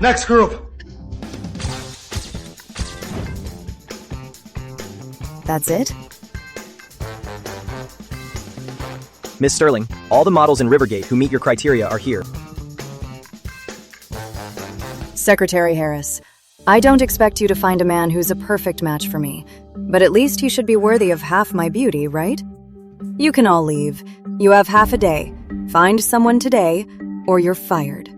Next group. That's it? Miss Sterling, all the models in Rivergate who meet your criteria are here. Secretary Harris, I don't expect you to find a man who's a perfect match for me, but at least he should be worthy of half my beauty, right? You can all leave. You have half a day. Find someone today, or you're fired.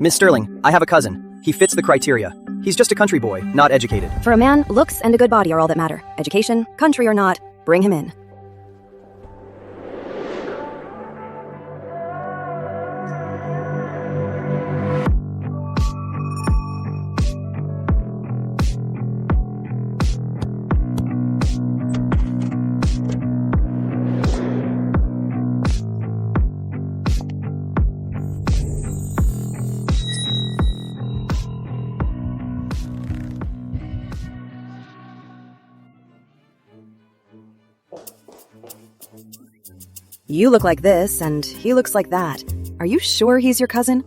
Miss Sterling, I have a cousin. He fits the criteria. He's just a country boy, not educated. For a man, looks and a good body are all that matter. Education, country or not, bring him in. You look like this, and he looks like that. Are you sure he's your cousin?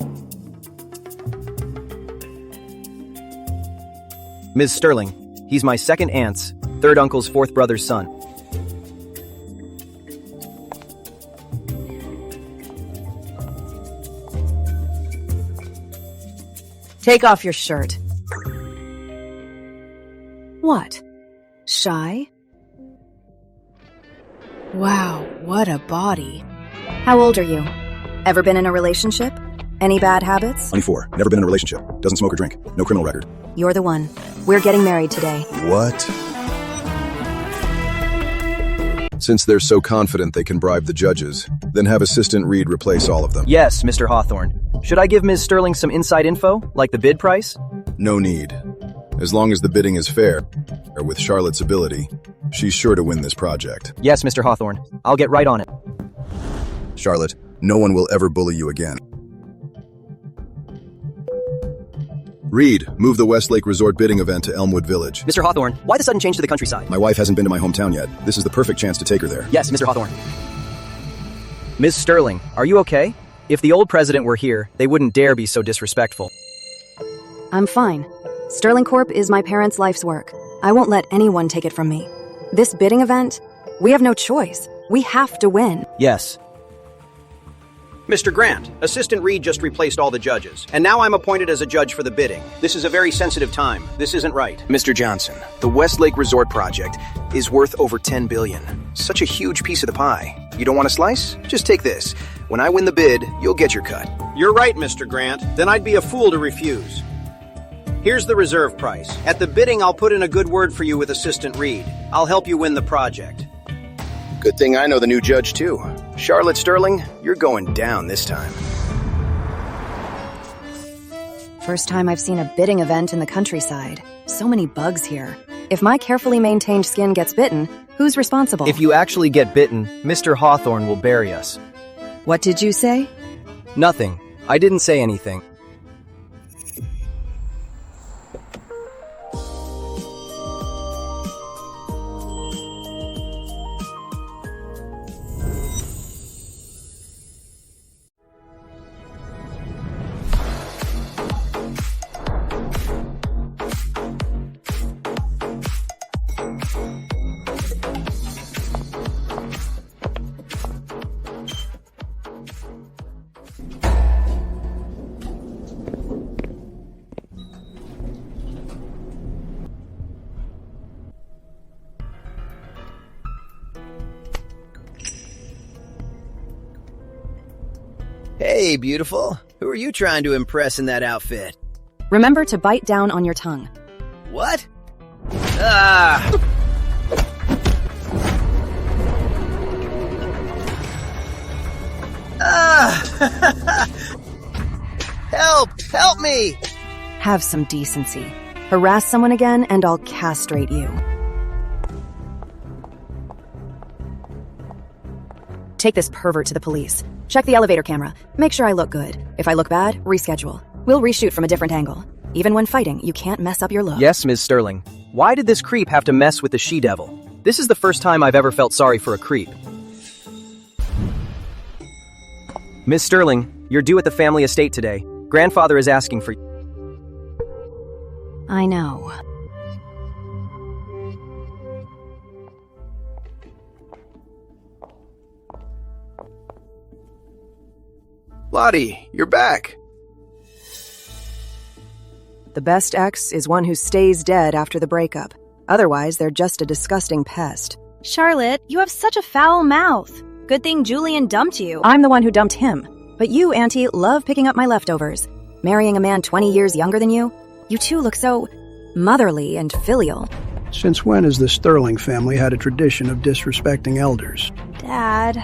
Ms. Sterling, he's my second aunt's, third uncle's fourth brother's son. Take off your shirt. What? Shy? Wow, what a body. How old are you? Ever been in a relationship? Any bad habits? 24. Never been in a relationship. Doesn't smoke or drink. No criminal record. You're the one. We're getting married today. What? Since they're so confident they can bribe the judges, then have Assistant Reed replace all of them. Yes, Mr. Hawthorne. Should I give Ms. Sterling some inside info, like the bid price? No need. As long as the bidding is fair, or with Charlotte's ability, she's sure to win this project. Yes, Mr. Hawthorne. I'll get right on it. Charlotte, no one will ever bully you again. Reed, move the Westlake Resort bidding event to Elmwood Village. Mr. Hawthorne, why the sudden change to the countryside? My wife hasn't been to my hometown yet. This is the perfect chance to take her there. Yes, Mr. Hawthorne. Ms. Sterling, are you okay? If the old president were here, they wouldn't dare be so disrespectful. I'm fine. Sterling Corp is my parents' life's work. I won't let anyone take it from me. This bidding event, we have no choice. We have to win. Yes. Mr. Grant, Assistant Reed just replaced all the judges, and now I'm appointed as a judge for the bidding. This is a very sensitive time. This isn't right. Mr. Johnson, the Westlake Resort project is worth over $10 billion. Such a huge piece of the pie. You don't want a slice? Just take this. When I win the bid, you'll get your cut. You're right, Mr. Grant. Then I'd be a fool to refuse. Here's the reserve price. At the bidding, I'll put in a good word for you with Assistant Reed. I'll help you win the project. Good thing I know the new judge, too. Charlotte Sterling, you're going down this time. First time I've seen a bidding event in the countryside. So many bugs here. If my carefully maintained skin gets bitten, who's responsible? If you actually get bitten, Mr. Hawthorne will bury us. What did you say? Nothing. I didn't say anything. Hey, beautiful. Who are you trying to impress in that outfit? Remember to bite down on your tongue. What? Ah! Ah! Help! Help me! Have some decency. Harass someone again and I'll castrate you. Take this pervert to the police. Check the elevator camera. Make sure I look good. If I look bad, reschedule. We'll reshoot from a different angle. Even when fighting, you can't mess up your look. Yes, Ms. Sterling. Why did this creep have to mess with the she-devil? This is the first time I've ever felt sorry for a creep. Ms. Sterling, you're due at the family estate today. Grandfather is asking for you. I know. Lottie, you're back. The best ex is one who stays dead after the breakup. Otherwise, they're just a disgusting pest. Charlotte, you have such a foul mouth. Good thing Julian dumped you. I'm the one who dumped him. But you, Auntie, love picking up my leftovers. Marrying a man 20 years younger than you? You two look so motherly and filial. Since when has the Sterling family had a tradition of disrespecting elders? Dad.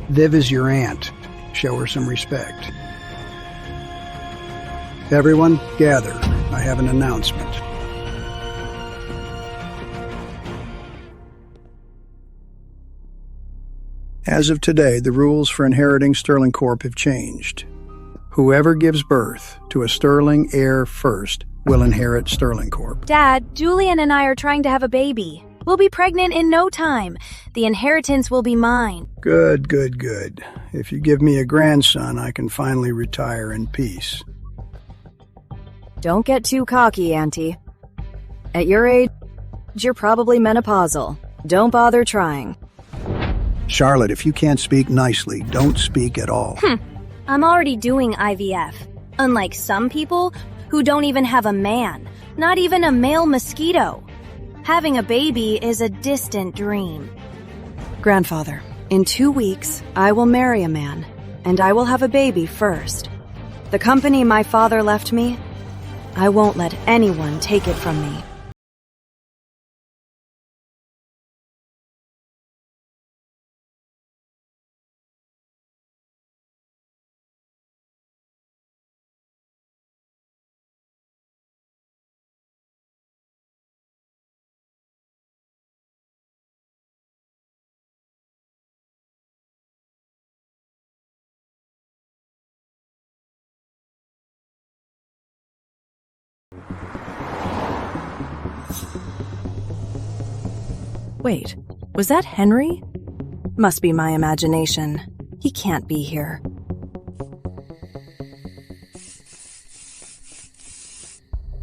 Viv is your aunt. Show her some respect. Everyone, gather. I have an announcement. As of today, the rules for inheriting Sterling Corp have changed. Whoever gives birth to a Sterling heir first will inherit Sterling Corp. Dad, Julian and I are trying to have a baby. We'll be pregnant in no time. The inheritance will be mine. Good, good, good. If you give me a grandson, I can finally retire in peace. Don't get too cocky, Auntie. At your age, you're probably menopausal. Don't bother trying. Charlotte, if you can't speak nicely, don't speak at all. I'm already doing IVF. Unlike some people who don't even have a man, not even a male mosquito. Having a baby is a distant dream. Grandfather, in 2 weeks, I will marry a man, and I will have a baby first. The company my father left me, I won't let anyone take it from me. Wait, was that Henry? Must be my imagination. He can't be here.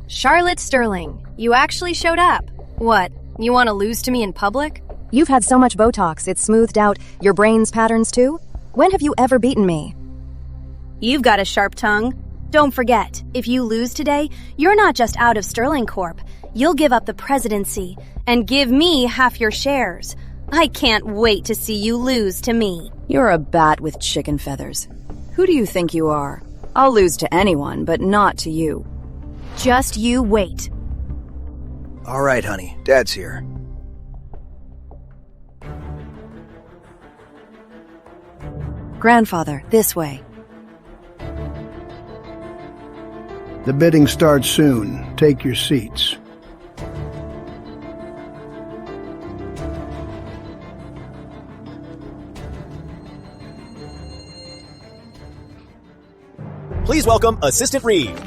Charlotte Sterling, you actually showed up. What, you want to lose to me in public? You've had so much Botox, it's smoothed out your brain's patterns too? When have you ever beaten me? You've got a sharp tongue. Don't forget, if you lose today, you're not just out of Sterling Corp. You'll give up the presidency and give me half your shares. I can't wait to see you lose to me. You're a bat with chicken feathers. Who do you think you are? I'll lose to anyone, but not to you. Just you wait. All right, honey. Dad's here. Grandfather, this way. The bidding starts soon. Take your seats. Please welcome Assistant Reed.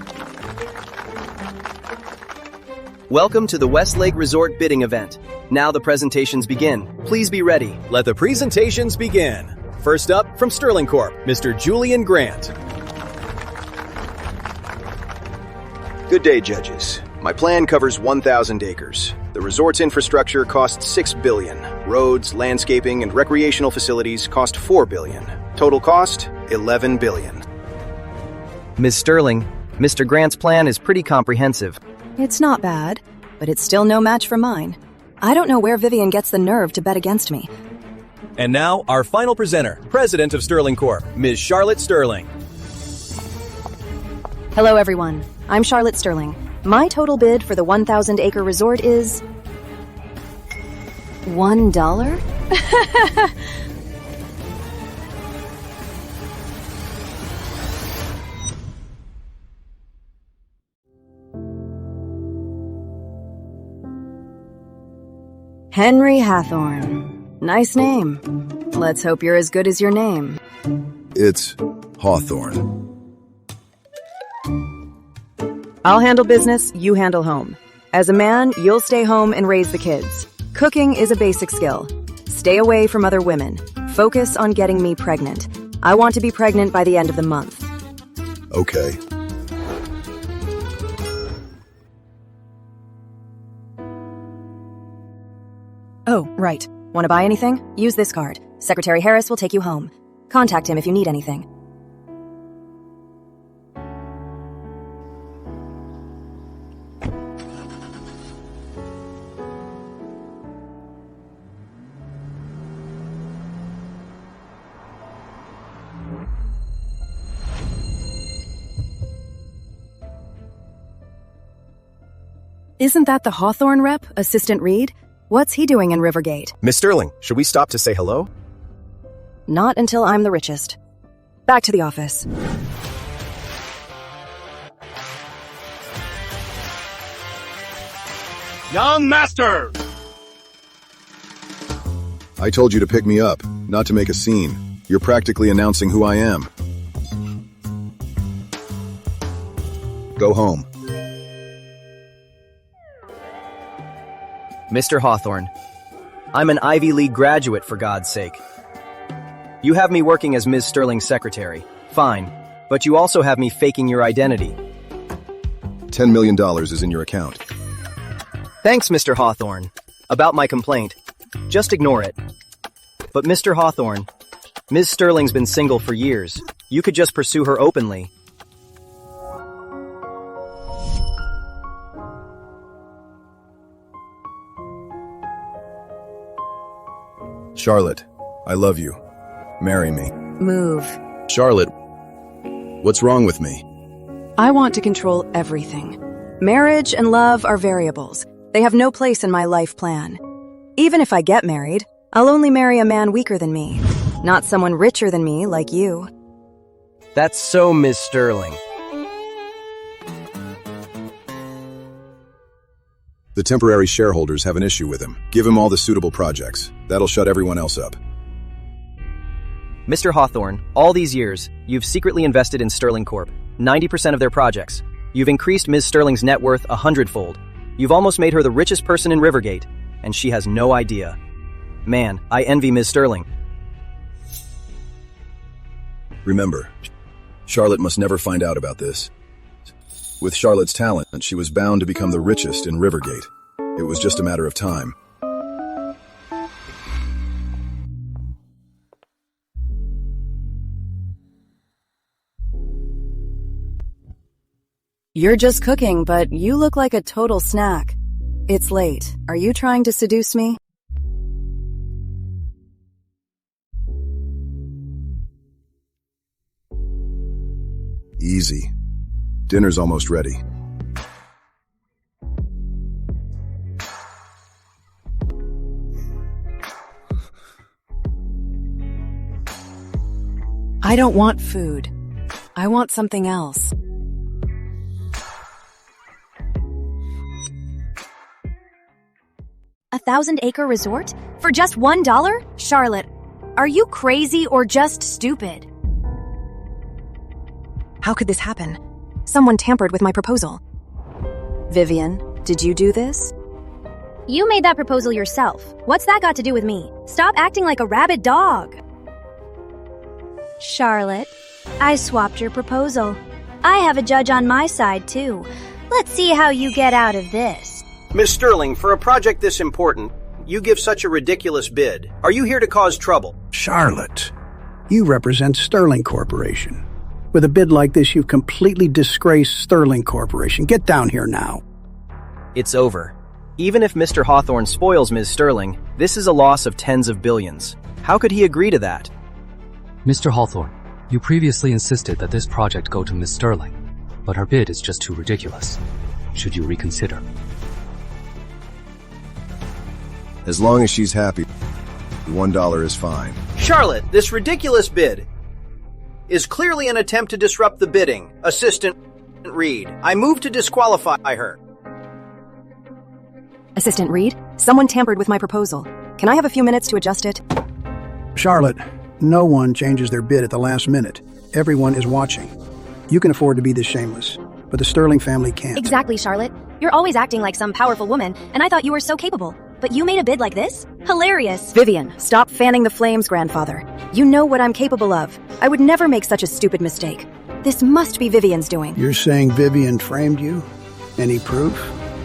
Welcome to the Westlake Resort bidding event. Now the presentations begin. Please be ready. Let the presentations begin. First up, from Sterling Corp, Mr. Julian Grant. Good day, judges. My plan covers 1,000 acres. The resort's infrastructure costs $6 billion. Roads, landscaping, and recreational facilities cost $4 billion. Total cost, $11 billion. Ms. Sterling, Mr. Grant's plan is pretty comprehensive. It's not bad, but it's still no match for mine. I don't know where Vivian gets the nerve to bet against me. And now, our final presenter, President of Sterling Corp, Ms. Charlotte Sterling. Hello, everyone. I'm Charlotte Sterling. My total bid for the 1,000-acre resort is $1? Henry Hathorne. Nice name. Let's hope you're as good as your name. It's Hawthorne. I'll handle business, you handle home. As a man, you'll stay home and raise the kids. Cooking is a basic skill. Stay away from other women. Focus on getting me pregnant. I want to be pregnant by the end of the month. Okay. Oh, right. Want to buy anything? Use this card. Secretary Harris will take you home. Contact him if you need anything. Isn't that the Hawthorne rep, Assistant Reed? What's he doing in Rivergate? Miss Sterling, should we stop to say hello? Not until I'm the richest. Back to the office. Young master! I told you to pick me up, not to make a scene. You're practically announcing who I am. Go home. Mr. Hawthorne, I'm an Ivy League graduate, for God's sake. You have me working as Ms. Sterling's secretary. Fine. But you also have me faking your identity. $10 million is in your account. Thanks, Mr. Hawthorne. About my complaint. Just ignore it. But Mr. Hawthorne, Ms. Sterling's been single for years. You could just pursue her openly. Charlotte, I love you. Marry me. Move. Charlotte, what's wrong with me? I want to control everything. Marriage and love are variables. They have no place in my life plan. Even if I get married, I'll only marry a man weaker than me, not someone richer than me like you. That's so Ms. Sterling. The temporary shareholders have an issue with him. Give him all the suitable projects. That'll shut everyone else up. Mr. Hawthorne, all these years, you've secretly invested in Sterling Corp. 90% of their projects. You've increased Ms. Sterling's net worth 100-fold. You've almost made her the richest person in Rivergate, and she has no idea. Man, I envy Ms. Sterling. Remember, Charlotte must never find out about this. With Charlotte's talent, she was bound to become the richest in Rivergate. It was just a matter of time. You're just cooking, but you look like a total snack. It's late. Are you trying to seduce me? Easy. Dinner's almost ready. I don't want food. I want something else. A 1,000-acre resort? For just $1? Charlotte, are you crazy or just stupid? How could this happen? Someone tampered with my proposal. Vivian, did you do this? You made that proposal yourself. What's that got to do with me? Stop acting like a rabid dog. Charlotte, I swapped your proposal. I have a judge on my side, too. Let's see how you get out of this. Miss Sterling, for a project this important, you give such a ridiculous bid. Are you here to cause trouble? Charlotte, you represent Sterling Corporation. With a bid like this, you've completely disgraced Sterling Corporation. Get down here now. It's over. Even if Mr. Hawthorne spoils Ms. Sterling, this is a loss of tens of billions. How could he agree to that? Mr. Hawthorne, you previously insisted that this project go to Ms. Sterling, but her bid is just too ridiculous. Should you reconsider? As long as she's happy, $1 is fine. Charlotte, this ridiculous bid is clearly an attempt to disrupt the bidding. Assistant Reed, I move to disqualify her. Assistant Reed, someone tampered with my proposal. Can I have a few minutes to adjust it? Charlotte, no one changes their bid at the last minute. Everyone is watching. You can afford to be this shameless, but the Sterling family can't. Exactly, Charlotte. You're always acting like some powerful woman, and I thought you were so capable. But you made a bid like this? Hilarious. Vivian, stop fanning the flames, grandfather. You know what I'm capable of. I would never make such a stupid mistake. This must be Vivian's doing. You're saying Vivian framed you? Any proof?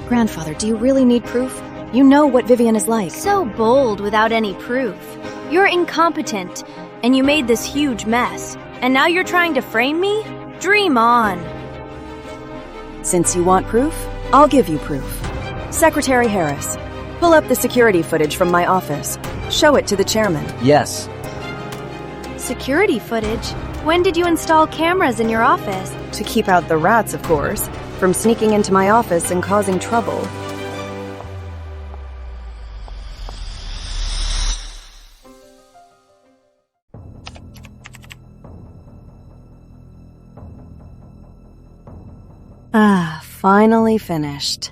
Grandfather, do you really need proof? You know what Vivian is like. So bold without any proof. You're incompetent, and you made this huge mess. And now you're trying to frame me? Dream on. Since you want proof, I'll give you proof. Secretary Harris, pull up the security footage from my office. Show it to the chairman. Yes. Security footage? When did you install cameras in your office? To keep out the rats, of course, from sneaking into my office and causing trouble. Ah, finally finished.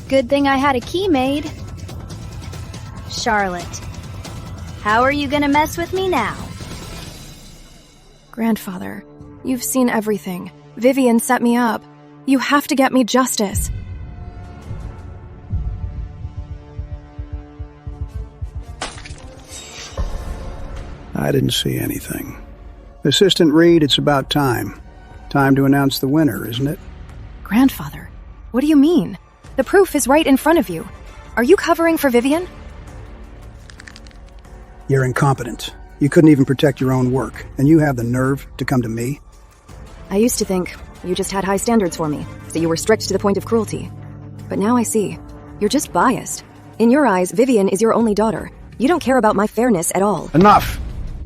Good thing I had a key made. Charlotte, how are you gonna mess with me now? Grandfather, you've seen everything. Vivian set me up. You have to get me justice. I didn't see anything. Assistant Reed, it's about time. Time to announce the winner, isn't it? Grandfather, what do you mean? The proof is right in front of you. Are you covering for Vivian? You're incompetent. You couldn't even protect your own work, and you have the nerve to come to me? I used to think you just had high standards for me, so you were strict to the point of cruelty. But now I see. You're just biased. In your eyes, Vivian is your only daughter. You don't care about my fairness at all. Enough!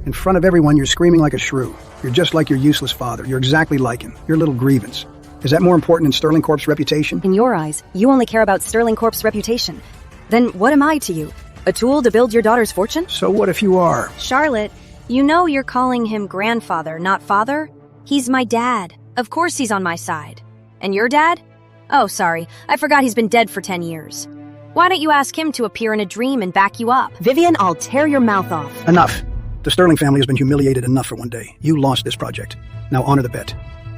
In front of everyone, you're screaming like a shrew. You're just like your useless father. You're exactly like him. Your little grievance. Is that more important than Sterling Corp's reputation? In your eyes, you only care about Sterling Corp's reputation. Then what am I to you? A tool to build your daughter's fortune? So what if you are? Charlotte, you know you're calling him grandfather, not father? He's my dad. Of course he's on my side. And your dad? Oh, sorry. I forgot he's been dead for 10 years. Why don't you ask him to appear in a dream and back you up? Vivian, I'll tear your mouth off. Enough. The Sterling family has been humiliated enough for one day. You lost this project. Now honor the bet.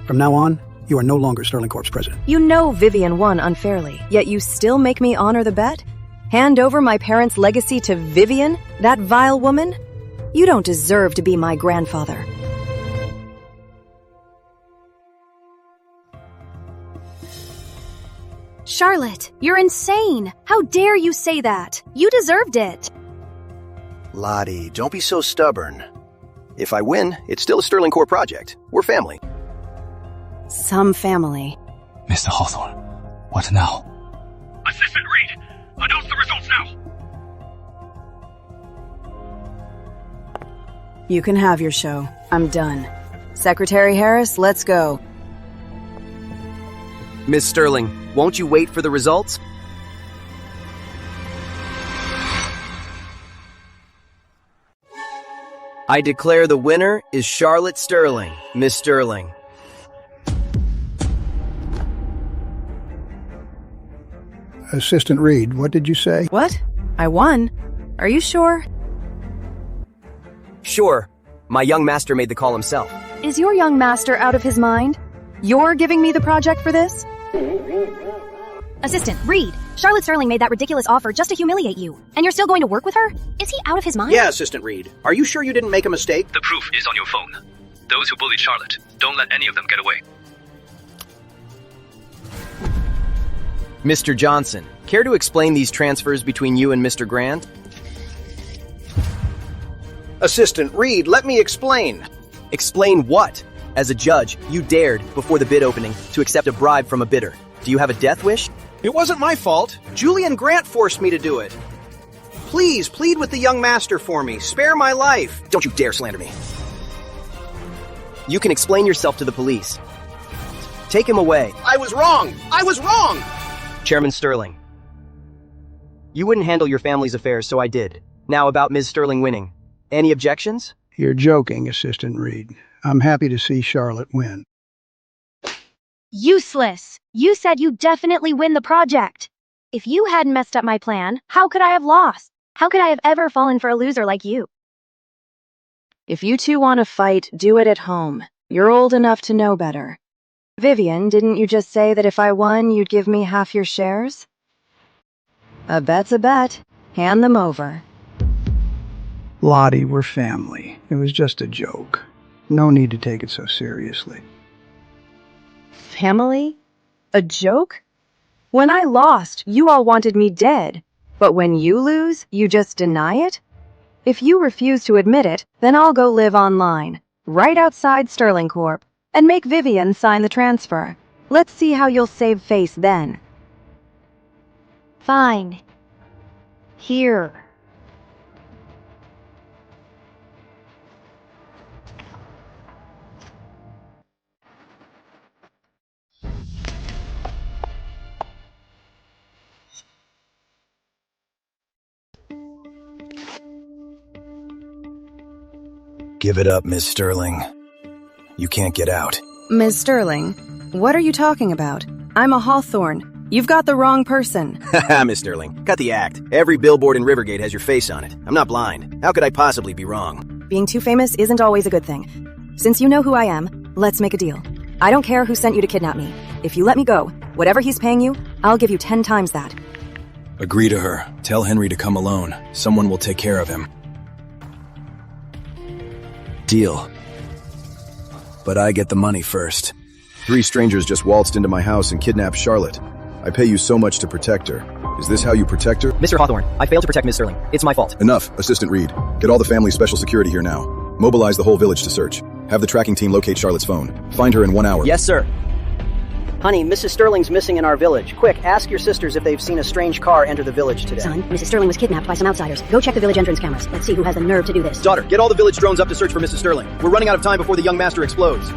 From now on, you are no longer Sterling Corp's president. You know Vivian won unfairly, yet you still make me honor the bet? Hand over my parents' legacy to Vivian, that vile woman? You don't deserve to be my grandfather. Charlotte, you're insane! How dare you say that? You deserved it! Lottie, don't be so stubborn. If I win, it's still a Sterling Corp project. We're family. Some family. Mr. Hawthorne, what now? Assistant Reed, announce the results now. You can have your show. I'm done. Secretary Harris, let's go. Miss Sterling, won't you wait for the results? I declare the winner is Charlotte Sterling. Miss Sterling. Assistant Reed, what did you say? What? I won? Are you sure? Sure. My young master made the call himself. Is your young master out of his mind? You're giving me the project for this? Assistant, Reed, Charlotte Sterling made that ridiculous offer just to humiliate you. And you're still going to work with her? Is he out of his mind? Yeah, Assistant Reed. Are you sure you didn't make a mistake? The proof is on your phone. Those who bullied Charlotte, don't let any of them get away. Mr. Johnson, care to explain these transfers between you and Mr. Grant? Assistant Reed, let me explain. Explain what? As a judge, you dared, before the bid opening, to accept a bribe from a bidder. Do you have a death wish? It wasn't my fault. Julian Grant forced me to do it. Please, plead with the young master for me. Spare my life. Don't you dare slander me. You can explain yourself to the police. Take him away. I was wrong. I was wrong. Chairman Sterling. You wouldn't handle your family's affairs, so I did. Now about Ms. Sterling winning. Any objections? You're joking, Assistant Reed. I'm happy to see Charlotte win. Useless! You said you'd definitely win the project. If you hadn't messed up my plan, how could I have lost? How could I have ever fallen for a loser like you? If you two want to fight, do it at home. You're old enough to know better. Vivian, didn't you just say that if I won, you'd give me half your shares? A bet's a bet. Hand them over. Lottie, we're family. It was just a joke. No need to take it so seriously. Family? A joke? When I lost, you all wanted me dead. But when you lose, you just deny it? If you refuse to admit it, then I'll go live online, right outside Sterling Corp, and make Vivian sign the transfer. Let's see how you'll save face then. Fine. Here. Give it up, Miss Sterling. You can't get out. Ms. Sterling, what are you talking about? I'm a Hawthorne. You've got the wrong person. Haha, Miss Sterling. Cut the act. Every billboard in Rivergate has your face on it. I'm not blind. How could I possibly be wrong? Being too famous isn't always a good thing. Since you know who I am, let's make a deal. I don't care who sent you to kidnap me. If you let me go, whatever he's paying you, I'll give you 10 times that. Agree to her. Tell Henry to come alone. Someone will take care of him. Deal. But I get the money first. 3 strangers just waltzed into my house and kidnapped Charlotte. I pay you so much to protect her. Is this how you protect her? Mr. Hawthorne, I failed to protect Miss Sterling. It's my fault. Enough, Assistant Reed. Get all the family's special security here now. Mobilize the whole village to search. Have the tracking team locate Charlotte's phone. Find her in 1 hour. Yes, sir. Honey, Mrs. Sterling's missing in our village. Quick, ask your sisters if they've seen a strange car enter the village today. Son, Mrs. Sterling was kidnapped by some outsiders. Go check the village entrance cameras. Let's see who has the nerve to do this. Daughter, get all the village drones up to search for Mrs. Sterling. We're running out of time before the young master explodes.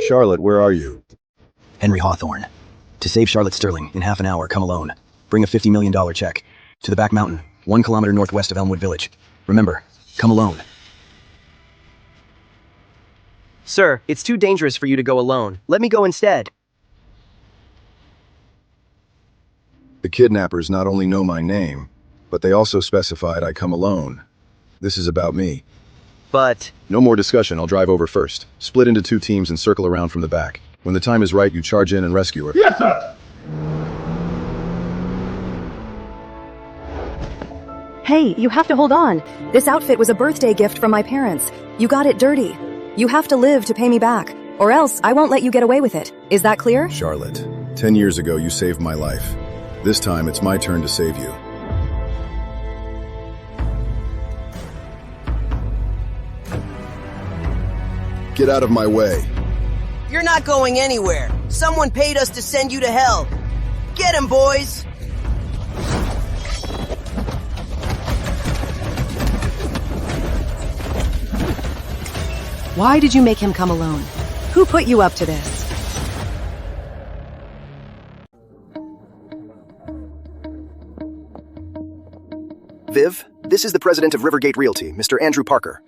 Charlotte, where are you? Henry Hawthorne. To save Charlotte Sterling, in half an hour, come alone. Bring a $50 million check. To the back mountain, 1 kilometer northwest of Elmwood Village. Remember, come alone. Sir, it's too dangerous for you to go alone. Let me go instead. The kidnappers not only know my name, but they also specified I come alone. This is about me. But... No more discussion, I'll drive over first. Split into 2 teams and circle around from the back. When the time is right, you charge in and rescue her. Yes, sir! Hey, you have to hold on. This outfit was a birthday gift from my parents. You got it dirty. You have to live to pay me back, or else I won't let you get away with it. Is that clear? Charlotte, 10 years ago you saved my life. This time it's my turn to save you. Get out of my way. You're not going anywhere. Someone paid us to send you to hell. Get him, boys! Why did you make him come alone? Who put you up to this? Viv, this is the president of Rivergate Realty, Mr. Andrew Parker.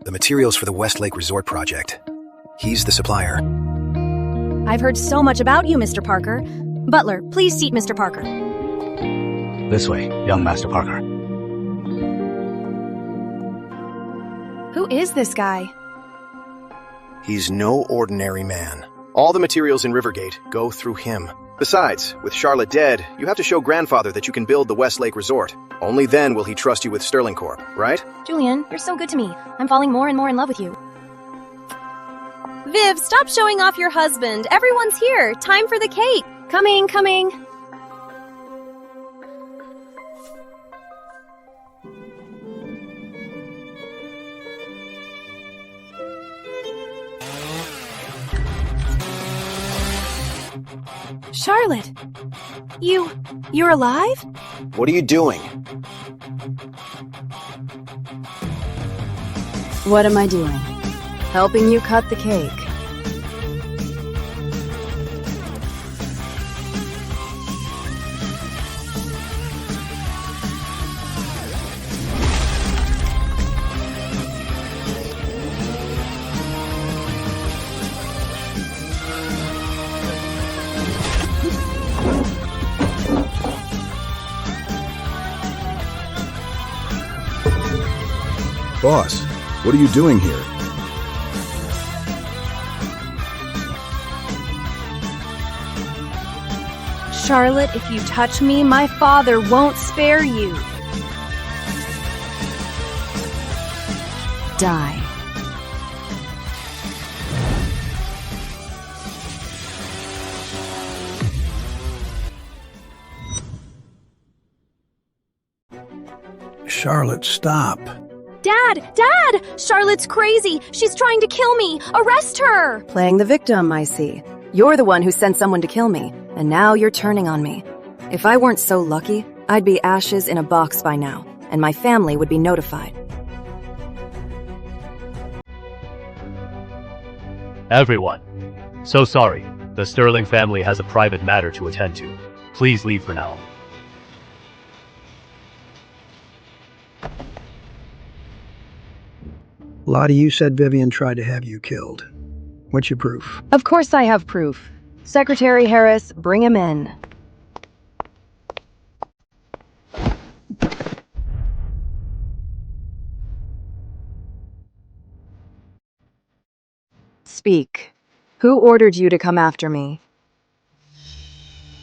The materials for the Westlake Resort project. He's the supplier. I've heard so much about you, Mr. Parker. Butler, please seat Mr. Parker. This way, young Master Parker. Who is this guy? He's no ordinary man. All the materials in Rivergate go through him. Besides, with Charlotte dead, you have to show grandfather that you can build the Westlake Resort. Only then will he trust you with Sterling Corp, right? Julian, you're so good to me. I'm falling more and more in love with you. Viv, stop showing off your husband. Everyone's here. Time for the cake. Coming, coming. Charlotte, you're alive? What are you doing? What am I doing? Helping you cut the cake. Boss, what are you doing here? Charlotte, if you touch me, my father won't spare you. Die. Charlotte, stop. Dad! Dad! Charlotte's crazy! She's trying to kill me! Arrest her! Playing the victim, I see. You're the one who sent someone to kill me, and now you're turning on me. If I weren't so lucky, I'd be ashes in a box by now, and my family would be notified. Everyone. So sorry. The Sterling family has a private matter to attend to. Please leave for now. Lottie, you said Vivian tried to have you killed. What's your proof? Of course I have proof. Secretary Harris, bring him in. Speak. Who ordered you to come after me?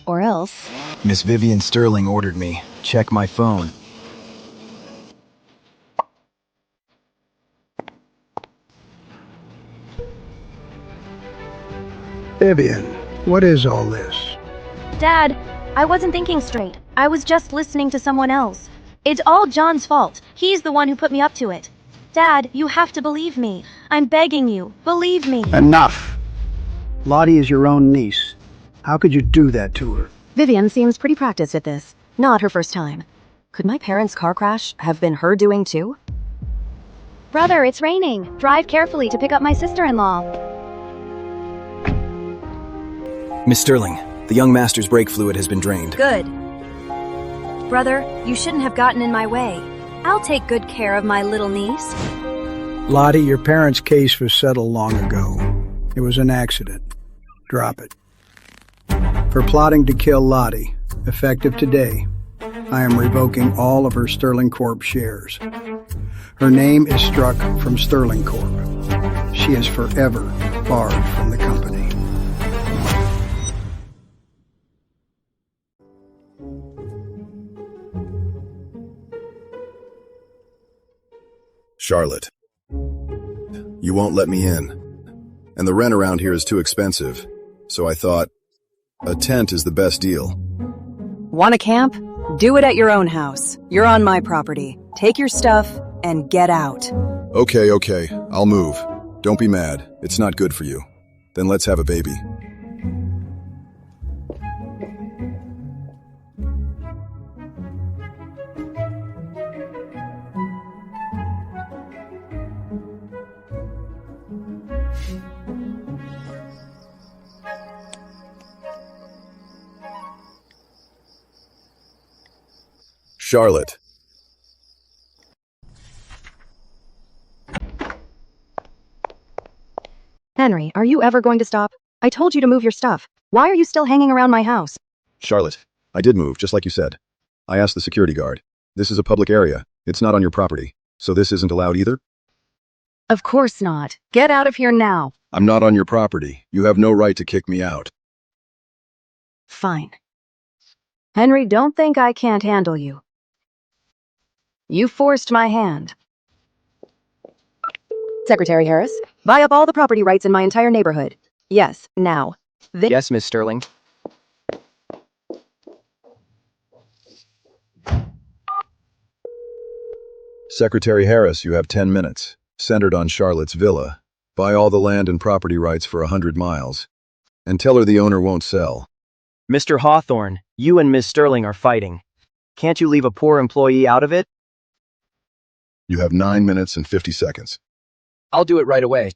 Or else? Miss Vivian Sterling ordered me. Check my phone. Vivian, what is all this? Dad, I wasn't thinking straight. I was just listening to someone else. It's all John's fault. He's the one who put me up to it. Dad, you have to believe me. I'm begging you. Believe me. Enough! Lottie is your own niece. How could you do that to her? Vivian seems pretty practiced at this. Not her first time. Could my parents' car crash have been her doing too? Brother, it's raining. Drive carefully to pick up my sister-in-law. Miss Sterling, the young master's brake fluid has been drained. Good. Brother, you shouldn't have gotten in my way. I'll take good care of my little niece. Lottie, your parents' case was settled long ago. It was an accident. Drop it. For plotting to kill Lottie, effective today, I am revoking all of her Sterling Corp shares. Her name is struck from Sterling Corp. She is forever barred from the company. Charlotte, you won't let me in. And the rent around here is too expensive, so I thought a tent is the best deal. Want to camp? Do it at your own house. You're on my property. Take your stuff and get out. Okay, I'll move. Don't be mad. It's not good for you. Then let's have a baby. Charlotte. Henry, are you ever going to stop? I told you to move your stuff. Why are you still hanging around my house? Charlotte, I did move, just like you said. I asked the security guard. This is a public area. It's not on your property. So this isn't allowed either? Of course not. Get out of here now. I'm not on your property. You have no right to kick me out. Fine. Henry, don't think I can't handle you. You forced my hand. Secretary Harris, buy up all the property rights in my entire neighborhood. Yes, now. Yes, Miss Sterling. Secretary Harris, you have 10 minutes. Centered on Charlotte's villa. Buy all the land and property rights for 100 miles. And tell her the owner won't sell. Mr. Hawthorne, you and Miss Sterling are fighting. Can't you leave a poor employee out of it? You have 9 minutes and 50 seconds. I'll do it right away.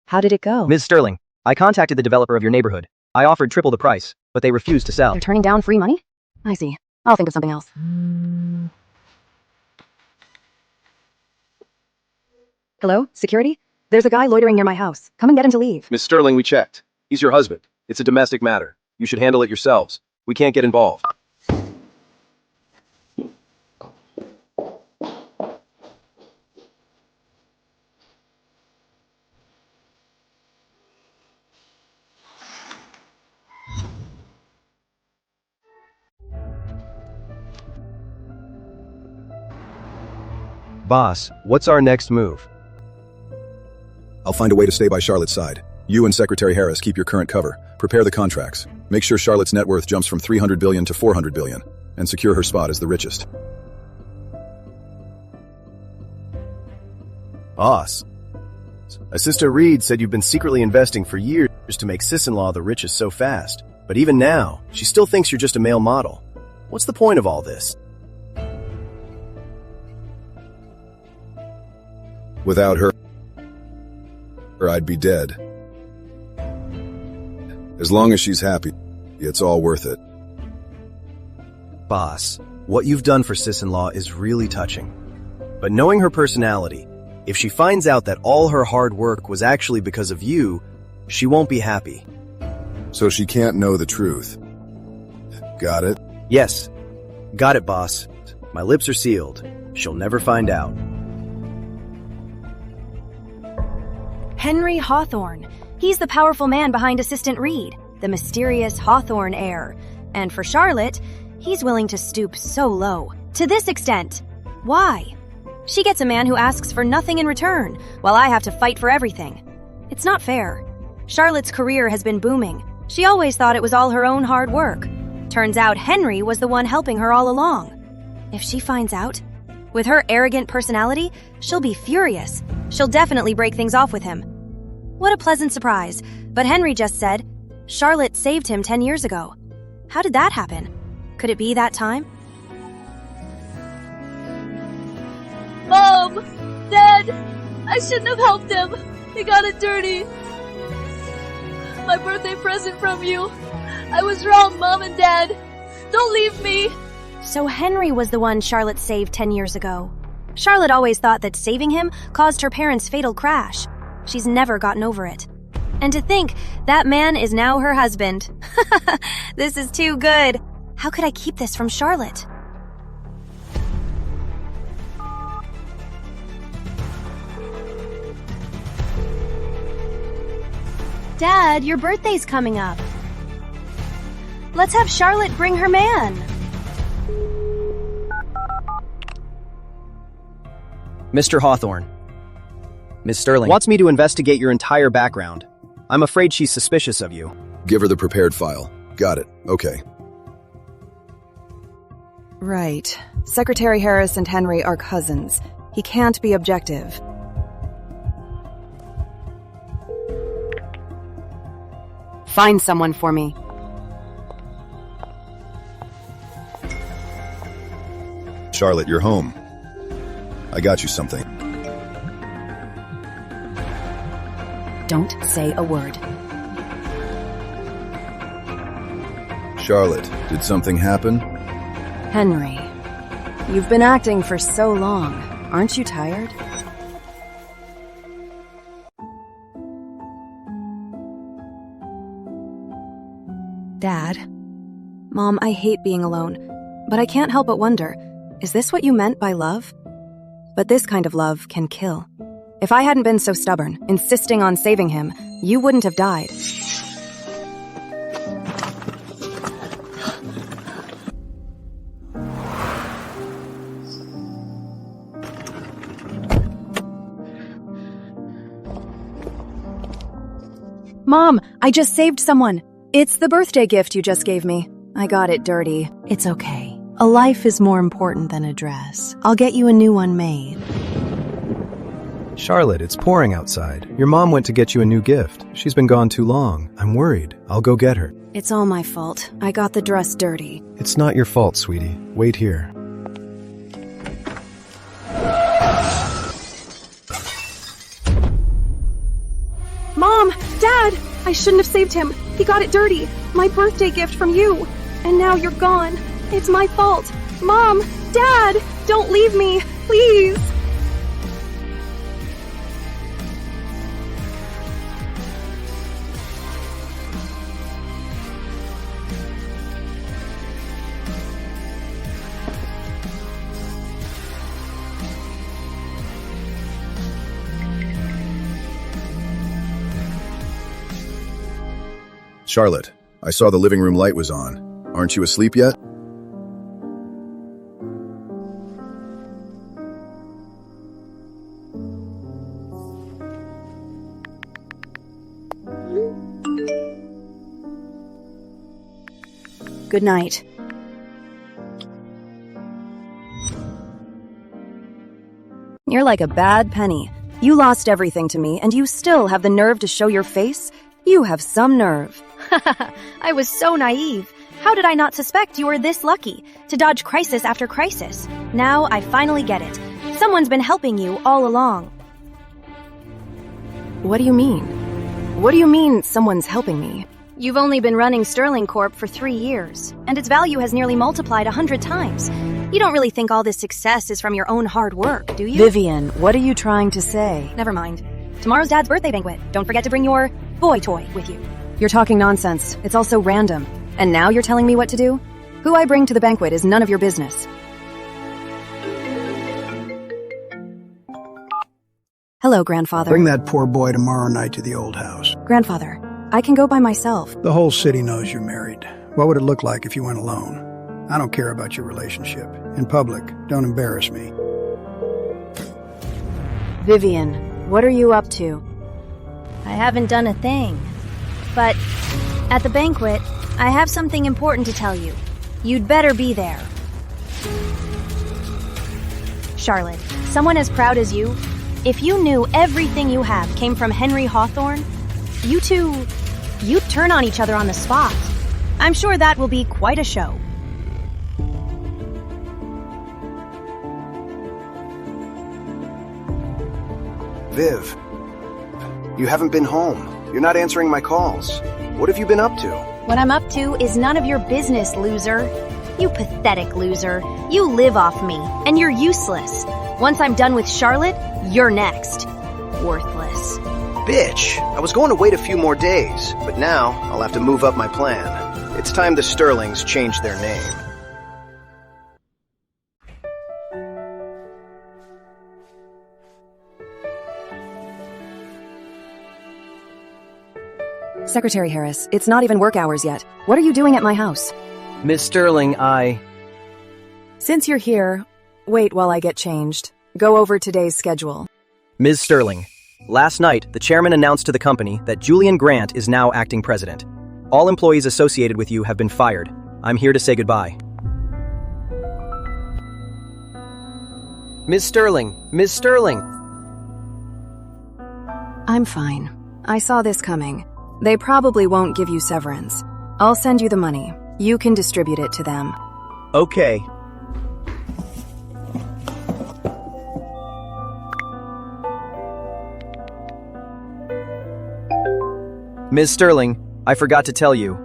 How did it go? Ms. Sterling, I contacted the developer of your neighborhood. I offered triple the price, but they refused to sell. They're turning down free money? I see. I'll think of something else. Hello? Security? There's a guy loitering near my house. Come and get him to leave. Miss Sterling, we checked. He's your husband. It's a domestic matter. You should handle it yourselves. We can't get involved. Boss, what's our next move? I'll find a way to stay by Charlotte's side. You and Secretary Harris keep your current cover. Prepare the contracts. Make sure Charlotte's net worth jumps from 300 billion to 400 billion, and secure her spot as the richest. Boss, Assistant Reed said you've been secretly investing for years to make sis-in-law the richest so fast. But even now, she still thinks you're just a male model. What's the point of all this? Without her, I'd be dead. As long as she's happy, it's all worth it. Boss, what you've done for sis-in-law is really touching. But knowing her personality, if she finds out that all her hard work was actually because of you, she won't be happy. So she can't know the truth. Got it? Yes. Got it, boss. My lips are sealed. She'll never find out. Henry Hawthorne. He's the powerful man behind Assistant Reed, the mysterious Hawthorne heir. And for Charlotte, he's willing to stoop so low. To this extent. Why? She gets a man who asks for nothing in return, while I have to fight for everything. It's not fair. Charlotte's career has been booming. She always thought it was all her own hard work. Turns out Henry was the one helping her all along. If she finds out, with her arrogant personality, she'll be furious. She'll definitely break things off with him. What a pleasant surprise. But Henry just said, Charlotte saved him 10 years ago. How did that happen? Could it be that time? Mom! Dad! I shouldn't have helped him. He got it dirty. My birthday present from you. I was wrong, Mom and Dad. Don't leave me. So Henry was the one Charlotte saved 10 years ago. Charlotte always thought that saving him caused her parents' fatal crash. She's never gotten over it. And to think, that man is now her husband. This is too good. How could I keep this from Charlotte? Dad, your birthday's coming up. Let's have Charlotte bring her man. Mr. Hawthorne. Miss Sterling wants me to investigate your entire background. I'm afraid she's suspicious of you. Give her the prepared file. Got it. Okay. Right. Secretary Harris and Henry are cousins. He can't be objective. Find someone for me. Charlotte, you're home. I got you something. Don't say a word. Charlotte, did something happen? Henry, you've been acting for so long. Aren't you tired? Dad? Mom, I hate being alone, but I can't help but wonder, is this what you meant by love? But this kind of love can kill. If I hadn't been so stubborn, insisting on saving him, you wouldn't have died. Mom, I just saved someone. It's the birthday gift you just gave me. I got it dirty. It's okay. A life is more important than a dress. I'll get you a new one made. Charlotte, it's pouring outside. Your mom went to get you a new gift. She's been gone too long. I'm worried. I'll go get her. It's all my fault. I got the dress dirty. It's not your fault, sweetie. Wait here. Mom! Dad! I shouldn't have saved him. He got it dirty. My birthday gift from you. And now you're gone. It's my fault. Mom! Dad! Don't leave me! Please! Charlotte, I saw the living room light was on. Aren't you asleep yet? Good night. You're like a bad penny. You lost everything to me, and you still have the nerve to show your face? You have some nerve. I was so naive. How did I not suspect you were this lucky to dodge crisis after crisis? Now I finally get it. Someone's been helping you all along. What do you mean? What do you mean someone's helping me? You've only been running Sterling Corp for 3 years, and its value has nearly multiplied 100 times. You don't really think all this success is from your own hard work, do you? Vivian, what are you trying to say? Never mind. Tomorrow's Dad's birthday banquet. Don't forget to bring your boy toy with you. You're talking nonsense. It's all so random. And now you're telling me what to do? Who I bring to the banquet is none of your business. Hello, Grandfather. Bring that poor boy tomorrow night to the old house. Grandfather, I can go by myself. The whole city knows you're married. What would it look like if you went alone? I don't care about your relationship. In public, don't embarrass me. Vivian, what are you up to? I haven't done a thing. But at the banquet, I have something important to tell you. You'd better be there. Charlotte, someone as proud as you, if you knew everything you have came from Henry Hawthorne, you'd turn on each other on the spot. I'm sure that will be quite a show. Viv, you haven't been home. You're not answering my calls. What have you been up to? What I'm up to is none of your business, loser. You pathetic loser. You live off me, and you're useless. Once I'm done with Charlotte, you're next. Worthless. Bitch, I was going to wait a few more days, but now I'll have to move up my plan. It's time the Sterlings changed their name. Secretary Harris, it's not even work hours yet. What are you doing at my house? Miss Sterling, Since you're here, wait while I get changed. Go over today's schedule. Ms. Sterling, last night, the chairman announced to the company that Julian Grant is now acting president. All employees associated with you have been fired. I'm here to say goodbye. Ms. Sterling! Ms. Sterling! I'm fine. I saw this coming. They probably won't give you severance. I'll send you the money. You can distribute it to them. Okay. Ms. Sterling, I forgot to tell you.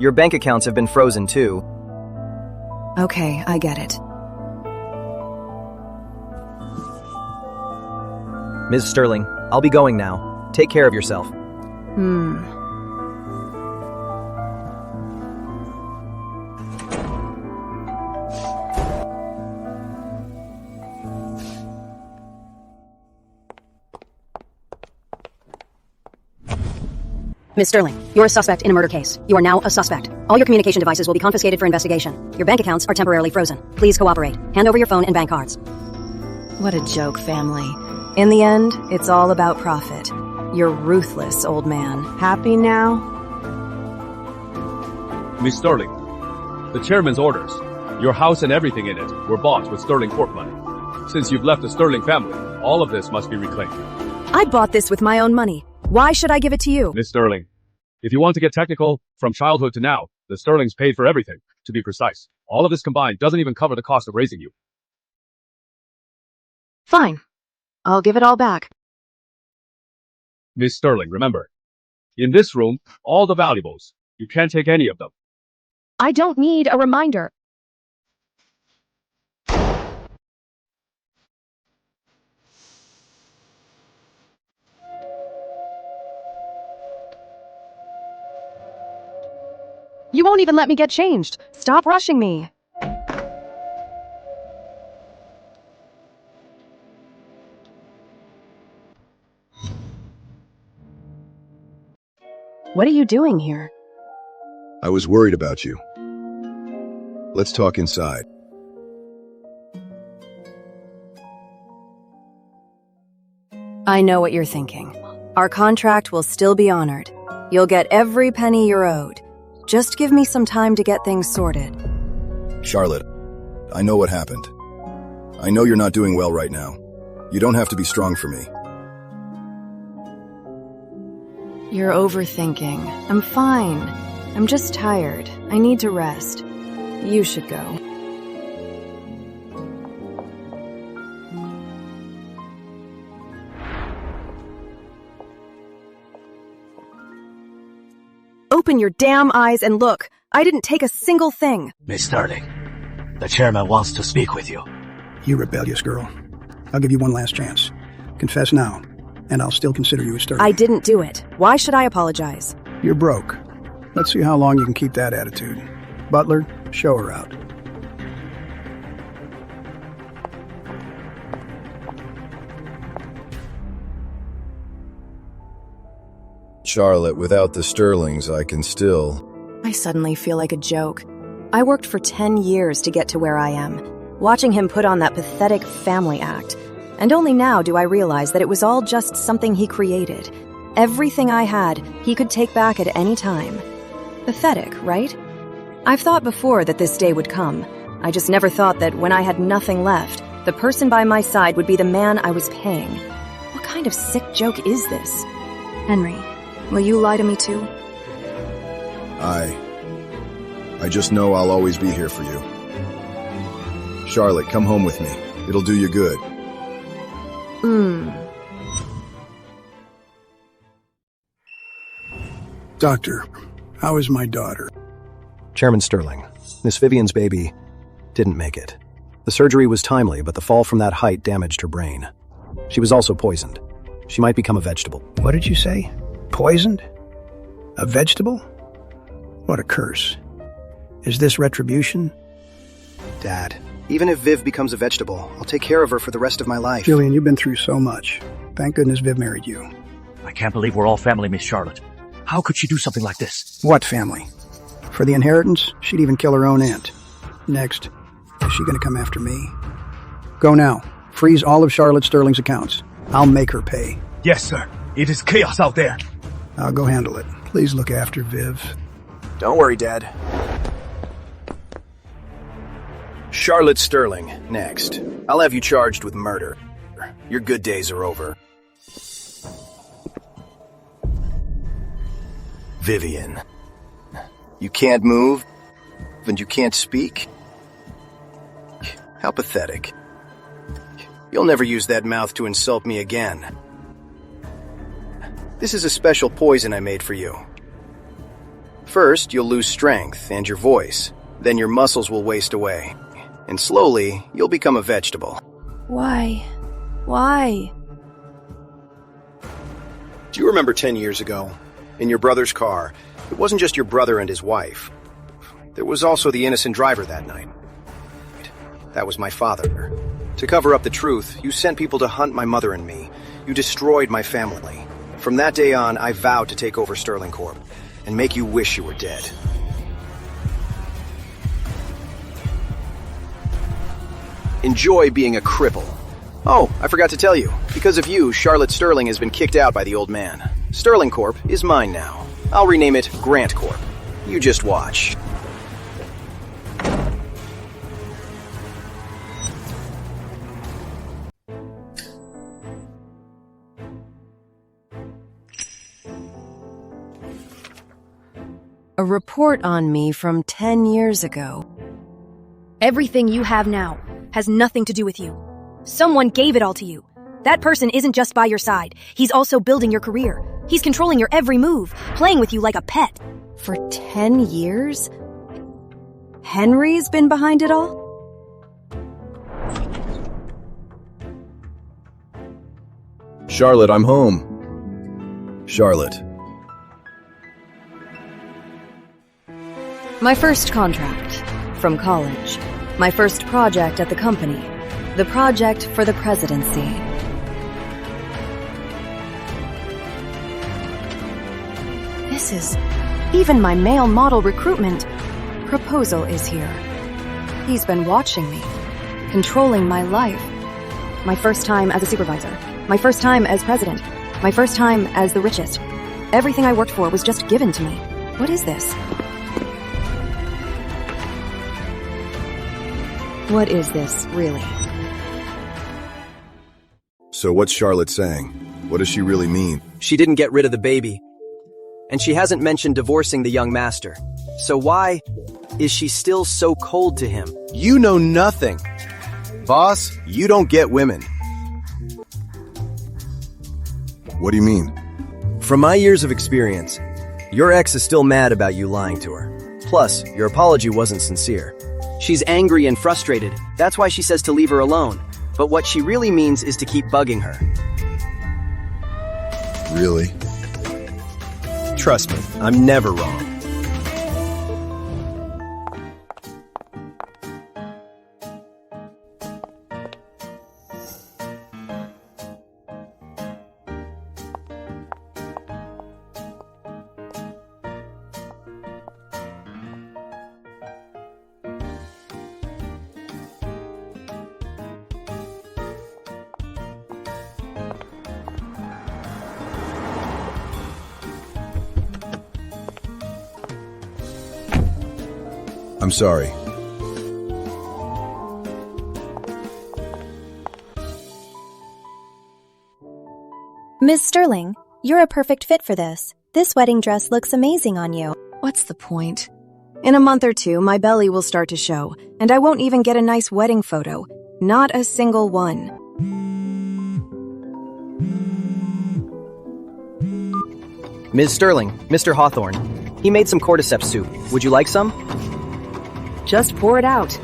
Your bank accounts have been frozen too. Okay, I get it. Ms. Sterling, I'll be going now. Take care of yourself. Ms. Sterling, you're a suspect in a murder case. You are now a suspect. All your communication devices will be confiscated for investigation. Your bank accounts are temporarily frozen. Please cooperate. Hand over your phone and bank cards. What a joke, family. In the end, it's all about profit. You're ruthless, old man. Happy now? Miss Sterling, the chairman's orders, your house and everything in it were bought with Sterling Corp money. Since you've left the Sterling family, all of this must be reclaimed. I bought this with my own money. Why should I give it to you? Miss Sterling, if you want to get technical, from childhood to now, the Sterlings paid for everything, to be precise. All of this combined doesn't even cover the cost of raising you. Fine. I'll give it all back. Miss Sterling, remember, in this room, all the valuables, you can't take any of them. I don't need a reminder. You won't even let me get changed. Stop rushing me. What are you doing here? I was worried about you. Let's talk inside. I know what you're thinking. Our contract will still be honored. You'll get every penny you're owed. Just give me some time to get things sorted. Charlotte, I know what happened. I know you're not doing well right now. You don't have to be strong for me. You're overthinking. I'm fine. I'm just tired. I need to rest. You should go. Open your damn eyes and look. I didn't take a single thing. Miss Sterling, the chairman wants to speak with you. You rebellious girl. I'll give you one last chance. Confess now, and I'll still consider you a Sterling. I didn't do it. Why should I apologize? You're broke. Let's see how long you can keep that attitude. Butler, show her out. Charlotte, without the Sterlings, I can still... I suddenly feel like a joke. I worked for 10 years to get to where I am, watching him put on that pathetic family act. And only now do I realize that it was all just something he created. Everything I had, he could take back at any time. Pathetic, right? I've thought before that this day would come. I just never thought that when I had nothing left, the person by my side would be the man I was paying. What kind of sick joke is this? Henry, will you lie to me too? I just know I'll always be here for you. Charlotte, come home with me. It'll do you good. Doctor, how is my daughter? Chairman Sterling, Miss Vivian's baby didn't make it. The surgery was timely, but the fall from that height damaged her brain. She was also poisoned. She might become a vegetable. What did you say? Poisoned? A vegetable? What a curse. Is this retribution? Dad, even if Viv becomes a vegetable, I'll take care of her for the rest of my life. Julian, you've been through so much. Thank goodness Viv married you. I can't believe we're all family, Miss Charlotte. How could she do something like this? What family? For the inheritance, she'd even kill her own aunt. Next, is she gonna come after me? Go now. Freeze all of Charlotte Sterling's accounts. I'll make her pay. Yes, sir. It is chaos out there. I'll go handle it. Please look after Viv. Don't worry, Dad. Charlotte Sterling, next. I'll have you charged with murder. Your good days are over. Vivian. You can't move, and you can't speak? How pathetic. You'll never use that mouth to insult me again. This is a special poison I made for you. First, you'll lose strength and your voice. Then your muscles will waste away. And slowly, you'll become a vegetable. Why? Why? Do you remember 10 years ago? In your brother's car, it wasn't just your brother and his wife. There was also the innocent driver that night. That was my father. To cover up the truth, you sent people to hunt my mother and me. You destroyed my family. From that day on, I vowed to take over Sterling Corp. And make you wish you were dead. Enjoy being a cripple. Oh, I forgot to tell you. Because of you, Charlotte Sterling has been kicked out by the old man. Sterling Corp is mine now. I'll rename it Grant Corp. You just watch. A report on me from 10 years ago. Everything you have now has nothing to do with you. Someone gave it all to you. That person isn't just by your side. He's also building your career. He's controlling your every move, playing with you like a pet. For 10 years? Henry's been behind it all? Charlotte, I'm home. Charlotte. My first contract from college. My first project at the company. The project for the presidency. Even my male model recruitment proposal is here. He's been watching me, controlling my life. My first time as a supervisor. My first time as president. My first time as the richest. Everything I worked for was just given to me. What is this? What is this, really? So what's Charlotte saying? What does she really mean? She didn't get rid of the baby. And she hasn't mentioned divorcing the young master. So why is she still so cold to him? You know nothing. Boss, you don't get women. What do you mean? From my years of experience, your ex is still mad about you lying to her. Plus, your apology wasn't sincere. She's angry and frustrated. That's why she says to leave her alone. But what she really means is to keep bugging her. Really? Trust me, I'm never wrong. I'm sorry. Miss Sterling, you're a perfect fit for this. This wedding dress looks amazing on you. What's the point? In a month or two, my belly will start to show, and I won't even get a nice wedding photo. Not a single one. Ms. Sterling, Mr. Hawthorne, he made some cordyceps soup. Would you like some? Just pour it out.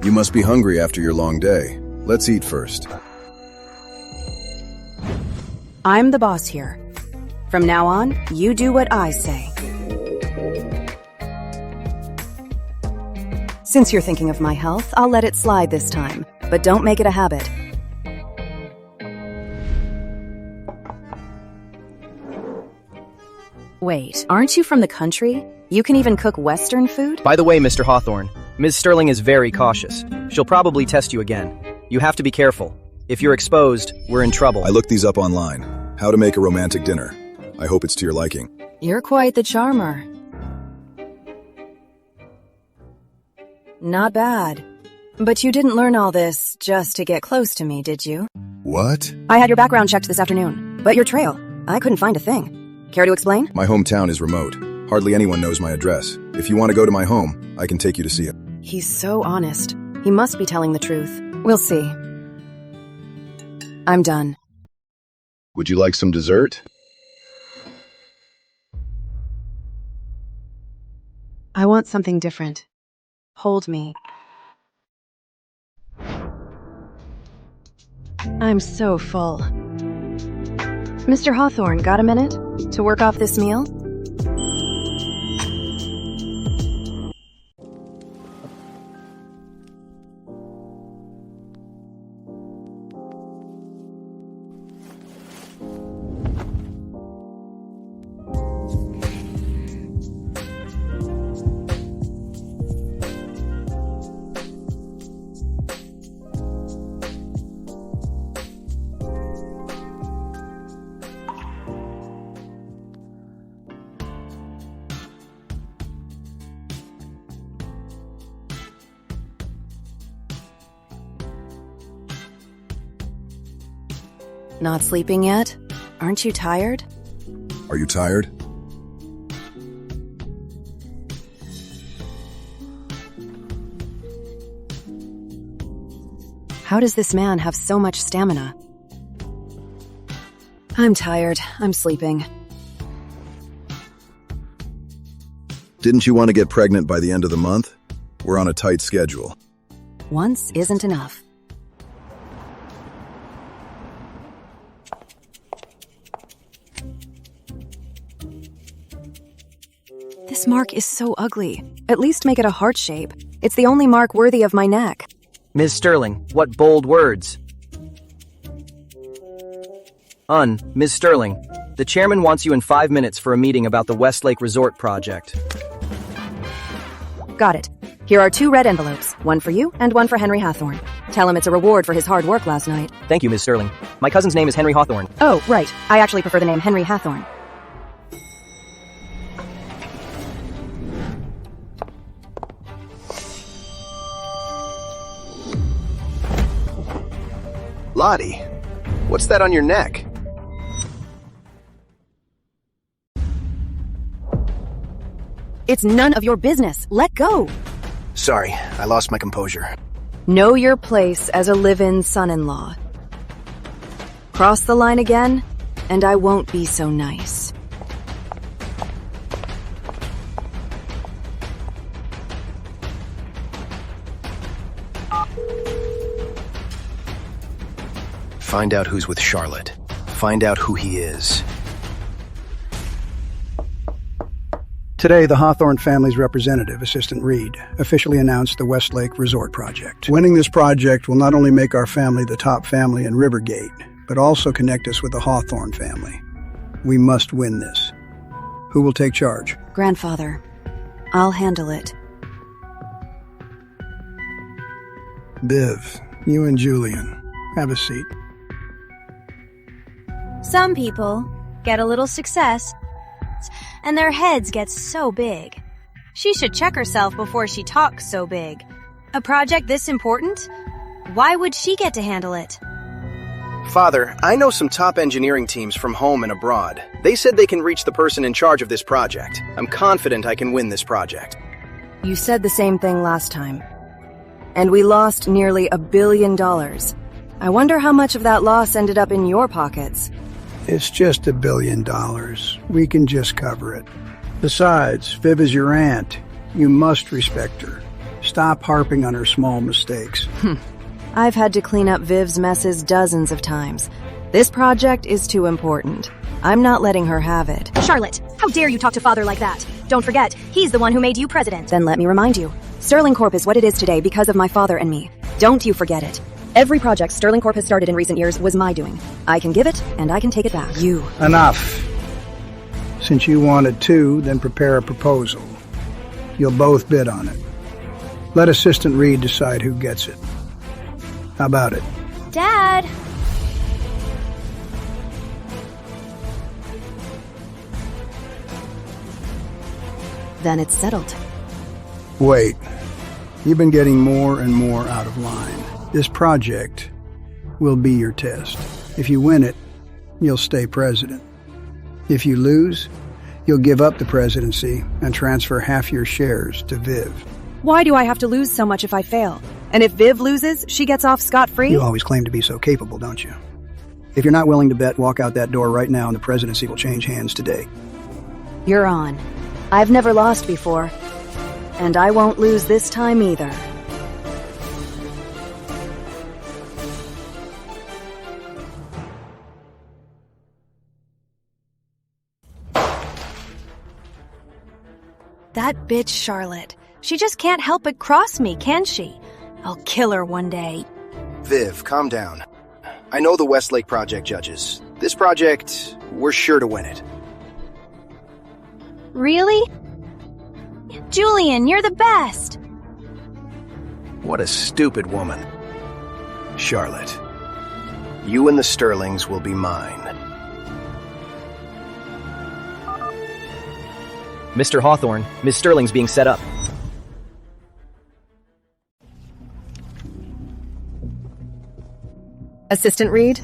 You must be hungry after your long day. Let's eat first. I'm the boss here. From now on, you do what I say. Since you're thinking of my health, I'll let it slide this time, but don't make it a habit. Wait, aren't you from the country? You can even cook Western food? By the way, Mr. Hawthorne, Ms. Sterling is very cautious. She'll probably test you again. You have to be careful. If you're exposed, we're in trouble. I looked these up online. How to make a romantic dinner. I hope it's to your liking. You're quite the charmer. Not bad. But you didn't learn all this just to get close to me, did you? What? I had your background checked this afternoon, but your trail, I couldn't find a thing. Care to explain? My hometown is remote. Hardly anyone knows my address. If you want to go to my home, I can take you to see it. He's so honest. He must be telling the truth. We'll see. I'm done. Would you like some dessert? I want something different. Hold me. I'm so full. Mr. Hawthorne, got a minute to work off this meal? Not sleeping yet? Aren't you tired? Are you tired? How does this man have so much stamina? I'm tired. I'm sleeping. Didn't you want to get pregnant by the end of the month? We're on a tight schedule. Once isn't enough. This mark is so ugly. At least make it a heart shape. It's the only mark worthy of my neck. Ms. Sterling, what bold words. Ms. Sterling, the chairman wants you in 5 minutes for a meeting about the Westlake Resort project. Got it. Here are 2 red envelopes, one for you and one for Henry Hathorne. Tell him it's a reward for his hard work last night. Thank you, Ms. Sterling. My cousin's name is Henry Hawthorne. Oh, right. I actually prefer the name Henry Hathorne. Lottie, what's that on your neck? It's none of your business. Let go. Sorry, I lost my composure. Know your place as a live-in son-in-law. Cross the line again, and I won't be so nice. Find out who's with Charlotte. Find out who he is. Today, the Hawthorne family's representative, Assistant Reed, officially announced the Westlake Resort project. Winning this project will not only make our family the top family in Rivergate, but also connect us with the Hawthorne family. We must win this. Who will take charge? Grandfather, I'll handle it. Biv, you and Julian, have a seat. Some people get a little success, and their heads get so big. She should check herself before she talks so big. A project this important? Why would she get to handle it? Father, I know some top engineering teams from home and abroad. They said they can reach the person in charge of this project. I'm confident I can win this project. You said the same thing last time. And we lost nearly $1 billion. I wonder how much of that loss ended up in your pockets. It's just $1 billion. We can just cover it. Besides, Viv is your aunt. You must respect her. Stop harping on her small mistakes. I've had to clean up Viv's messes dozens of times. This project is too important. I'm not letting her have it. Charlotte, how dare you talk to Father like that? Don't forget, he's the one who made you president. Then let me remind you. Sterling Corp is what it is today because of my father and me. Don't you forget it. Every project Sterling Corp has started in recent years was my doing. I can give it, and I can take it back. You. Enough. Since you wanted to, then prepare a proposal. You'll both bid on it. Let Assistant Reed decide who gets it. How about it? Dad! Then it's settled. Wait. You've been getting more and more out of line. This project will be your test. If you win it, you'll stay president. If you lose, you'll give up the presidency and transfer half your shares to Viv. Why do I have to lose so much if I fail? And if Viv loses, she gets off scot-free? You always claim to be so capable, don't you? If you're not willing to bet, walk out that door right now and the presidency will change hands today. You're on. I've never lost before. And I won't lose this time either. That bitch Charlotte. She just can't help but cross me, can she? I'll kill her one day. Viv, calm down. I know the Westlake project judges. This project, we're sure to win it. Really? Julian, you're the best! What a stupid woman. Charlotte, you and the Sterlings will be mine. Mr. Hawthorne, Ms. Sterling's being set up. Assistant Reed?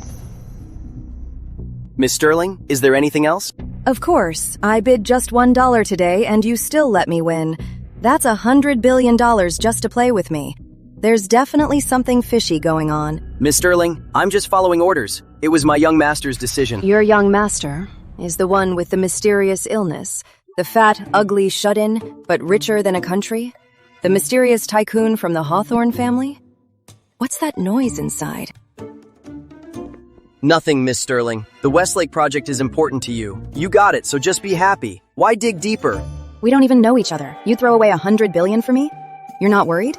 Ms. Sterling, is there anything else? Of course. I bid just $1 today, and you still let me win. That's $100 billion just to play with me. There's definitely something fishy going on. Ms. Sterling, I'm just following orders. It was my young master's decision. Your young master is the one with the mysterious illness. The fat, ugly shut-in, but richer than a country? The mysterious tycoon from the Hawthorne family? What's that noise inside? Nothing, Miss Sterling. The Westlake project is important to you. You got it, so just be happy. Why dig deeper? We don't even know each other. You'd throw away $100 billion for me? You're not worried?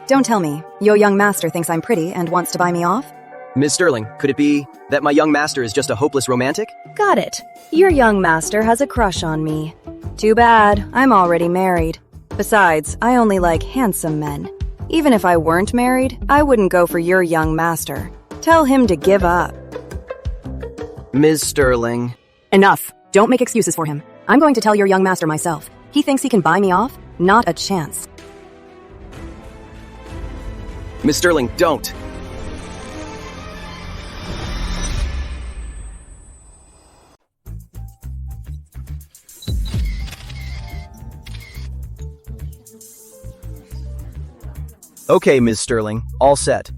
Don't tell me. Your young master thinks I'm pretty and wants to buy me off? Miss Sterling, could it be that my young master is just a hopeless romantic? Got it. Your young master has a crush on me. Too bad. I'm already married. Besides, I only like handsome men. Even if I weren't married, I wouldn't go for your young master. Tell him to give up. Ms. Sterling. Enough. Don't make excuses for him. I'm going to tell your young master myself. He thinks he can buy me off? Not a chance. Miss Sterling, don't. Okay, Ms. Sterling. All set.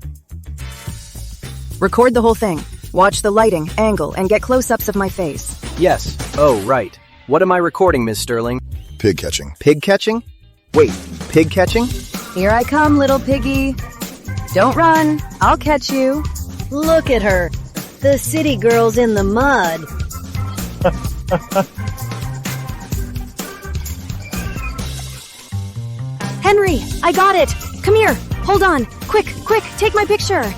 Record the whole thing. Watch the lighting, angle, and get close-ups of my face. Yes. Oh, right. What am I recording, Miss Sterling? Pig catching. Pig catching? Wait, pig catching? Here I come, little piggy. Don't run. I'll catch you. Look at her. The city girl's in the mud. Henry, I got it. Come here. Hold on. Quick, take my picture.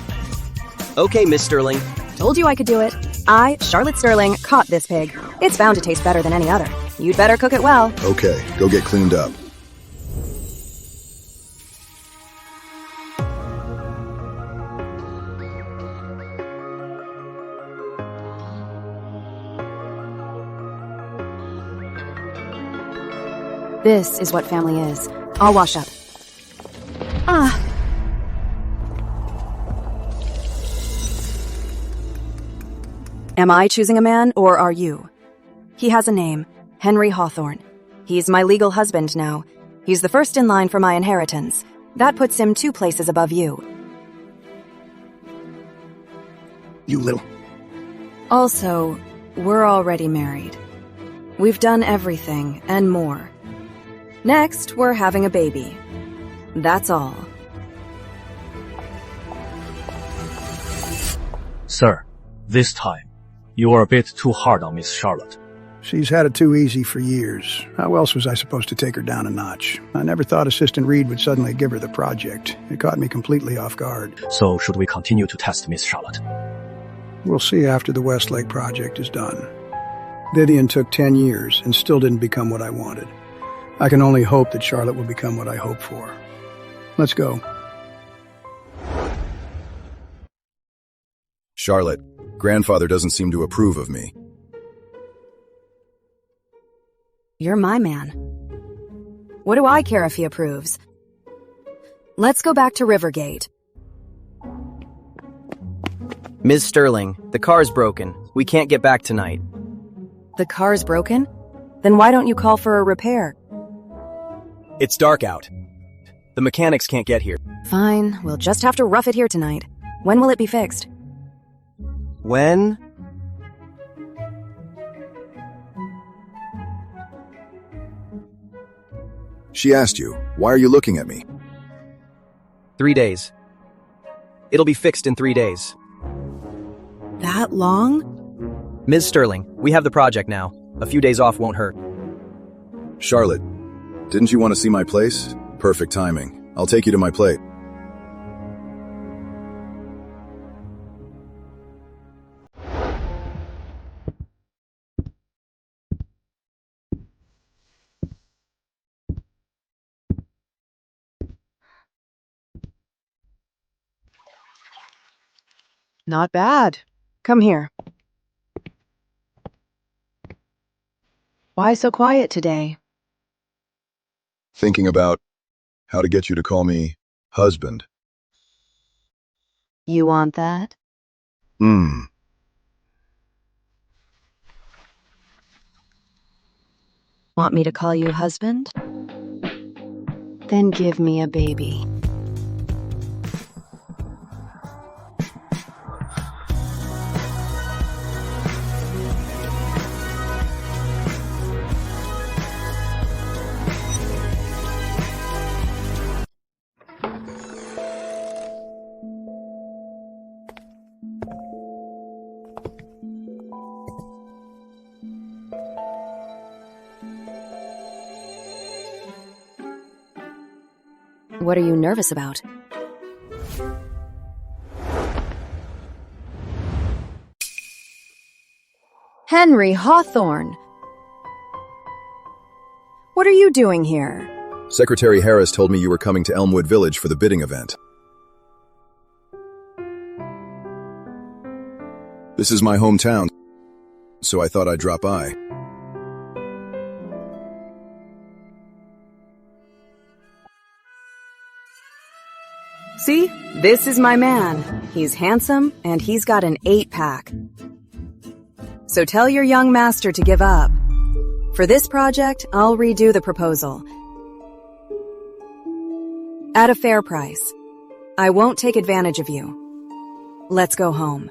Okay, Miss Sterling. Told you I could do it. I, Charlotte Sterling, caught this pig. It's bound to taste better than any other. You'd better cook it well. Okay, go get cleaned up. This is what family is. I'll wash up. Am I choosing a man, or are you? He has a name, Henry Hawthorne. He's my legal husband now. He's the first in line for my inheritance. That puts him 2 places above you. You little... Also, we're already married. We've done everything, and more. Next, we're having a baby. That's all. Sir, this time, you are a bit too hard on Miss Charlotte. She's had it too easy for years. How else was I supposed to take her down a notch? I never thought Assistant Reed would suddenly give her the project. It caught me completely off guard. So should we continue to test Miss Charlotte? We'll see after the Westlake project is done. Vivian took 10 years and still didn't become what I wanted. I can only hope that Charlotte will become what I hope for. Let's go. Charlotte, grandfather doesn't seem to approve of me. You're my man. What do I care if he approves? Let's go back to Rivergate. Ms. Sterling, the car's broken. We can't get back tonight. The car's broken? Then why don't you call for a repair? It's dark out. The mechanics can't get here. Fine, we'll just have to rough it here tonight. When will it be fixed? When? She asked you, why are you looking at me? 3 days. It'll be fixed in 3 days. That long? Ms. Sterling, we have the project now. A few days off won't hurt. Charlotte, didn't you want to see my place? Perfect timing. I'll take you to my plate. Not bad. Come here. Why so quiet today? Thinking about how to get you to call me husband. You want that? Want me to call you husband? Then give me a baby. What are you nervous about? Henry Hawthorne! What are you doing here? Secretary Harris told me you were coming to Elmwood Village for the bidding event. This is my hometown, so I thought I'd drop by. See? This is my man. He's handsome, and he's got an 8-pack. So tell your young master to give up. For this project, I'll redo the proposal. At a fair price. I won't take advantage of you. Let's go home.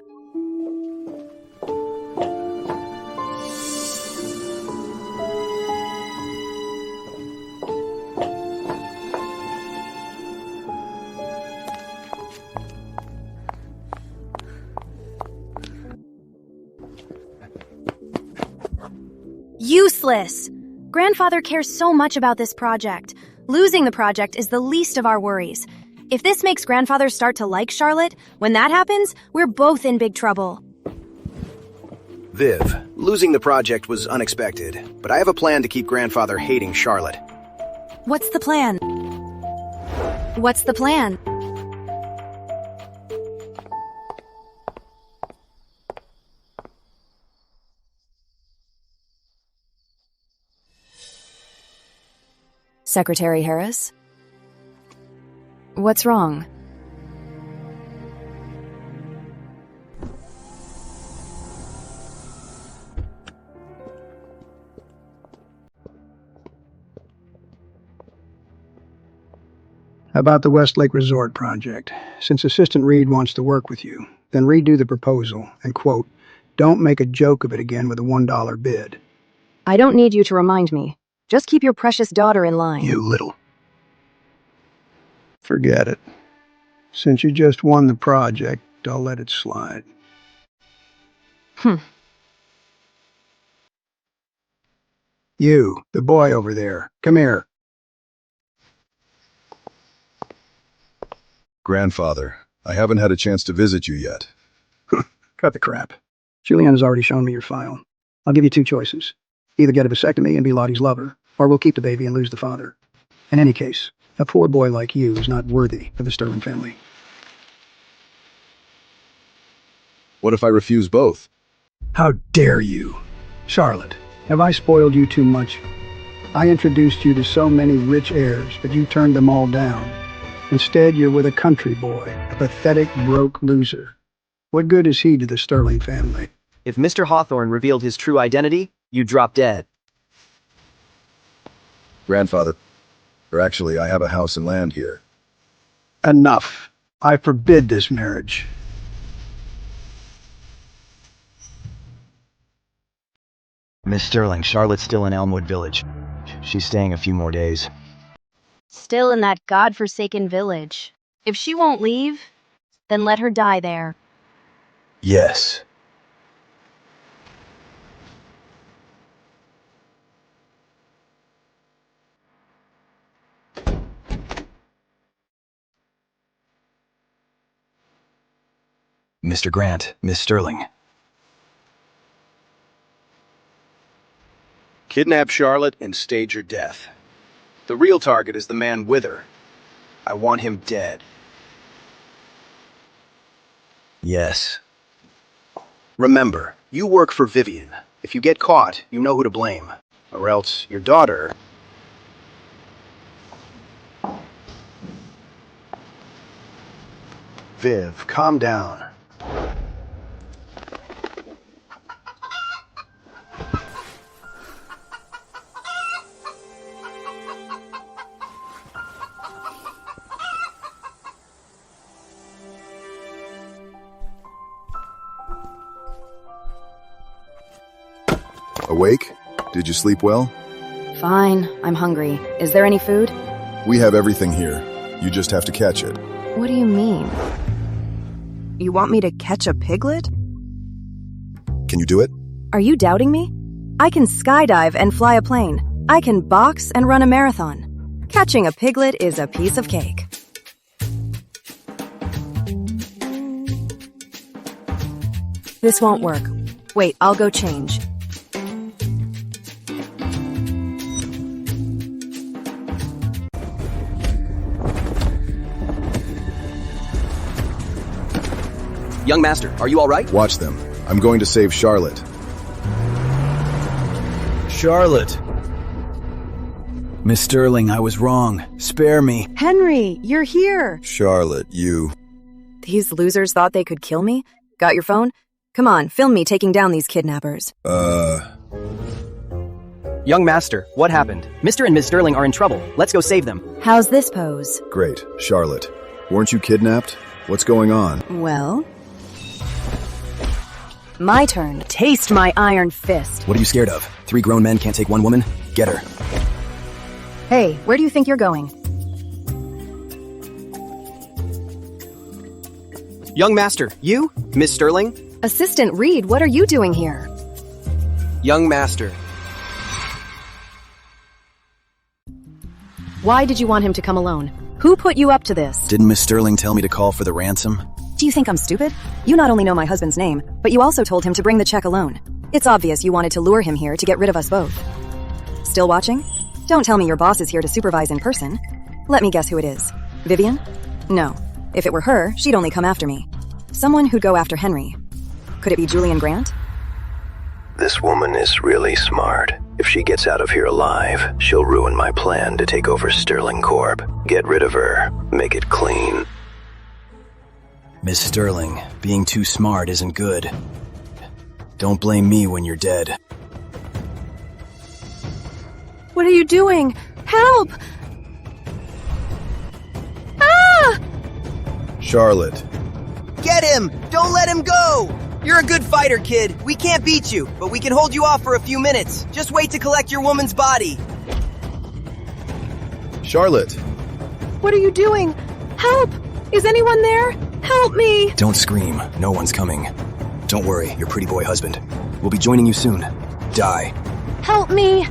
Useless! Grandfather cares so much about this project. Losing the project is the least of our worries. If this makes Grandfather start to like Charlotte, when that happens, we're both in big trouble. Viv, losing the project was unexpected, but I have a plan to keep Grandfather hating Charlotte. What's the plan? What's the plan? Secretary Harris? What's wrong? About the Westlake Resort project. Since Assistant Reed wants to work with you, then redo the proposal and, quote, don't make a joke of it again with a $1 bid. I don't need you to remind me. Just keep your precious daughter in line. You little. Forget it. Since you just won the project, I'll let it slide. You, the boy over there, come here. Grandfather, I haven't had a chance to visit you yet. Cut the crap. Julianne has already shown me your file. I'll give you two choices. Either get a vasectomy and be Lottie's lover, or we'll keep the baby and lose the father. In any case, a poor boy like you is not worthy of the Sterling family. What if I refuse both? How dare you? Charlotte, have I spoiled you too much? I introduced you to so many rich heirs, but you turned them all down. Instead, you're with a country boy, a pathetic, broke loser. What good is he to the Sterling family? If Mr. Hawthorne revealed his true identity, you'd drop dead. Grandfather, or actually, I have a house and land here. Enough. I forbid this marriage. Miss Sterling, Charlotte's still in Elmwood Village. She's staying a few more days. Still in that godforsaken village. If she won't leave, then let her die there. Yes. Mr. Grant, Miss Sterling. Kidnap Charlotte and stage her death. The real target is the man with her. I want him dead. Yes. Remember, you work for Vivian. If you get caught, you know who to blame. Or else your daughter... Viv, calm down. Awake? Did you sleep well? Fine, I'm hungry. Is there any food? We have everything here. You just have to catch it. What do you mean? You want me to catch a piglet? Can you do it? Are you doubting me? I can skydive and fly a plane. I can box and run a marathon. Catching a piglet is a piece of cake. This won't work. Wait, I'll go change. Young master, are you all right? Watch them. I'm going to save Charlotte. Charlotte. Miss Sterling, I was wrong. Spare me. Henry, you're here. Charlotte, you... These losers thought they could kill me? Got your phone? Come on, film me taking down these kidnappers. Young master, what happened? Mr. and Ms. Sterling are in trouble. Let's go save them. How's this pose? Great. Charlotte, weren't you kidnapped? What's going on? Well... my turn. Taste my iron fist. What are you scared of? 3 grown men can't take 1 woman? Get her. Hey, where do you think you're going? Young master, you? Miss Sterling? Assistant Reed, what are you doing here? Young master. Why did you want him to come alone? Who put you up to this? Didn't Miss Sterling tell me to call for the ransom? Do you think I'm stupid? You not only know my husband's name, but you also told him to bring the check alone. It's obvious you wanted to lure him here to get rid of us both. Still watching? Don't tell me your boss is here to supervise in person. Let me guess who it is. Vivian? No. If it were her, she'd only come after me. Someone who'd go after Henry. Could it be Julian Grant? This woman is really smart. If she gets out of here alive, she'll ruin my plan to take over Sterling Corp. Get rid of her. Make it clean. Miss Sterling, being too smart isn't good. Don't blame me when you're dead. What are you doing? Help! Ah! Charlotte. Get him! Don't let him go! You're a good fighter, kid. We can't beat you, but we can hold you off for a few minutes. Just wait to collect your woman's body. Charlotte. What are you doing? Help! Is anyone there? Help me! Don't scream. No one's coming. Don't worry, your pretty boy husband. We'll be joining you soon. Die. Help me!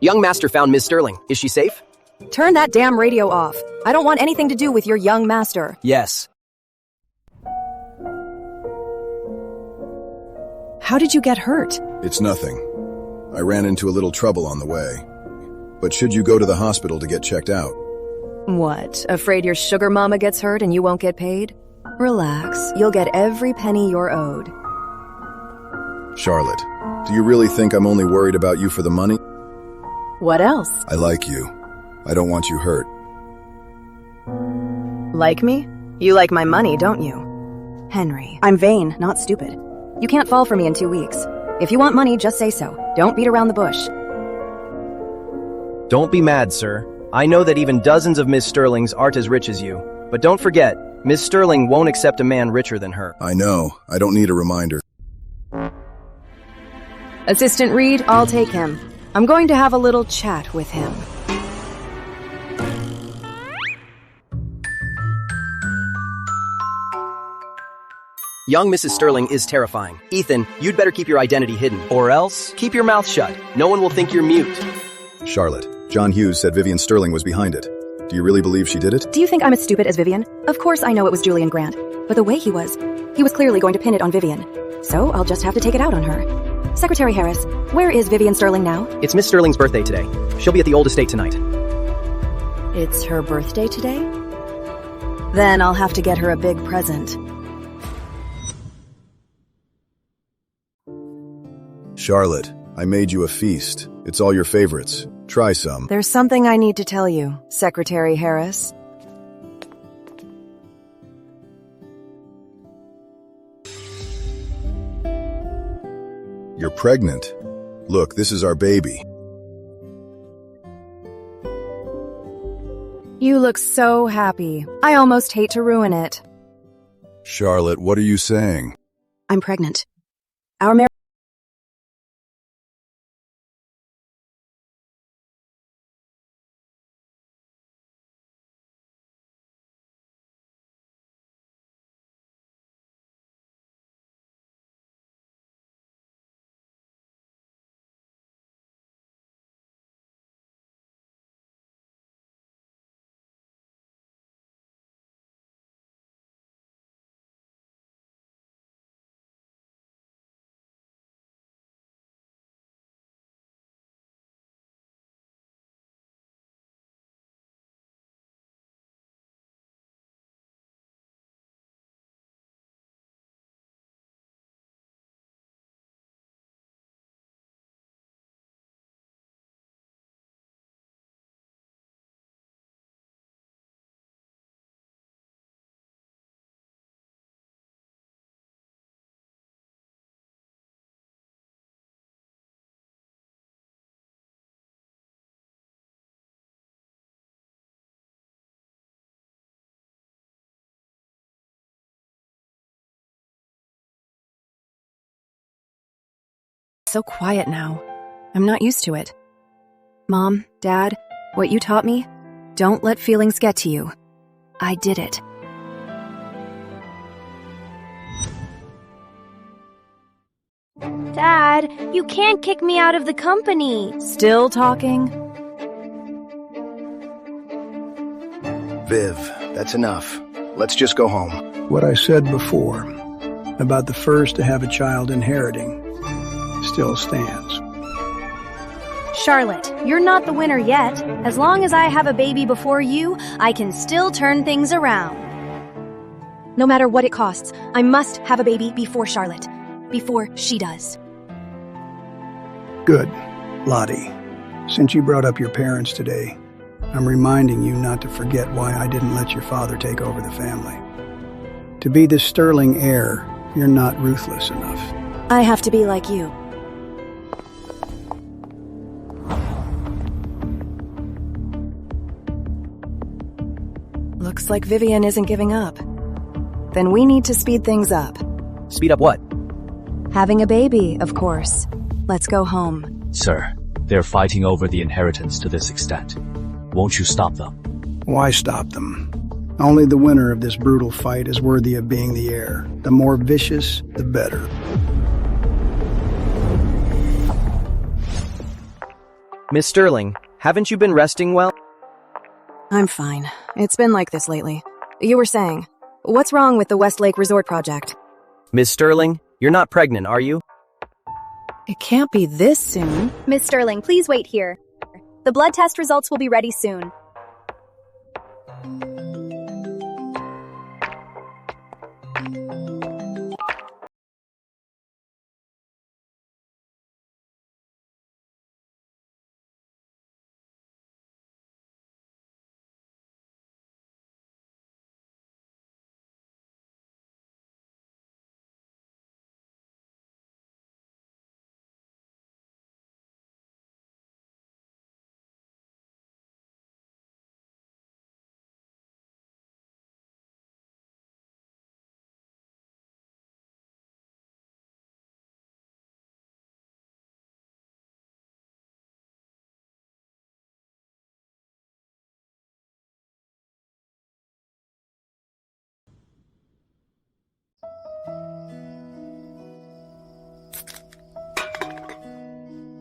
Young master found Miss Sterling. Is she safe? Turn that damn radio off. I don't want anything to do with your young master. Yes. How did you get hurt? It's nothing. I ran into a little trouble on the way. But should you go to the hospital to get checked out? What, afraid your sugar mama gets hurt and you won't get paid? Relax, you'll get every penny you're owed. Charlotte, do you really think I'm only worried about you for the money? What else? I like you. I don't want you hurt. Like me? You like my money, don't you? Henry, I'm vain, not stupid. You can't fall for me in 2 weeks. If you want money, just say so. Don't beat around the bush. Don't be mad, sir. I know that even dozens of Miss Sterlings aren't as rich as you. But don't forget, Miss Sterling won't accept a man richer than her. I know. I don't need a reminder. Assistant Reed, I'll take him. I'm going to have a little chat with him. Young Mrs. Sterling is terrifying. Ethan, you'd better keep your identity hidden. Or else, keep your mouth shut. No one will think you're mute. Charlotte, John Hughes said Vivian Sterling was behind it. Do you really believe she did it? Do you think I'm as stupid as Vivian? Of course I know it was Julian Grant. But the way he was clearly going to pin it on Vivian. So I'll just have to take it out on her. Secretary Harris, where is Vivian Sterling now? It's Miss Sterling's birthday today. She'll be at the old estate tonight. It's her birthday today? Then I'll have to get her a big present. Charlotte, I made you a feast. It's all your favorites. Try some. There's something I need to tell you, Secretary Harris. You're pregnant. Look, this is our baby. You look so happy. I almost hate to ruin it. Charlotte, what are you saying? I'm pregnant. Our marriage So quiet now. I'm not used to it. Mom, Dad, what you taught me? Don't let feelings get to you. I did it. Dad, you can't kick me out of the company. Still talking? Viv, that's enough. Let's just go home. What I said before about the first to have a child inheriting still stands. Charlotte, you're not the winner yet. As long as I have a baby before you, I can still turn things around. No matter what it costs, I must have a baby before Charlotte. Before she does. Good, Lottie. Since you brought up your parents today, I'm reminding you not to forget why I didn't let your father take over the family. To be the sterling heir, you're not ruthless enough. I have to be like you. Looks like Vivian isn't giving up. Then we need to speed things up. Speed up what? Having a baby, of course. Let's go home. Sir, they're fighting over the inheritance to this extent. Won't you stop them? Why stop them? Only the winner of this brutal fight is worthy of being the heir. The more vicious, the better. Miss Sterling, haven't you been resting well? I'm fine. It's been like this lately. You were saying, what's wrong with the Westlake Resort project? Miss Sterling, you're not pregnant, are you? It can't be this soon. Miss Sterling, please wait here. The blood test results will be ready soon.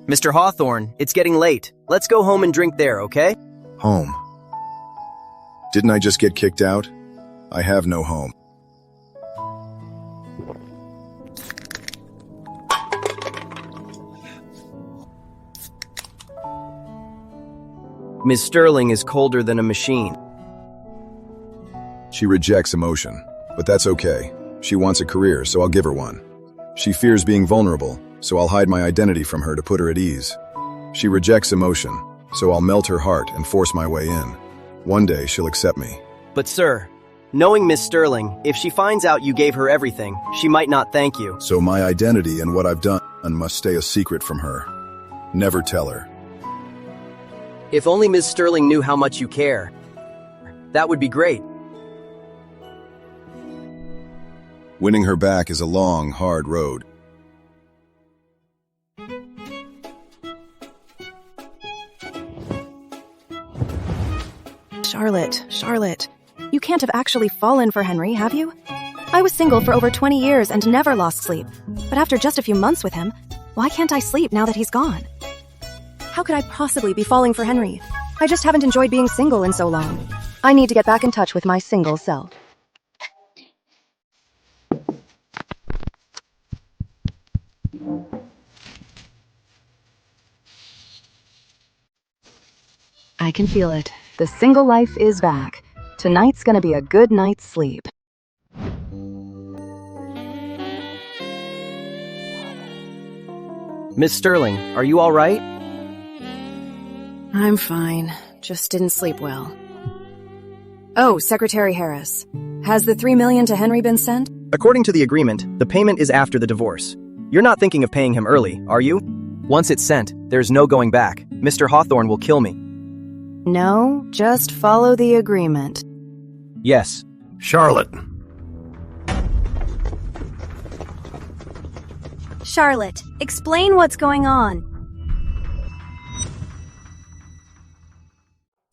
Mr. Hawthorne, it's getting late. Let's go home and drink there, okay? Home. Didn't I just get kicked out? I have no home. Miss Sterling is colder than a machine. She rejects emotion, but that's okay. She wants a career, so I'll give her one. She fears being vulnerable, so I'll hide my identity from her to put her at ease. She rejects emotion, so I'll melt her heart and force my way in. One day she'll accept me. But sir, knowing Miss Sterling, if she finds out you gave her everything, she might not thank you. So my identity and what I've done must stay a secret from her. Never tell her. If only Miss Sterling knew how much you care. That would be great. Winning her back is a long, hard road. Charlotte, you can't have actually fallen for Henry, have you? I was single for over 20 years and never lost sleep. But after just a few months with him, why can't I sleep now that he's gone? How could I possibly be falling for Henry? I just haven't enjoyed being single in so long. I need to get back in touch with my single self. I can feel it. The single life is back. Tonight's gonna be a good night's sleep. Miss Sterling, are you all right? I'm fine. Just didn't sleep well. Oh, Secretary Harris. Has the $3 million to Henry been sent? According to the agreement, the payment is after the divorce. You're not thinking of paying him early, are you? Once it's sent, there's no going back. Mr. Hawthorne will kill me. No, just follow the agreement. Yes. Charlotte. Charlotte, explain what's going on.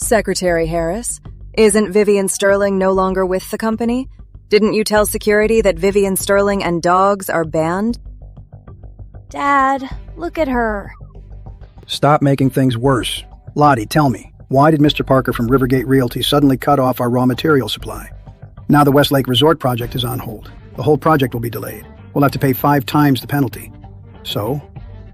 Secretary Harris, isn't Vivian Sterling no longer with the company? Didn't you tell security that Vivian Sterling and dogs are banned? Dad, look at her. Stop making things worse. Lottie, tell me, why did Mr. Parker from Rivergate Realty suddenly cut off our raw material supply? Now the Westlake Resort project is on hold. The whole project will be delayed. We'll have to pay 5 times the penalty. So,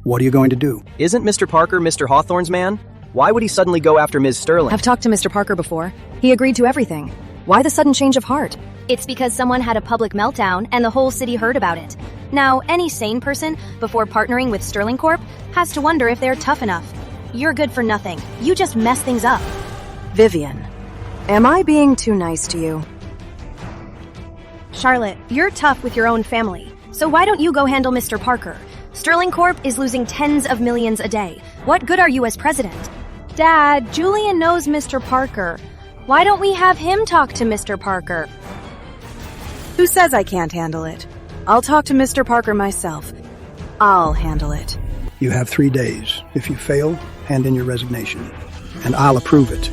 what are you going to do? Isn't Mr. Parker Mr. Hawthorne's man? Why would he suddenly go after Ms. Sterling? I've talked to Mr. Parker before. He agreed to everything. Why the sudden change of heart? It's because someone had a public meltdown and the whole city heard about it. Now, any sane person, before partnering with Sterling Corp, has to wonder if they're tough enough. You're good for nothing. You just mess things up. Vivian, am I being too nice to you? Charlotte, you're tough with your own family. So why don't you go handle Mr. Parker? Sterling Corp is losing tens of millions a day. What good are you as president? Dad, Julian knows Mr. Parker. Why don't we have him talk to Mr. Parker? Who says I can't handle it? I'll talk to Mr. Parker myself. I'll handle it. You have 3 days. If you fail, hand in your resignation. And I'll approve it.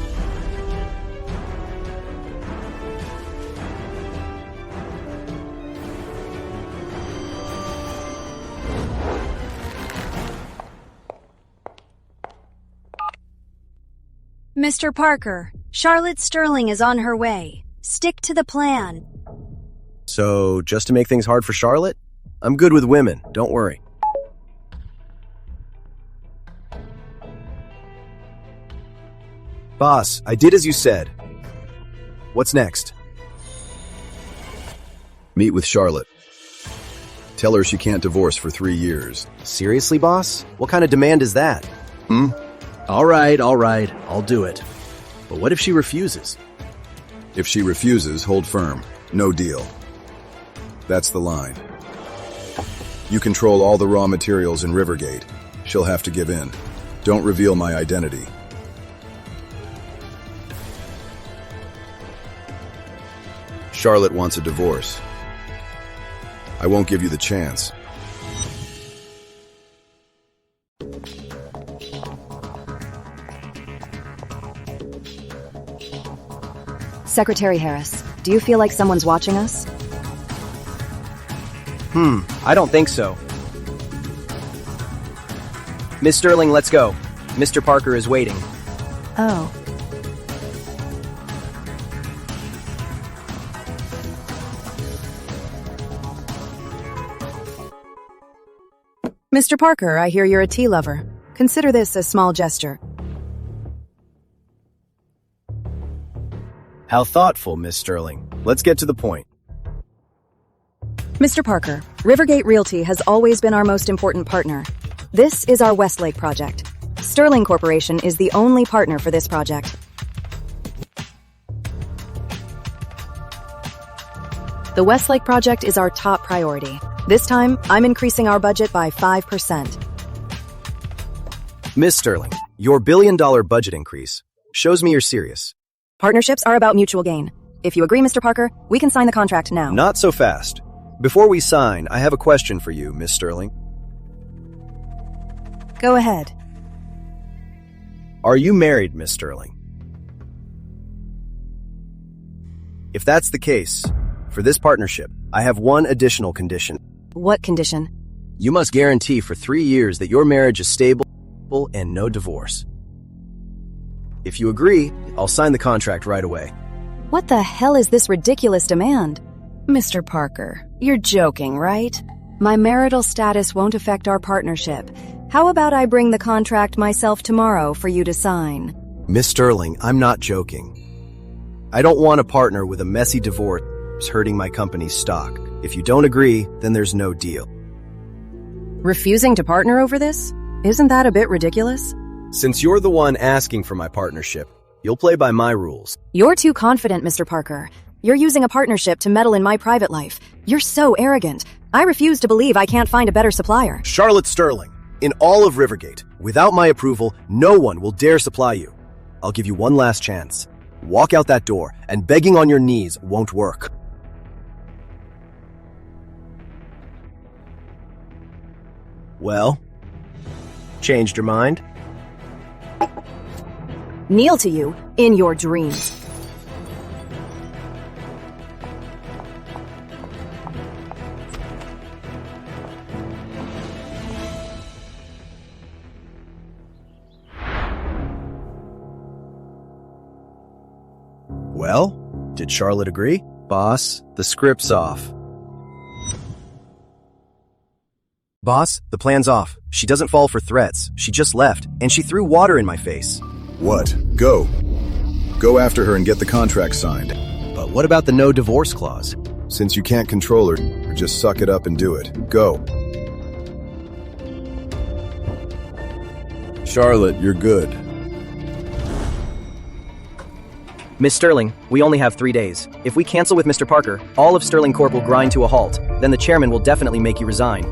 Mr. Parker, Charlotte Sterling is on her way. Stick to the plan. So, just to make things hard for Charlotte? I'm good with women, don't worry. Boss, I did as you said. What's next? Meet with Charlotte. Tell her she can't divorce for 3 years. Seriously, boss? What kind of demand is that? All right, I'll do it. But what if she refuses? If she refuses, hold firm. No deal. That's the line. You control all the raw materials in Rivergate. She'll have to give in. Don't reveal my identity. Charlotte wants a divorce. I won't give you the chance. Secretary Harris, do you feel like someone's watching us? I don't think so. Miss Sterling, let's go. Mr. Parker is waiting. Oh. Mr. Parker, I hear you're a tea lover. Consider this a small gesture. How thoughtful, Miss Sterling. Let's get to the point. Mr. Parker, Rivergate Realty has always been our most important partner. This is our Westlake project. Sterling Corporation is the only partner for this project. The Westlake project is our top priority. This time, I'm increasing our budget by 5%. Miss Sterling, your billion-dollar budget increase shows me you're serious. Partnerships are about mutual gain. If you agree, Mr. Parker, we can sign the contract now. Not so fast. Before we sign, I have a question for you, Miss Sterling. Go ahead. Are you married, Miss Sterling? If that's the case, for this partnership, I have one additional condition. What condition? You must guarantee for 3 years that your marriage is stable and no divorce. If you agree, I'll sign the contract right away. What the hell is this ridiculous demand? Mr. Parker, you're joking, right? My marital status won't affect our partnership. How about I bring the contract myself tomorrow for you to sign? Miss Sterling, I'm not joking. I don't want a partner with a messy divorce hurting my company's stock. If you don't agree, then there's no deal. Refusing to partner over this? Isn't that a bit ridiculous? Since you're the one asking for my partnership, you'll play by my rules. You're too confident, Mr. Parker. You're using a partnership to meddle in my private life. You're so arrogant. I refuse to believe I can't find a better supplier. Charlotte Sterling, in all of Rivergate, without my approval, no one will dare supply you. I'll give you one last chance. Walk out that door, and begging on your knees won't work. Well? Changed your mind? Kneel to you in your dreams. Well, did Charlotte agree? Boss, the script's off. Boss, the plan's off. She doesn't fall for threats. She just left, and she threw water in my face. What? Go. Go after her and get the contract signed. But what about the no divorce clause? Since you can't control her, just suck it up and do it. Go. Charlotte, you're good. Miss Sterling, we only have 3 days. If we cancel with Mr. Parker, all of Sterling Corp will grind to a halt. Then the chairman will definitely make you resign.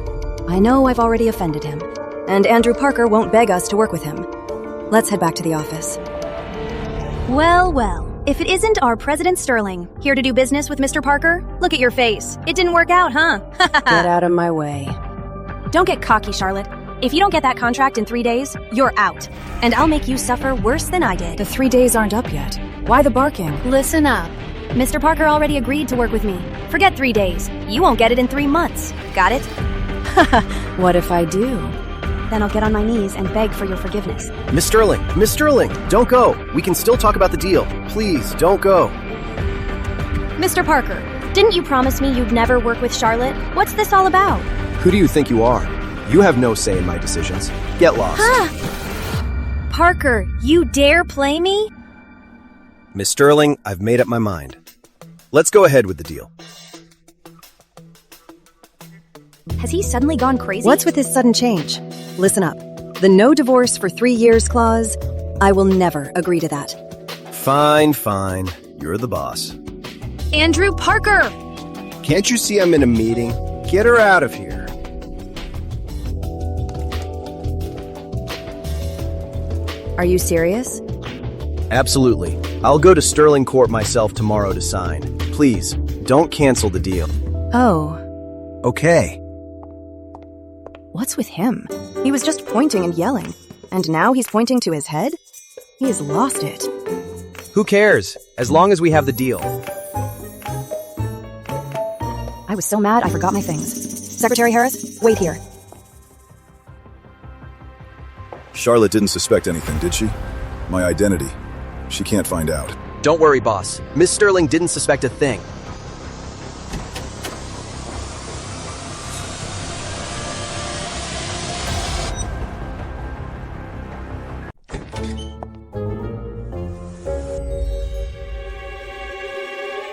I know I've already offended him, and Andrew Parker won't beg us to work with him. Let's head back to the office. Well, well. If it isn't our President Sterling, here to do business with Mr. Parker, look at your face. It didn't work out, huh? Get out of my way. Don't get cocky, Charlotte. If you don't get that contract in 3 days, you're out. And I'll make you suffer worse than I did. The 3 days aren't up yet. Why the barking? Listen up. Mr. Parker already agreed to work with me. Forget 3 days. You won't get it in 3 months. Got it? What if I do? Then I'll get on my knees and beg for your forgiveness. Miss Sterling, don't go. We can still talk about the deal. Please, don't go. Mr. Parker, didn't you promise me you'd never work with Charlotte? What's this all about? Who do you think you are? You have no say in my decisions. Get lost. Parker, you dare play me? Miss Sterling, I've made up my mind. Let's go ahead with the deal. Has he suddenly gone crazy? What's with his sudden change? Listen up. The no divorce for 3 years clause, I will never agree to that. Fine. You're the boss. Andrew Parker! Can't you see I'm in a meeting? Get her out of here. Are you serious? Absolutely. I'll go to Sterling Corp myself tomorrow to sign. Please, don't cancel the deal. Oh. Okay. What's with him? He was just pointing and yelling. And now he's pointing to his head? He has lost it. Who cares? As long as we have the deal. I was so mad I forgot my things. Secretary Harris, wait here. Charlotte didn't suspect anything, did she? My identity. She can't find out. Don't worry, boss. Miss Sterling didn't suspect a thing.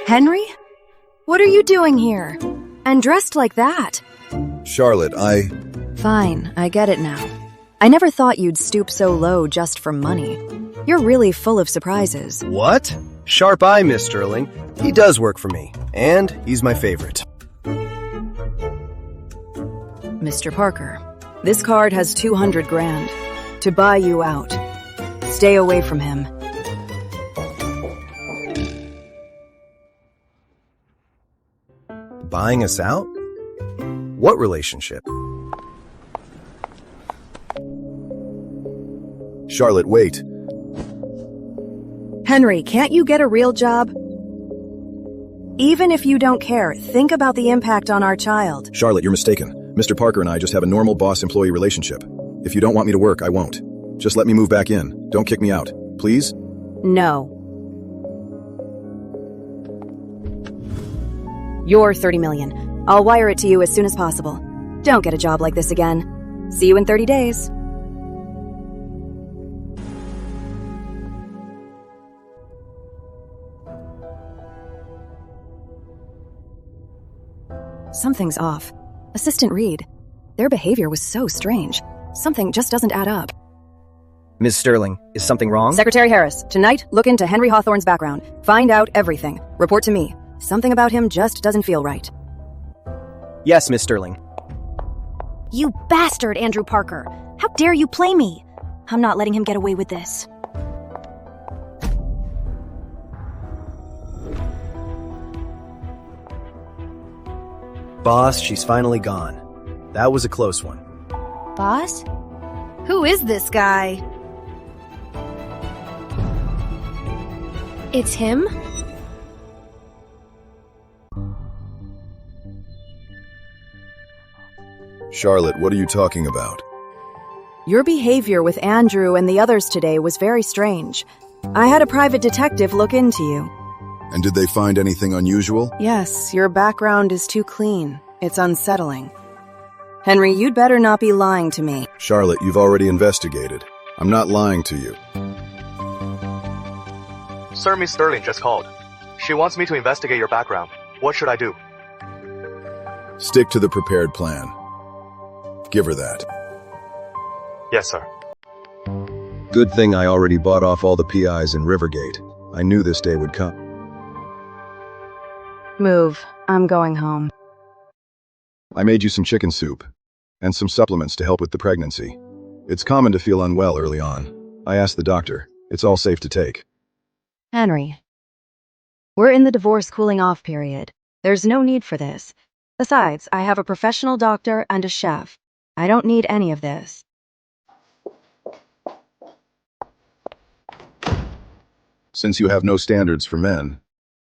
Henry? What are you doing here? And dressed like that? Charlotte, Fine, I get it now. I never thought you'd stoop so low just for money. You're really full of surprises. What? Sharp eye, Miss Sterling. He does work for me, and he's my favorite. Mr. Parker, this card has 200 grand to buy you out. Stay away from him. Buying us out? What relationship? Charlotte, wait. Henry, can't you get a real job? Even if you don't care, think about the impact on our child. Charlotte, you're mistaken. Mr. Parker and I just have a normal boss-employee relationship. If you don't want me to work, I won't. Just let me move back in. Don't kick me out. Please? No. You're $30 million. I'll wire it to you as soon as possible. Don't get a job like this again. See you in 30 days. Something's off. Assistant Reed. Their behavior was so strange. Something just doesn't add up. Ms. Sterling, is something wrong? Secretary Harris, tonight, look into Henry Hawthorne's background. Find out everything. Report to me. Something about him just doesn't feel right. Yes, Miss Sterling. You bastard, Andrew Parker! How dare you play me? I'm not letting him get away with this. Boss, she's finally gone. That was a close one. Boss? Who is this guy? It's him? Charlotte, what are you talking about? Your behavior with Andrew and the others today was very strange. I had a private detective look into you. And did they find anything unusual? Yes, your background is too clean. It's unsettling. Henry, you'd better not be lying to me. Charlotte, you've already investigated. I'm not lying to you. Sir, Miss Sterling just called. She wants me to investigate your background. What should I do? Stick to the prepared plan. Give her that. Yes, sir. Good thing I already bought off all the PIs in Rivergate. I knew this day would come. Move. I'm going home. I made you some chicken soup and some supplements to help with the pregnancy. It's common to feel unwell early on. I asked the doctor. It's all safe to take. Henry, we're in the divorce cooling off period. There's no need for this. Besides, I have a professional doctor and a chef. I don't need any of this. Since you have no standards for men,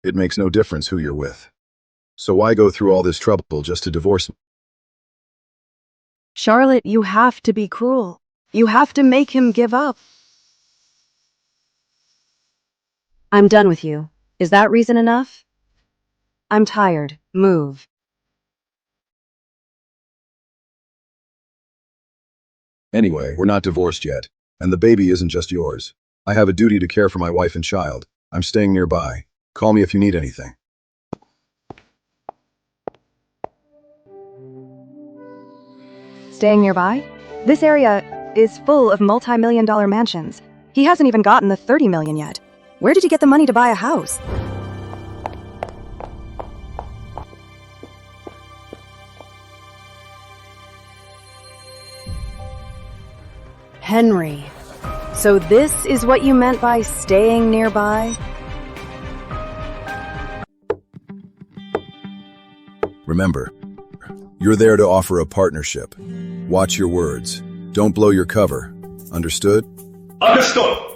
it makes no difference who you're with. So why go through all this trouble just to divorce me? Charlotte, you have to be cruel. You have to make him give up. I'm done with you. Is that reason enough? I'm tired. Move. Anyway, we're not divorced yet, and the baby isn't just yours. I have a duty to care for my wife and child. I'm staying nearby. Call me if you need anything. Staying nearby? This area is full of multi-million-dollar mansions. He hasn't even gotten the $30 million yet. Where did you get the money to buy a house? Henry, so this is what you meant by staying nearby? Remember, you're there to offer a partnership. Watch your words. Don't blow your cover. Understood? Understood!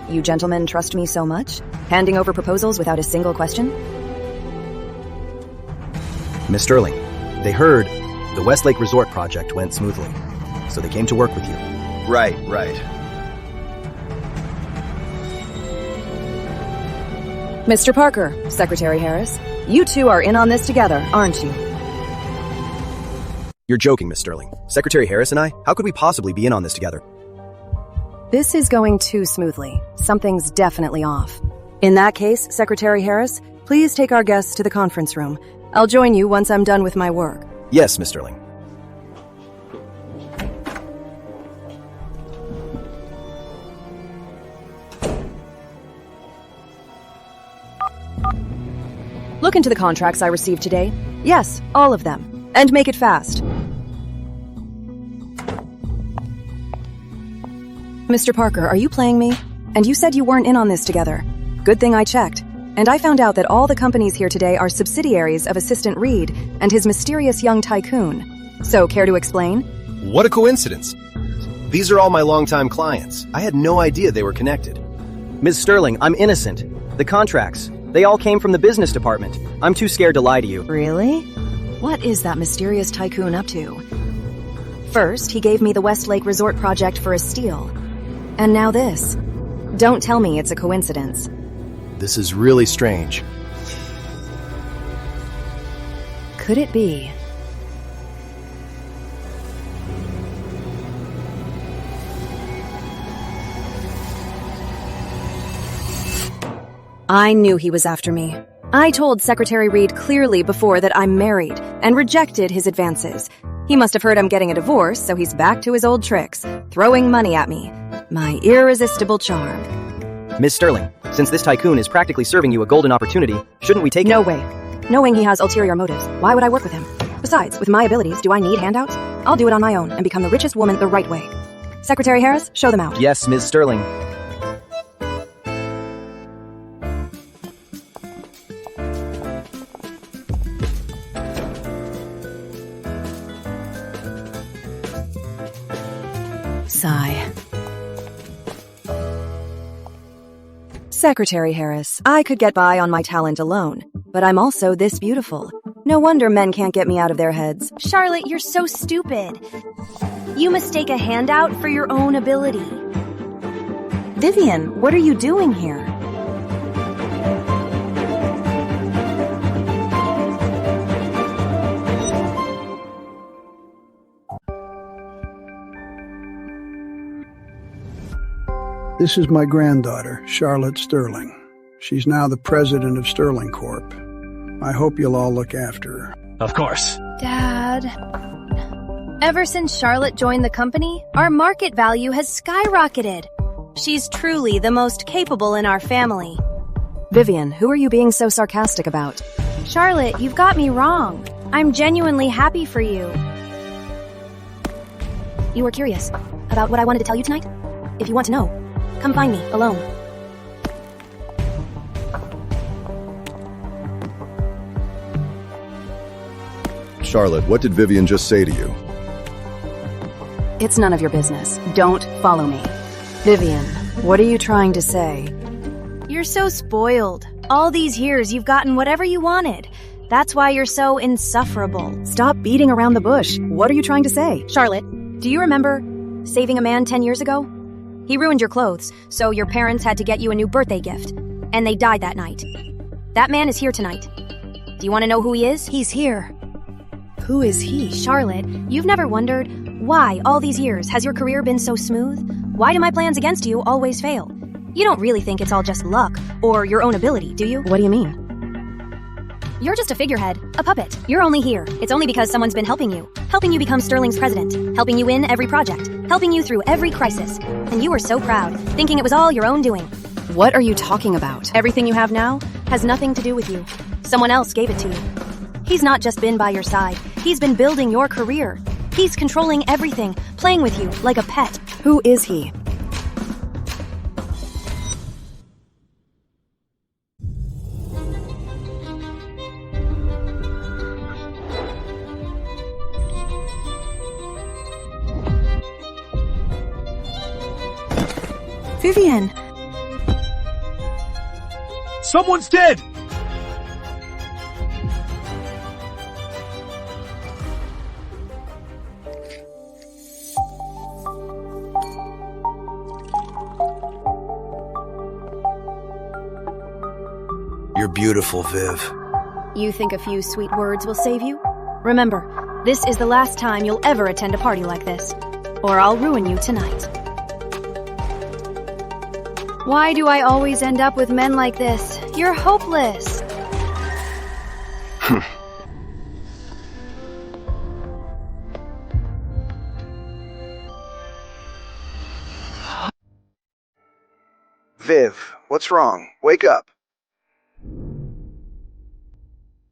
You gentlemen trust me so much? Handing over proposals without a single question? Miss Sterling, they heard the Westlake Resort project went smoothly, so they came to work with you. Right. Mr. Parker, Secretary Harris, you two are in on this together, aren't you? You're joking, Miss Sterling. Secretary Harris and I? How could we possibly be in on this together? This is going too smoothly. Something's definitely off. In that case, Secretary Harris, please take our guests to the conference room. I'll join you once I'm done with my work. Yes, Miss Sterling. Look into the contracts I received today. Yes, all of them. And make it fast. Mr. Parker, are you playing me? And you said you weren't in on this together. Good thing I checked. And I found out that all the companies here today are subsidiaries of Assistant Reed and his mysterious young tycoon. So, care to explain? What a coincidence. These are all my longtime clients. I had no idea they were connected. Ms. Sterling, I'm innocent. The contracts, they all came from the business department. I'm too scared to lie to you. Really? What is that mysterious tycoon up to? First, he gave me the Westlake Resort project for a steal. And now this. Don't tell me it's a coincidence. This is really strange. Could it be? I knew he was after me. I told Secretary Reed clearly before that I'm married and rejected his advances. He must have heard I'm getting a divorce, so he's back to his old tricks, throwing money at me. My irresistible charm. Ms. Sterling, since this tycoon is practically serving you a golden opportunity, shouldn't we take it? No way. Knowing he has ulterior motives, why would I work with him? Besides, with my abilities, do I need handouts? I'll do it on my own and become the richest woman the right way. Secretary Harris, show them out. Yes, Ms. Sterling. Sigh. Secretary Harris, I could get by on my talent alone, but I'm also this beautiful. No wonder men can't get me out of their heads. Charlotte, you're so stupid. You mistake a handout for your own ability. Vivian, what are you doing here? This is my granddaughter, Charlotte Sterling. She's now the president of Sterling Corp. I hope you'll all look after her. Of course. Dad. Ever since Charlotte joined the company, our market value has skyrocketed. She's truly the most capable in our family. Vivian, who are you being so sarcastic about? Charlotte, you've got me wrong. I'm genuinely happy for you. You were curious about what I wanted to tell you tonight? If you want to know, come find me, alone. Charlotte, what did Vivian just say to you? It's none of your business. Don't follow me. Vivian, what are you trying to say? You're so spoiled. All these years you've gotten whatever you wanted. That's why you're so insufferable. Stop beating around the bush. What are you trying to say? Charlotte, do you remember saving a man 10 years ago? He ruined your clothes, so your parents had to get you a new birthday gift. And they died that night. That man is here tonight. Do you want to know who he is? He's here. Who is he? Charlotte, you've never wondered why all these years has your career been so smooth? Why do my plans against you always fail? You don't really think it's all just luck or your own ability, do you? What do you mean? You're just a figurehead, a puppet. You're only here. It's only because someone's been helping you become Sterling's president, helping you win every project, helping you through every crisis. And you were so proud, thinking it was all your own doing. What are you talking about? Everything you have now has nothing to do with you. Someone else gave it to you. He's not just been by your side. He's been building your career. He's controlling everything, playing with you like a pet. Who is he? Vivian! Someone's dead! You're beautiful, Viv. You think a few sweet words will save you? Remember, this is the last time you'll ever attend a party like this, or I'll ruin you tonight. Why do I always end up with men like this? You're hopeless. Viv, what's wrong? Wake up.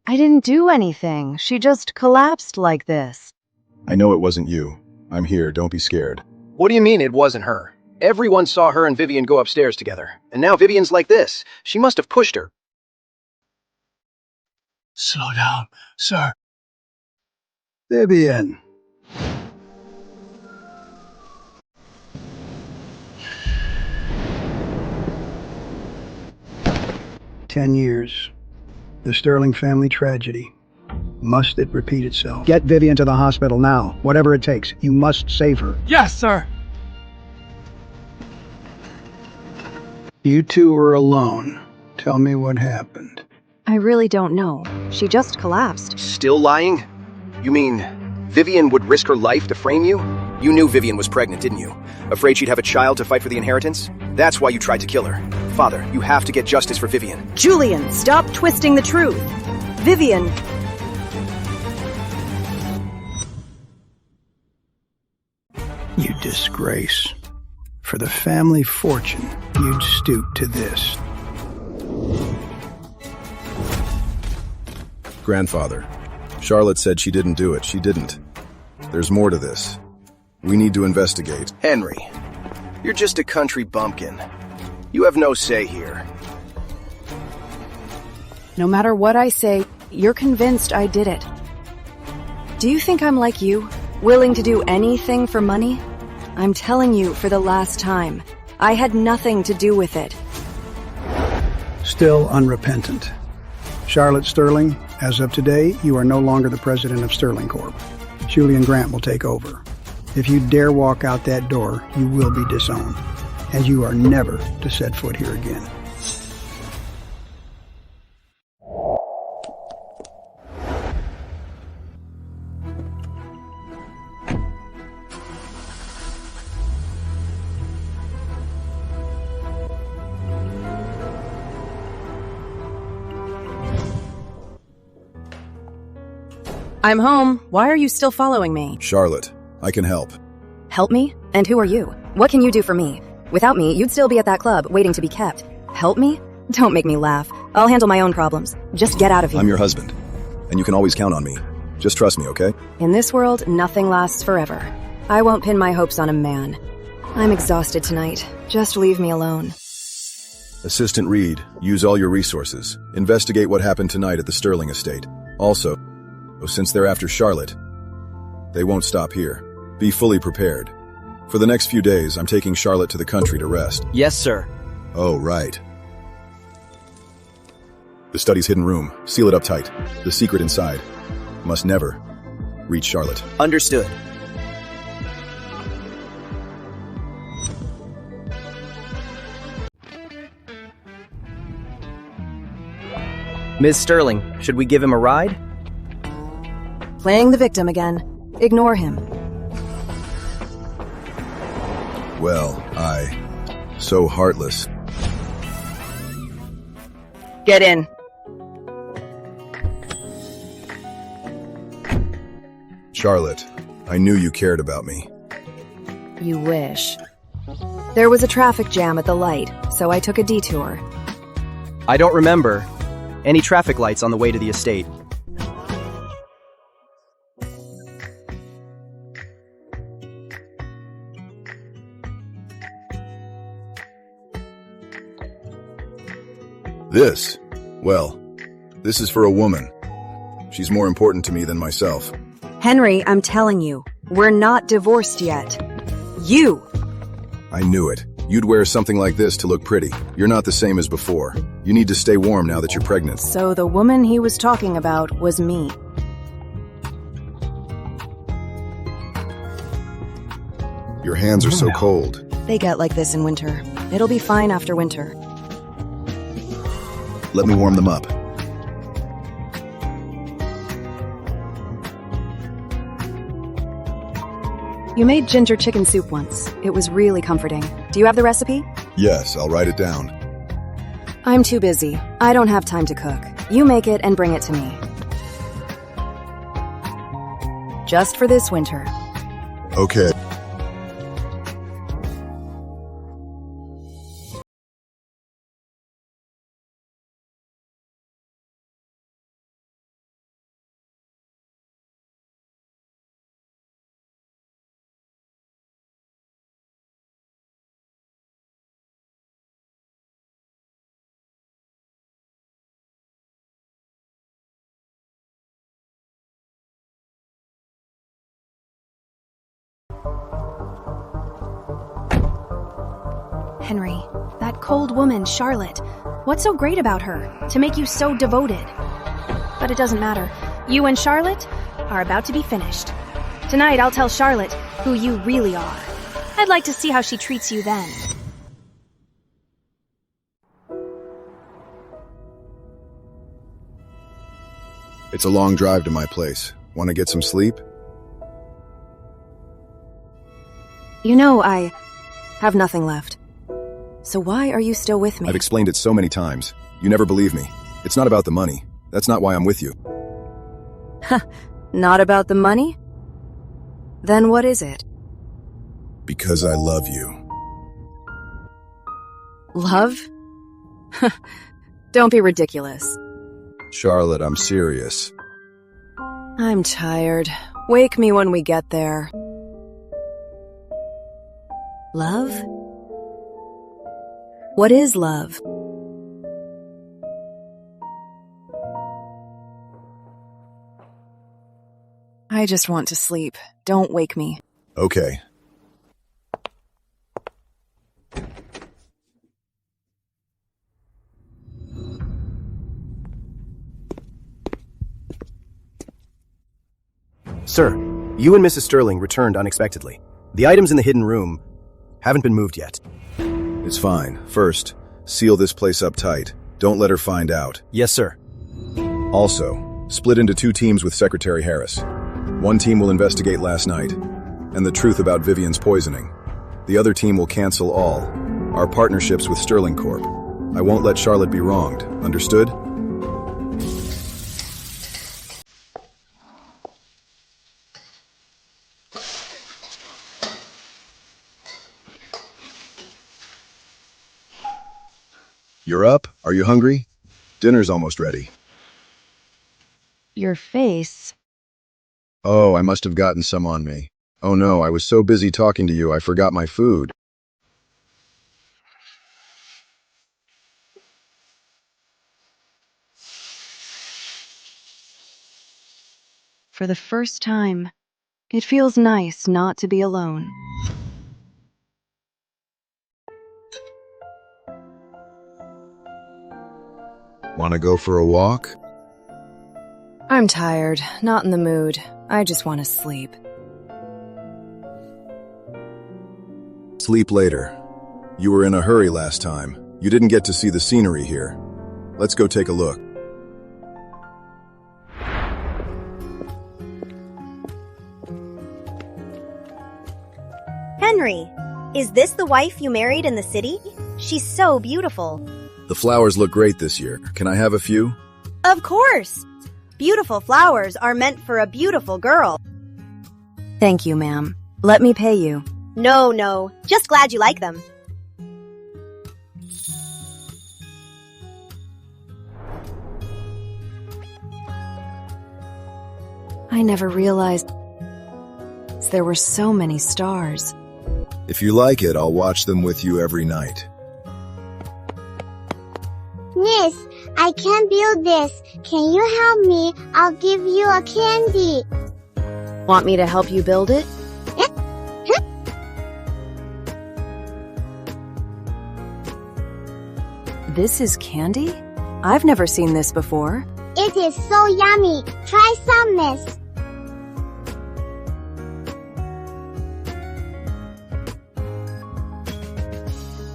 I didn't do anything. She just collapsed like this. I know it wasn't you. I'm here, don't be scared. What do you mean it wasn't her? Everyone saw her and Vivian go upstairs together. And now Vivian's like this. She must have pushed her. Slow down, sir. Vivian. 10 years. The Sterling family tragedy. Must it repeat itself? Get Vivian to the hospital now. Whatever it takes. You must save her. Yes, sir! You two were alone. Tell me what happened. I really don't know. She just collapsed. Still lying? You mean Vivian would risk her life to frame you? You knew Vivian was pregnant, didn't you? Afraid she'd have a child to fight for the inheritance? That's why you tried to kill her. Father, you have to get justice for Vivian. Julian, stop twisting the truth. Vivian. You disgrace. For the family fortune, you'd stoop to this. Grandfather, Charlotte said she didn't do it. She didn't. There's more to this. We need to investigate. Henry, you're just a country bumpkin. You have no say here. No matter what I say, you're convinced I did it. Do you think I'm like you, willing to do anything for money? I'm telling you for the last time, I had nothing to do with it. Still unrepentant. Charlotte Sterling, as of today, you are no longer the president of Sterling Corp. Julian Grant will take over. If you dare walk out that door, you will be disowned, and you are never to set foot here again. I'm home. Why are you still following me? Charlotte, I can help. Help me? And who are you? What can you do for me? Without me, you'd still be at that club, waiting to be kept. Help me? Don't make me laugh. I'll handle my own problems. Just get out of here. I'm your husband, and you can always count on me. Just trust me, okay? In this world, nothing lasts forever. I won't pin my hopes on a man. I'm exhausted tonight. Just leave me alone. Assistant Reed, use all your resources. Investigate what happened tonight at the Sterling estate. Also, since they're after Charlotte, they won't stop here. Be fully prepared. For the next few days, I'm taking Charlotte to the country to rest. Yes, sir. Oh, right. The study's hidden room. Seal it up tight. The secret inside must never reach Charlotte. Understood. Ms. Sterling, should we give him a ride? Playing the victim again. Ignore him. Well, so heartless. Get in. Charlotte, I knew you cared about me. You wish. There was a traffic jam at the light, so I took a detour. I don't remember any traffic lights on the way to the estate. This is for a woman. She's more important to me than myself. Henry, I'm telling you, we're not divorced yet. You! I knew it. You'd wear something like this to look pretty. You're not the same as before. You need to stay warm now that you're pregnant. So the woman he was talking about was me. Your hands are so cold. They get like this in winter. It'll be fine after winter. Let me warm them up. You made ginger chicken soup once. It was really comforting. Do you have the recipe? Yes, I'll write it down. I'm too busy. I don't have time to cook. You make it and bring it to me. Just for this winter. Okay. Henry, that cold woman, Charlotte. What's so great about her to make you so devoted? But it doesn't matter. You and Charlotte are about to be finished. Tonight I'll tell Charlotte who you really are. I'd like to see how she treats you then. It's a long drive to my place. Want to get some sleep? You know, I have nothing left. So why are you still with me? I've explained it so many times. You never believe me. It's not about the money. That's not why I'm with you. Not about the money? Then what is it? Because I love you. Love? Don't be ridiculous. Charlotte, I'm serious. I'm tired. Wake me when we get there. Love? What is love? I just want to sleep. Don't wake me. Okay. Sir, you and Mrs. Sterling returned unexpectedly. The items in the hidden room haven't been moved yet. It's fine. First, seal this place up tight. Don't let her find out. Yes, sir. Also, split into 2 teams with Secretary Harris. One team will investigate last night and the truth about Vivian's poisoning. The other team will cancel all our partnerships with Sterling Corp. I won't let Charlotte be wronged. Understood? You're up? Are you hungry? Dinner's almost ready. Your face. Oh, I must have gotten some on me. Oh no, I was so busy talking to you, I forgot my food. For the first time, it feels nice not to be alone. Want to go for a walk? I'm tired, not in the mood. I just want to sleep. Sleep later. You were in a hurry last time. You didn't get to see the scenery here. Let's go take a look. Henry, is this the wife you married in the city? She's so beautiful. The flowers look great this year. Can I have a few? Of course! Beautiful flowers are meant for a beautiful girl. Thank you, ma'am. Let me pay you. No, just glad you like them. I never realized there were so many stars. If you like it, I'll watch them with you every night. Miss, I can't build this. Can you help me? I'll give you a candy. Want me to help you build it? This is candy? I've never seen this before. It is so yummy. Try some, miss.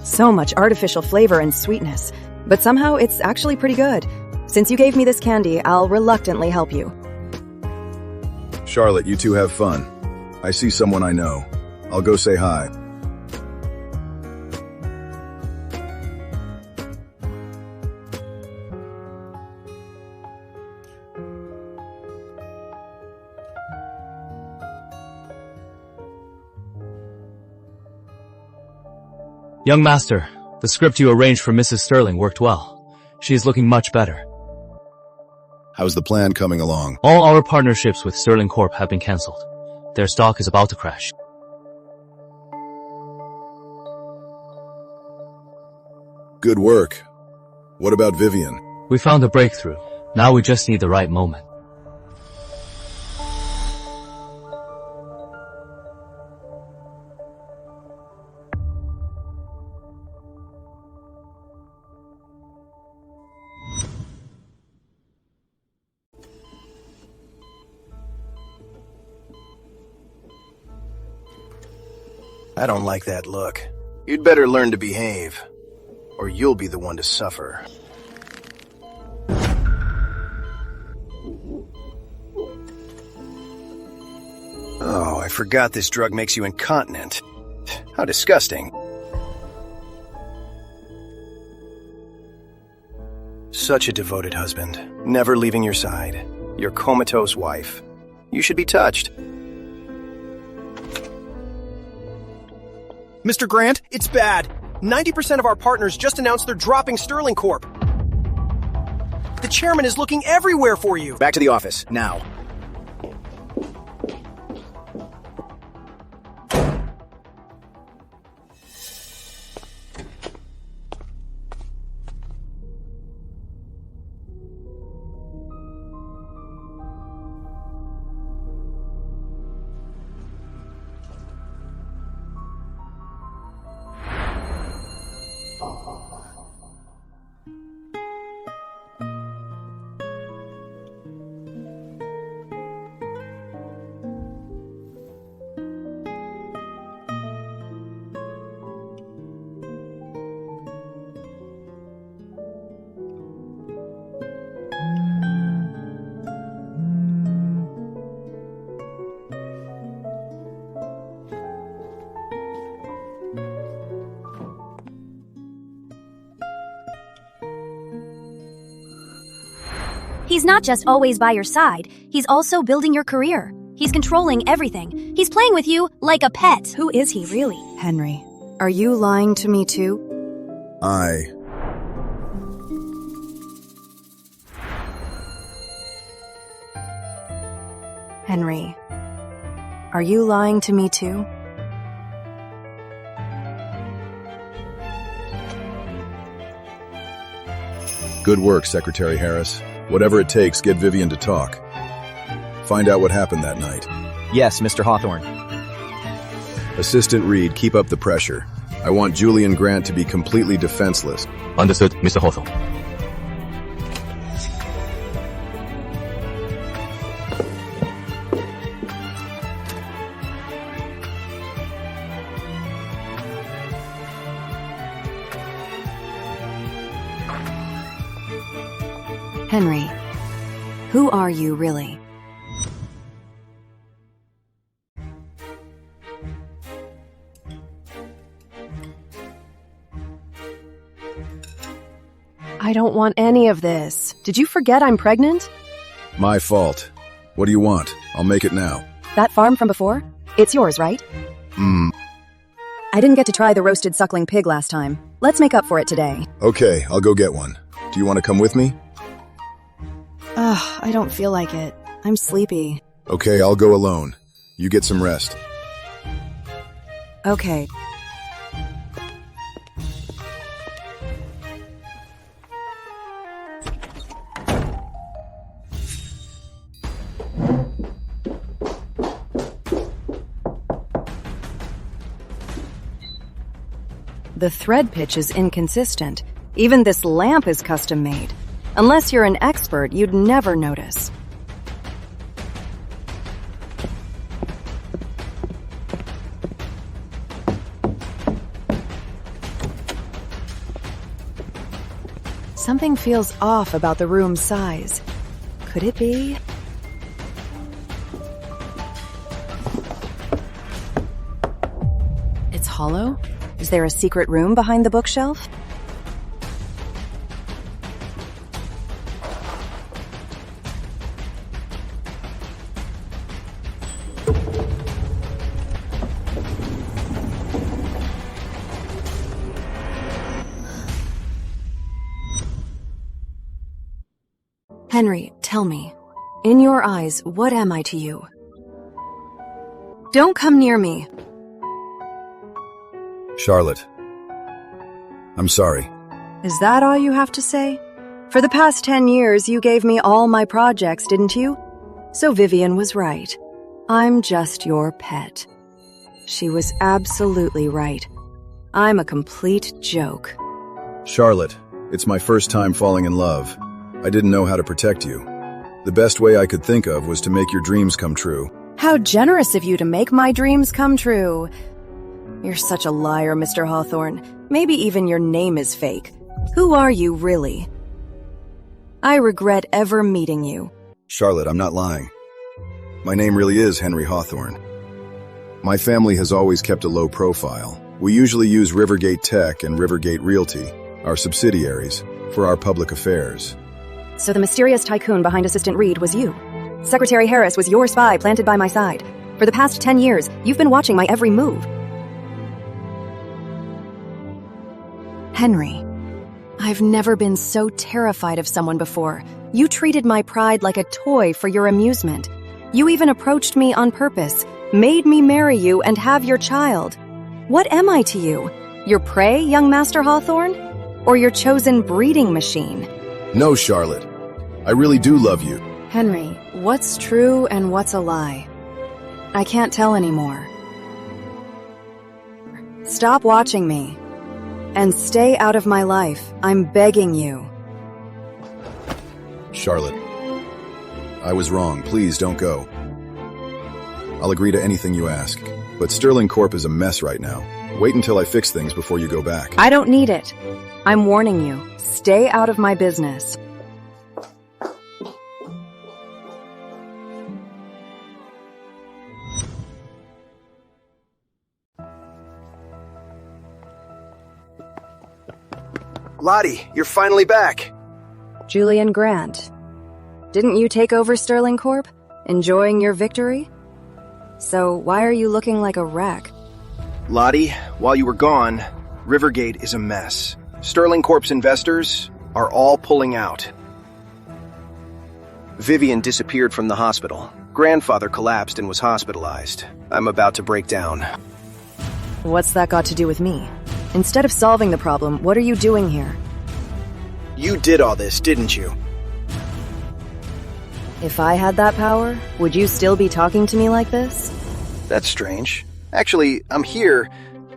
So much artificial flavor and sweetness. But somehow it's actually pretty good. Since you gave me this candy, I'll reluctantly help you. Charlotte, you two have fun. I see someone I know. I'll go say hi. Young master, the script you arranged for Mrs. Sterling worked well. She is looking much better. How's the plan coming along? All our partnerships with Sterling Corp have been cancelled. Their stock is about to crash. Good work. What about Vivian? We found a breakthrough. Now we just need the right moment. I don't like that look. You'd better learn to behave, or you'll be the one to suffer. Oh, I forgot this drug makes you incontinent. How disgusting. Such a devoted husband, never leaving your side. Your comatose wife. You should be touched. Mr. Grant, it's bad. 90% of our partners just announced they're dropping Sterling Corp. The chairman is looking everywhere for you. Back to the office, now. He's not just always by your side, he's also building your career. He's controlling everything. He's playing with you like a pet. Who is he, really? Henry, are you lying to me too? Henry, are you lying to me too? Good work, Secretary Harris. Whatever it takes, get Vivian to talk. Find out what happened that night. Yes, Mr. Hawthorne. Assistant Reed, keep up the pressure. I want Julian Grant to be completely defenseless. Understood, Mr. Hawthorne. Henry, who are you really? I don't want any of this. Did you forget I'm pregnant? My fault. What do you want? I'll make it now. That farm from before? It's yours, right? I didn't get to try the roasted suckling pig last time. Let's make up for it today. Okay, I'll go get one. Do you want to come with me? I don't feel like it. I'm sleepy. Okay, I'll go alone. You get some rest. Okay. The thread pitch is inconsistent. Even this lamp is custom made. Unless you're an expert, you'd never notice. Something feels off about the room's size. Could it be? It's hollow? Is there a secret room behind the bookshelf? Henry, tell me, in your eyes, what am I to you? Don't come near me. Charlotte. I'm sorry. Is that all you have to say? For the past 10 years, you gave me all my projects, didn't you? So Vivian was right. I'm just your pet. She was absolutely right. I'm a complete joke. Charlotte, it's my first time falling in love. I didn't know how to protect you. The best way I could think of was to make your dreams come true. How generous of you to make my dreams come true. You're such a liar, Mr. Hawthorne. Maybe even your name is fake. Who are you, really? I regret ever meeting you. Charlotte, I'm not lying. My name really is Henry Hawthorne. My family has always kept a low profile. We usually use Rivergate Tech and Rivergate Realty, our subsidiaries, for our public affairs. So the mysterious tycoon behind Assistant Reed was you. Secretary Harris was your spy planted by my side. For the past 10 years, you've been watching my every move. Henry, I've never been so terrified of someone before. You treated my pride like a toy for your amusement. You even approached me on purpose, made me marry you and have your child. What am I to you? Your prey, young Master Hawthorne? Or your chosen breeding machine? No, Charlotte. I really do love you. Henry, what's true and what's a lie? I can't tell anymore. Stop watching me. And stay out of my life. I'm begging you. Charlotte, I was wrong. Please don't go. I'll agree to anything you ask. But Sterling Corp is a mess right now. Wait until I fix things before you go back. I don't need it. I'm warning you. Stay out of my business. Lottie, you're finally back. Julian Grant. Didn't you take over Sterling Corp? Enjoying your victory? So why are you looking like a wreck? Lottie, while you were gone, Rivergate is a mess. Sterling Corp's investors are all pulling out. Vivian disappeared from the hospital. Grandfather collapsed and was hospitalized. I'm about to break down. What's that got to do with me? Instead of solving the problem, what are you doing here? You did all this, didn't you? If I had that power, would you still be talking to me like this? That's strange. Actually, I'm here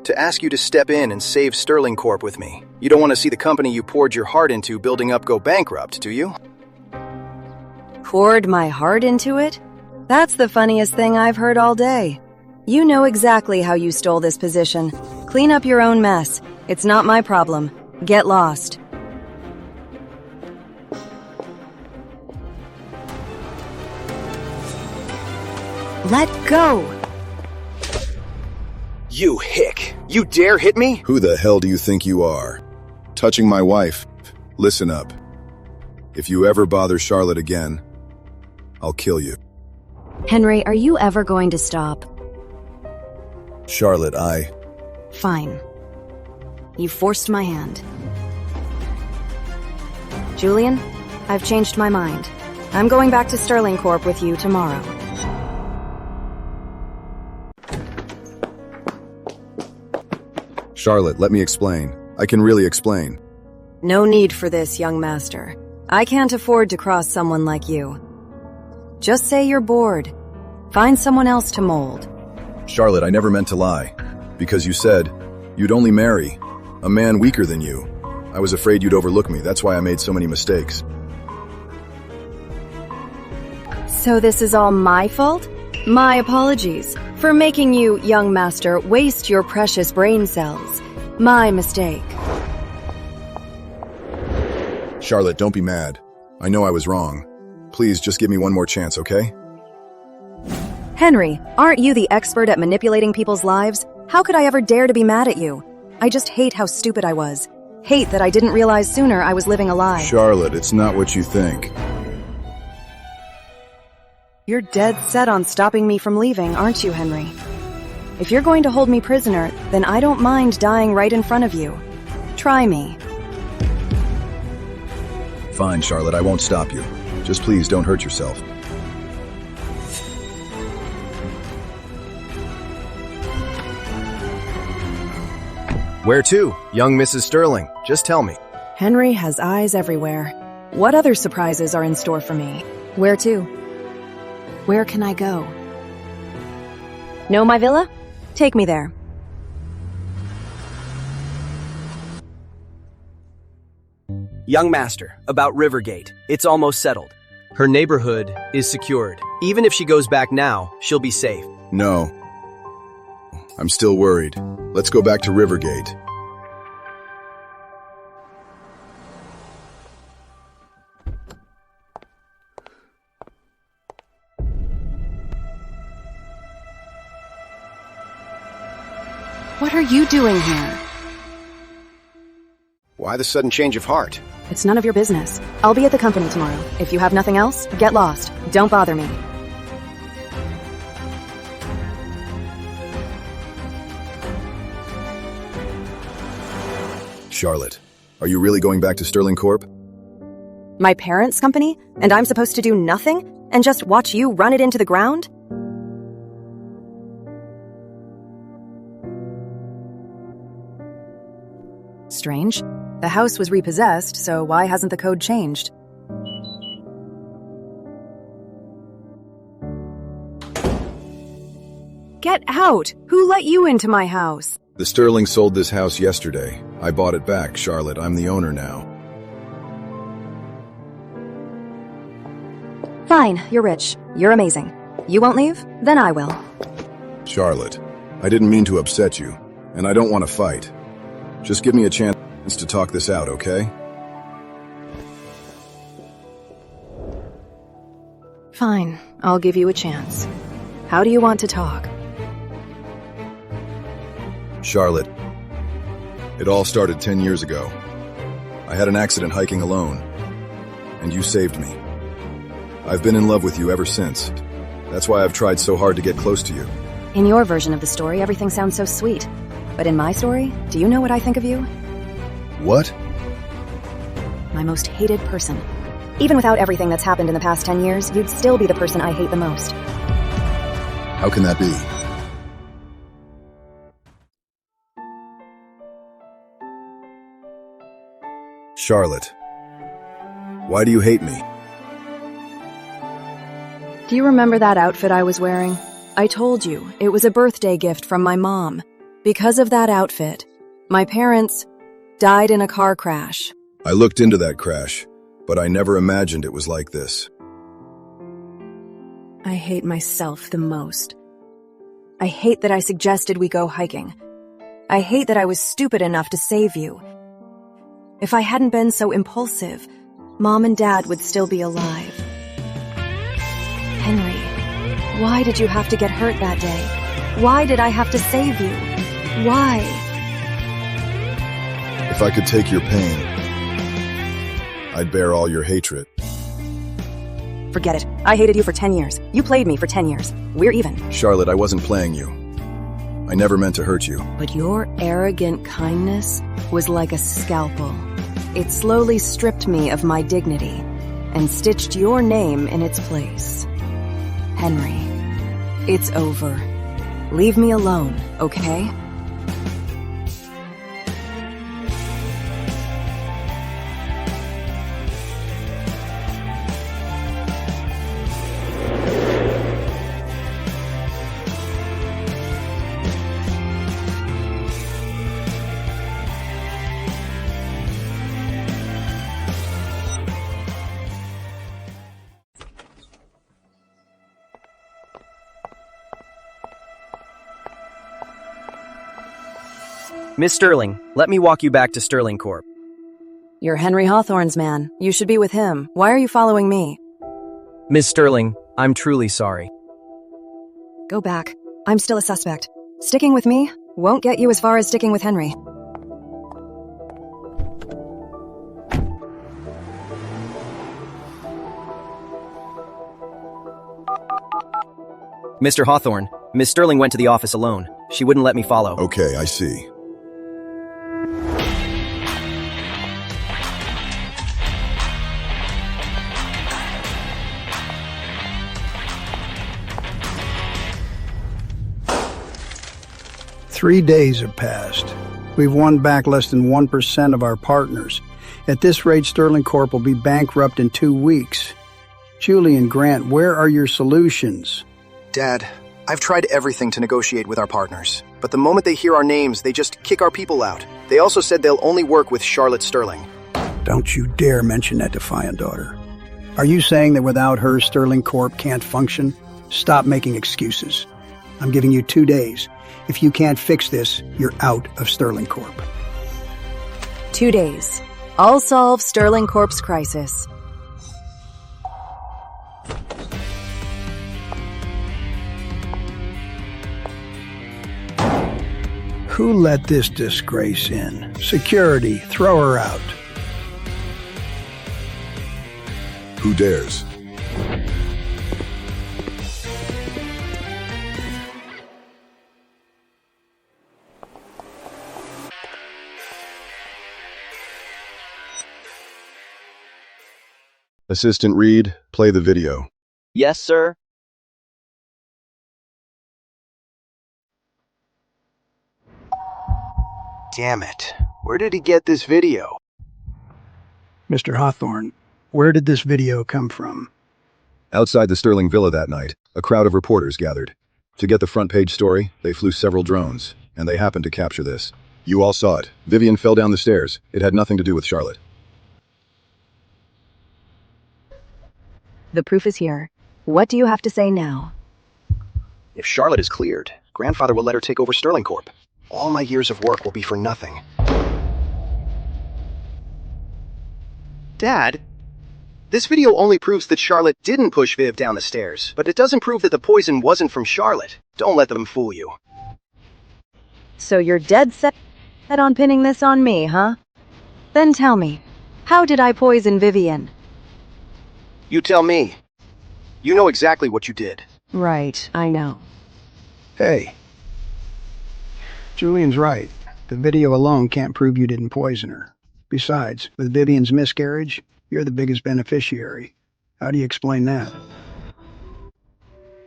to ask you to step in and save Sterling Corp with me. You don't want to see the company you poured your heart into building up go bankrupt, do you? Poured my heart into it? That's the funniest thing I've heard all day. You know exactly how you stole this position. Clean up your own mess. It's not my problem. Get lost. Let go! You hick! You dare hit me? Who the hell do you think you are? Touching my wife. Listen up. If you ever bother Charlotte again, I'll kill you. Henry, are you ever going to stop? Charlotte, Fine. You forced my hand. Julian, I've changed my mind. I'm going back to Sterling Corp with you tomorrow. Charlotte, let me explain. I can really explain. No need for this, young master. I can't afford to cross someone like you. Just say you're bored. Find someone else to mold. Charlotte, I never meant to lie. Because you said you'd only marry a man weaker than you. I was afraid you'd overlook me. That's why I made so many mistakes. So this is all my fault? My apologies for making you, young master, waste your precious brain cells. My mistake. Charlotte, don't be mad. I know I was wrong. Please, just give me one more chance, okay? Henry, aren't you the expert at manipulating people's lives? How could I ever dare to be mad at you? I just hate how stupid I was. Hate that I didn't realize sooner I was living a lie. Charlotte, it's not what you think. You're dead set on stopping me from leaving, aren't you, Henry? If you're going to hold me prisoner, then I don't mind dying right in front of you. Try me. Fine, Charlotte, I won't stop you. Just please don't hurt yourself. Where to, young Mrs. Sterling? Just tell me. Henry has eyes everywhere. What other surprises are in store for me? Where to? Where can I go? Know my villa? Take me there. Young master, about Rivergate. It's almost settled. Her neighborhood is secured. Even if she goes back now, she'll be safe. No. I'm still worried. Let's go back to Rivergate. What are you doing here? Why the sudden change of heart? It's none of your business. I'll be at the company tomorrow. If you have nothing else, get lost. Don't bother me. Charlotte, are you really going back to Sterling Corp? My parents' company? And I'm supposed to do nothing? And just watch you run it into the ground? Strange. The house was repossessed, so why hasn't the code changed? Get out! Who let you into my house? The Sterling sold this house yesterday. I bought it back, Charlotte. I'm the owner now. Fine, you're rich. You're amazing. You won't leave? Then I will. Charlotte, I didn't mean to upset you, and I don't want to fight. Just give me a chance to talk this out, okay? Fine, I'll give you a chance. How do you want to talk? Charlotte, it all started 10 years ago. I had an accident hiking alone, and you saved me. I've been in love with you ever since. That's why I've tried so hard to get close to you. In your version of the story, everything sounds so sweet. But in my story, do you know what I think of you? What? My most hated person. Even without everything that's happened in the past 10 years, you'd still be the person I hate the most. How can that be? Charlotte, why do you hate me? Do you remember that outfit I was wearing? I told you, it was a birthday gift from my mom. Because of that outfit, my parents died in a car crash. I looked into that crash, but I never imagined it was like this. I hate myself the most. I hate that I suggested we go hiking. I hate that I was stupid enough to save you. If I hadn't been so impulsive, Mom and Dad would still be alive. Henry, why did you have to get hurt that day? Why did I have to save you? Why? If I could take your pain, I'd bear all your hatred. Forget it. I hated you for 10 years. You played me for 10 years. We're even. Charlotte, I wasn't playing you. I never meant to hurt you. But your arrogant kindness was like a scalpel. It slowly stripped me of my dignity and stitched your name in its place. Henry, it's over. Leave me alone, okay? Miss Sterling, let me walk you back to Sterling Corp. You're Henry Hawthorne's man. You should be with him. Why are you following me? Miss Sterling, I'm truly sorry. Go back. I'm still a suspect. Sticking with me won't get you as far as sticking with Henry. Mr. Hawthorne, Miss Sterling went to the office alone. She wouldn't let me follow. Okay, I see. Three days have passed. We've won back less than 1% of our partners. At this rate, Sterling Corp will be bankrupt in 2 weeks. Julie and Grant, where are your solutions? Dad, I've tried everything to negotiate with our partners, but the moment they hear our names, they just kick our people out. They also said they'll only work with Charlotte Sterling. Don't you dare mention that defiant daughter. Are you saying that without her, Sterling Corp can't function? Stop making excuses. I'm giving you 2 days. If you can't fix this, you're out of Sterling Corp. 2 days. I'll solve Sterling Corp's crisis. Who let this disgrace in? Security, throw her out. Who dares? Assistant Reed, play the video. Yes, sir. Damn it. Where did he get this video? Mr. Hawthorne, where did this video come from? Outside the Sterling Villa that night, a crowd of reporters gathered. To get the front page story, they flew several drones, and they happened to capture this. You all saw it. Vivian fell down the stairs. It had nothing to do with Charlotte. The proof is here. What do you have to say now? If Charlotte is cleared, grandfather will let her take over Sterling Corp. All my years of work will be for nothing. Dad, this video only proves that Charlotte didn't push Viv down the stairs, but it doesn't prove that the poison wasn't from Charlotte. Don't let them fool you. So you're dead set on pinning this on me, huh? Then tell me, how did I poison Vivian? You tell me. You know exactly what you did. Right, I know. Hey. Julian's right. The video alone can't prove you didn't poison her. Besides, with Vivian's miscarriage, you're the biggest beneficiary. How do you explain that?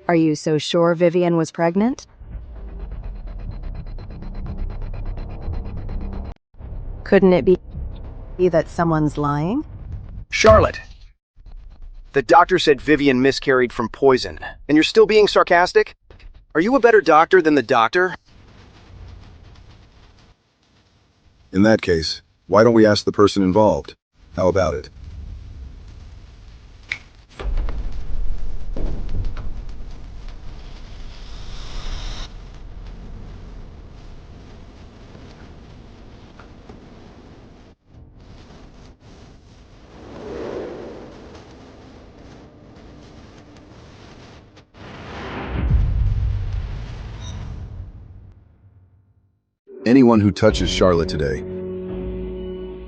Are you so sure Vivian was pregnant? Couldn't it be that someone's lying? Charlotte! The doctor said Vivian miscarried from poison, and you're still being sarcastic? Are you a better doctor than the doctor? In that case, why don't we ask the person involved? How about it? Anyone who touches Charlotte today,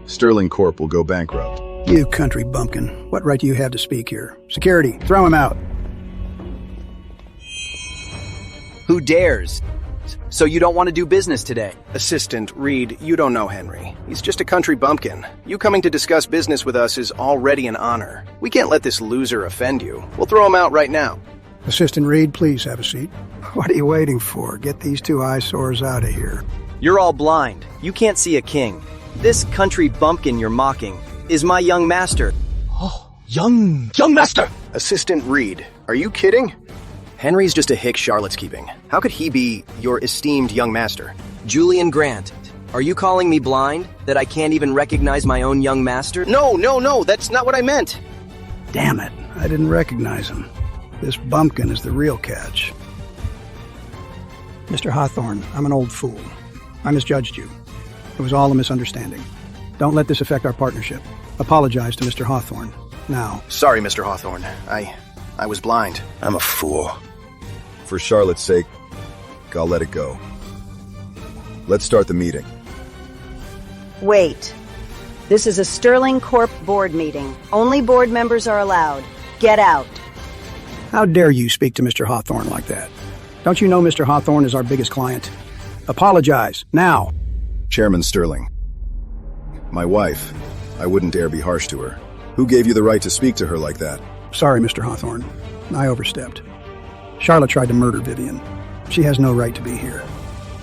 Sterling Corp will go bankrupt. You country bumpkin. What right do you have to speak here? Security, throw him out. Who dares? So you don't want to do business today? Assistant Reed, you don't know Henry. He's just a country bumpkin. You coming to discuss business with us is already an honor. We can't let this loser offend you. We'll throw him out right now. Assistant Reed, please have a seat. What are you waiting for? Get these two eyesores out of here. You're all blind. You can't see a king. This country bumpkin you're mocking is my young master. Oh, young master! Assistant Reed, are you kidding? Henry's just a hick Charlotte's keeping. How could he be your esteemed young master? Julian Grant, are you calling me blind? That I can't even recognize my own young master? No, that's not what I meant. Damn it, I didn't recognize him. This bumpkin is the real catch. Mr. Hawthorne, I'm an old fool. I misjudged you. It was all a misunderstanding. Don't let this affect our partnership. Apologize to Mr. Hawthorne. Now. Sorry, Mr. Hawthorne. I was blind. I'm a fool. For Charlotte's sake, I'll let it go. Let's start the meeting. Wait. This is a Sterling Corp board meeting. Only board members are allowed. Get out. How dare you speak to Mr. Hawthorne like that? Don't you know Mr. Hawthorne is our biggest client? Apologize, now. Chairman Sterling. My wife. I wouldn't dare be harsh to her. Who gave you the right to speak to her like that? Sorry, Mr. Hawthorne. I overstepped. Charlotte tried to murder Vivian. She has no right to be here.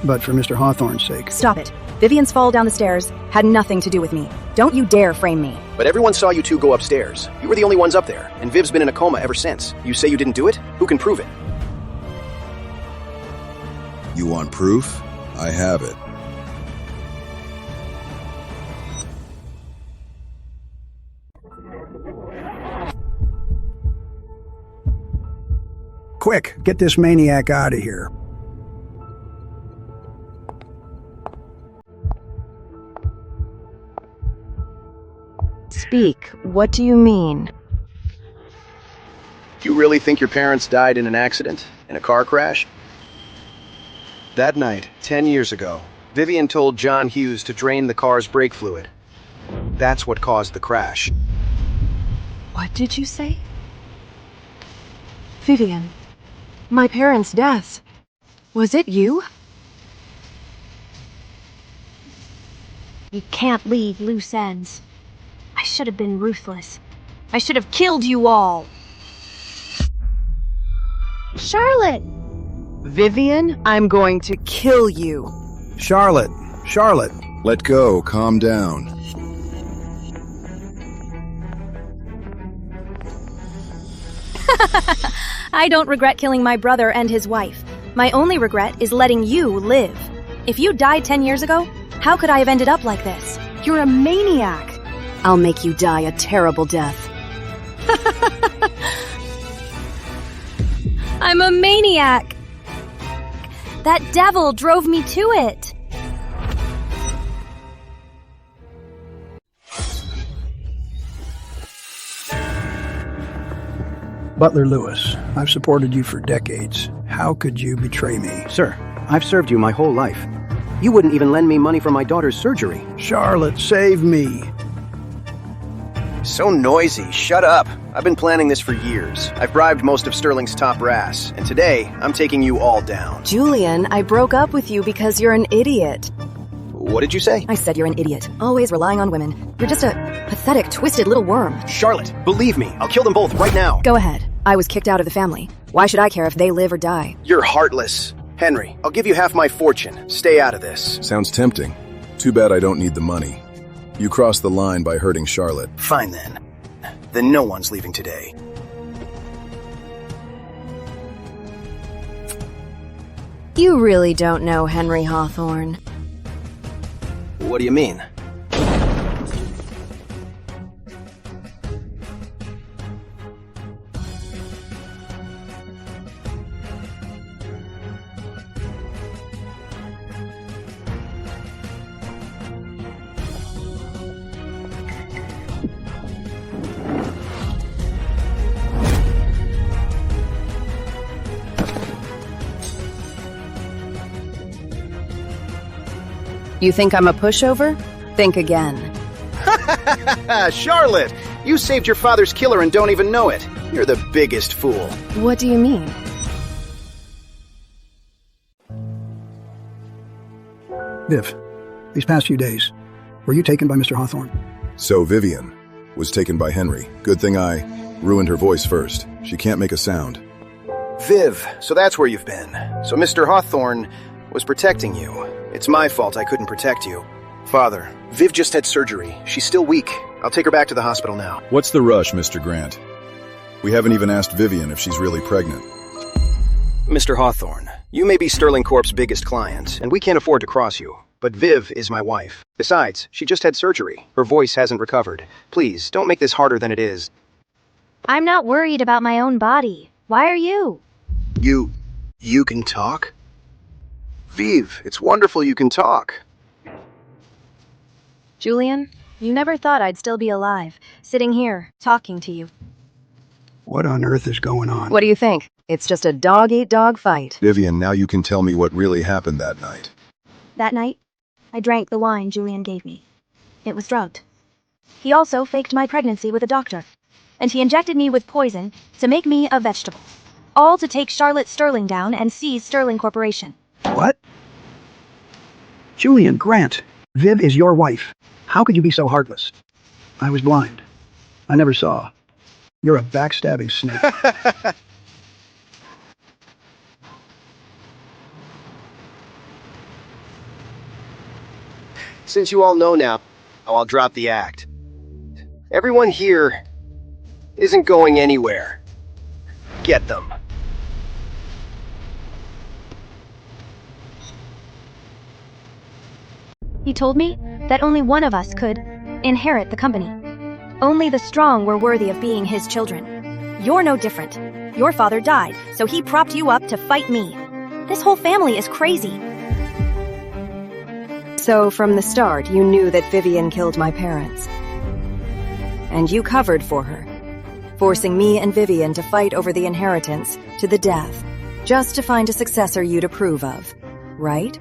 But for Mr. Hawthorne's sake... Stop it. Vivian's fall down the stairs had nothing to do with me. Don't you dare frame me. But everyone saw you two go upstairs. You were the only ones up there, and Viv's been in a coma ever since. You say you didn't do it? Who can prove it? You want proof? I have it. Quick, get this maniac out of here. Speak. What do you mean? You really think your parents died in an accident? In a car crash? That night, 10 years ago, Vivian told John Hughes to drain the car's brake fluid. That's what caused the crash. What did you say? Vivian, my parents' death. Was it you? You can't leave loose ends. I should have been ruthless. I should have killed you all. Charlotte! Vivian, I'm going to kill you. Charlotte! Charlotte! Let go, calm down. I don't regret killing my brother and his wife. My only regret is letting you live. If you died 10 years ago, how could I have ended up like this? You're a maniac. I'll make you die a terrible death. I'm a maniac. That devil drove me to it. Butler Lewis, I've supported you for decades. How could you betray me? Sir, I've served you my whole life. You wouldn't even lend me money for my daughter's surgery. Charlotte, save me. So noisy, shut up. I've been planning this for years. I've bribed most of Sterling's top brass, and today, I'm taking you all down. Julian, I broke up with you because you're an idiot. What did you say? I said you're an idiot, always relying on women. You're just a pathetic, twisted little worm. Charlotte, believe me, I'll kill them both right now. Go ahead. I was kicked out of the family. Why should I care if they live or die? You're heartless. Henry, I'll give you half my fortune. Stay out of this. Sounds tempting. Too bad I don't need the money. You crossed the line by hurting Charlotte. Fine then. Then no one's leaving today. You really don't know Henry Hawthorne. What do you mean? You think I'm a pushover? Think again. Charlotte! You saved your father's killer and don't even know it. You're the biggest fool. What do you mean? Viv, these past few days, were you taken by Mr. Hawthorne? So Vivian was taken by Henry. Good thing I ruined her voice first. She can't make a sound. Viv, so that's where you've been. So Mr. Hawthorne was protecting you. It's my fault I couldn't protect you. Father, Viv just had surgery. She's still weak. I'll take her back to the hospital now. What's the rush, Mr. Grant? We haven't even asked Vivian if she's really pregnant. Mr. Hawthorne, you may be Sterling Corp's biggest client, and we can't afford to cross you. But Viv is my wife. Besides, she just had surgery. Her voice hasn't recovered. Please, don't make this harder than it is. I'm not worried about my own body. Why are you? You can talk? Viv, it's wonderful you can talk. Julian, you never thought I'd still be alive, sitting here, talking to you. What on earth is going on? What do you think? It's just a dog-eat-dog fight. Vivian, now you can tell me what really happened that night. That night, I drank the wine Julian gave me. It was drugged. He also faked my pregnancy with a doctor, and he injected me with poison to make me a vegetable. All to take Charlotte Sterling down and seize Sterling Corporation. What? Julian, Grant, Viv is your wife. How could you be so heartless? I was blind. I never saw. You're a backstabbing snake. Since you all know now, I'll drop the act. Everyone here isn't going anywhere. Get them. He told me that only one of us could inherit the company. Only the strong were worthy of being his children. You're no different. Your father died, so he propped you up to fight me. This whole family is crazy. So from the start, you knew that Vivian killed my parents. and you covered for her, forcing me and Vivian to fight over the inheritance to the death, just to find a successor you'd approve of, right?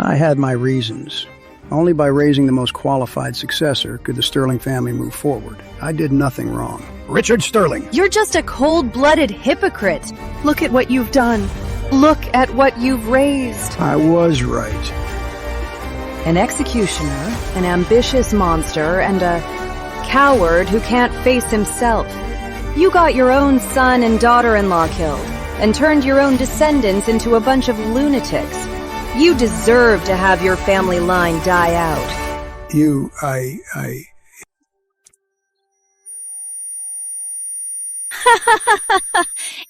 I had my reasons. Only by raising the most qualified successor could the Sterling family move forward. I did nothing wrong. Richard Sterling! You're just a cold-blooded hypocrite. Look at what you've done. Look at what you've raised. I was right. An executioner, an ambitious monster, and a coward who can't face himself. You got your own son and daughter-in-law killed, and turned your own descendants into a bunch of lunatics. You deserve to have your family line die out.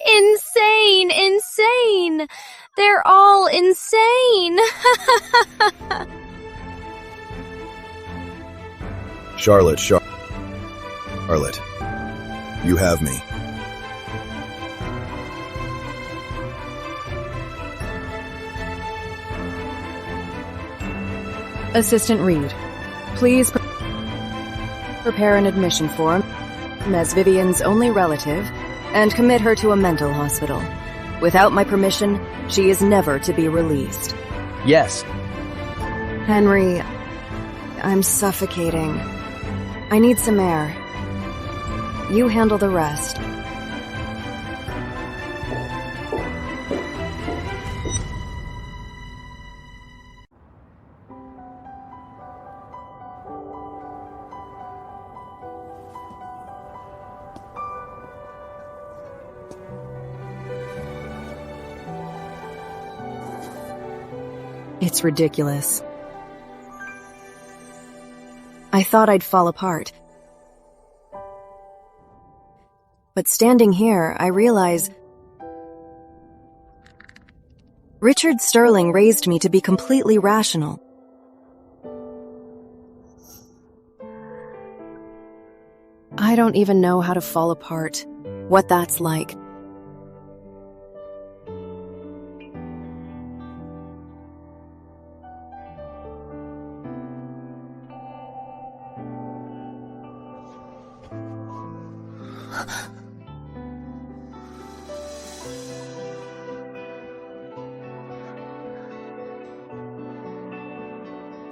Insane, insane. They're all insane. Charlotte, you have me. Assistant Reed, please prepare an admission form as Vivian's only relative and commit her to a mental hospital. Without my permission, she is never to be released. Yes. Henry, I'm suffocating. I need some air. You handle the rest. It's ridiculous. I thought I'd fall apart. But standing here, I realize Richard Sterling raised me to be completely rational. I don't even know how to fall apart, what that's like.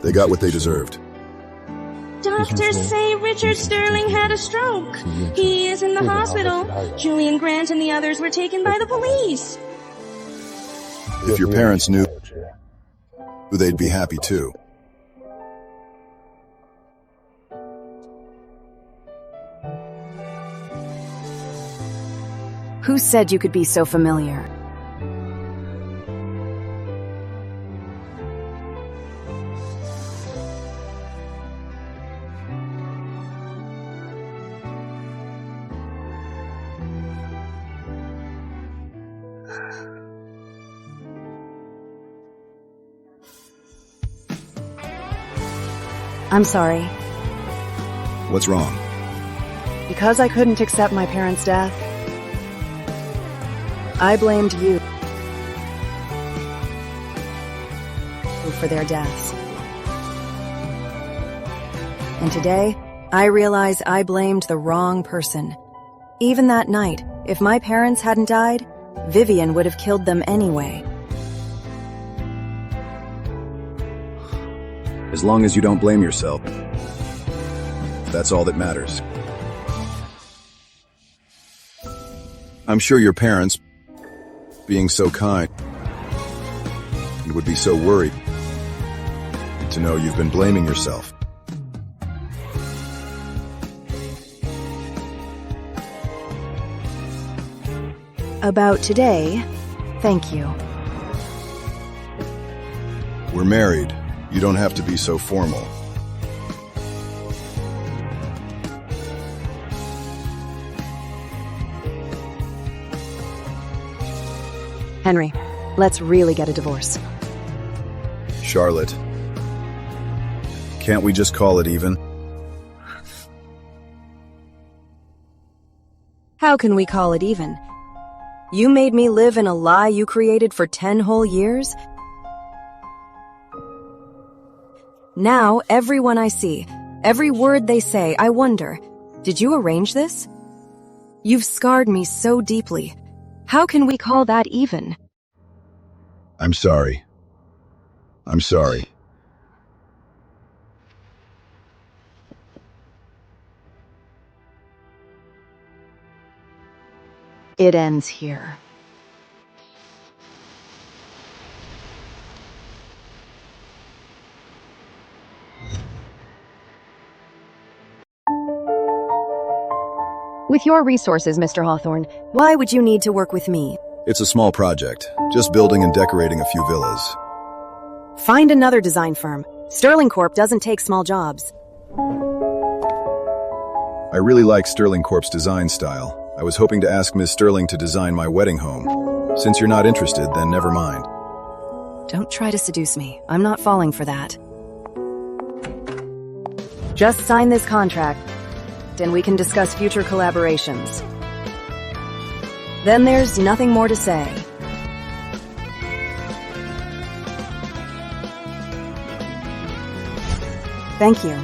They got what they deserved. Doctors say Richard Sterling had a stroke. He is in the hospital. Julian Grant and the others were taken by the police. If your parents knew, they'd be happy too. Who said you could be so familiar? I'm sorry. What's wrong? Because I couldn't accept my parents' death, I blamed you for their deaths. And today, I realize I blamed the wrong person. Even that night, if my parents hadn't died, Vivian would have killed them anyway. As long as you don't blame yourself, that's all that matters. I'm sure your parents, being so kind, would be so worried to know you've been blaming yourself. About today, thank you. We're married. You don't have to be so formal. Henry, let's really get a divorce. Charlotte, can't we just call it even? How can we call it even? You made me live in a lie you created for 10 whole years? Now, everyone I see, every word they say, I wonder, Did you arrange this? You've scarred me so deeply. How can we call that even? I'm sorry. I'm sorry. It ends here. With your resources, Mr. Hawthorne, why would you need to work with me? It's a small project, just building and decorating a few villas. Find another design firm. Sterling Corp doesn't take small jobs. I really like Sterling Corp's design style. I was hoping to ask Ms. Sterling to design my wedding home. Since you're not interested, then never mind. Don't try to seduce me. I'm not falling for that. Just sign this contract, and we can discuss future collaborations. Then there's nothing more to say. Thank you.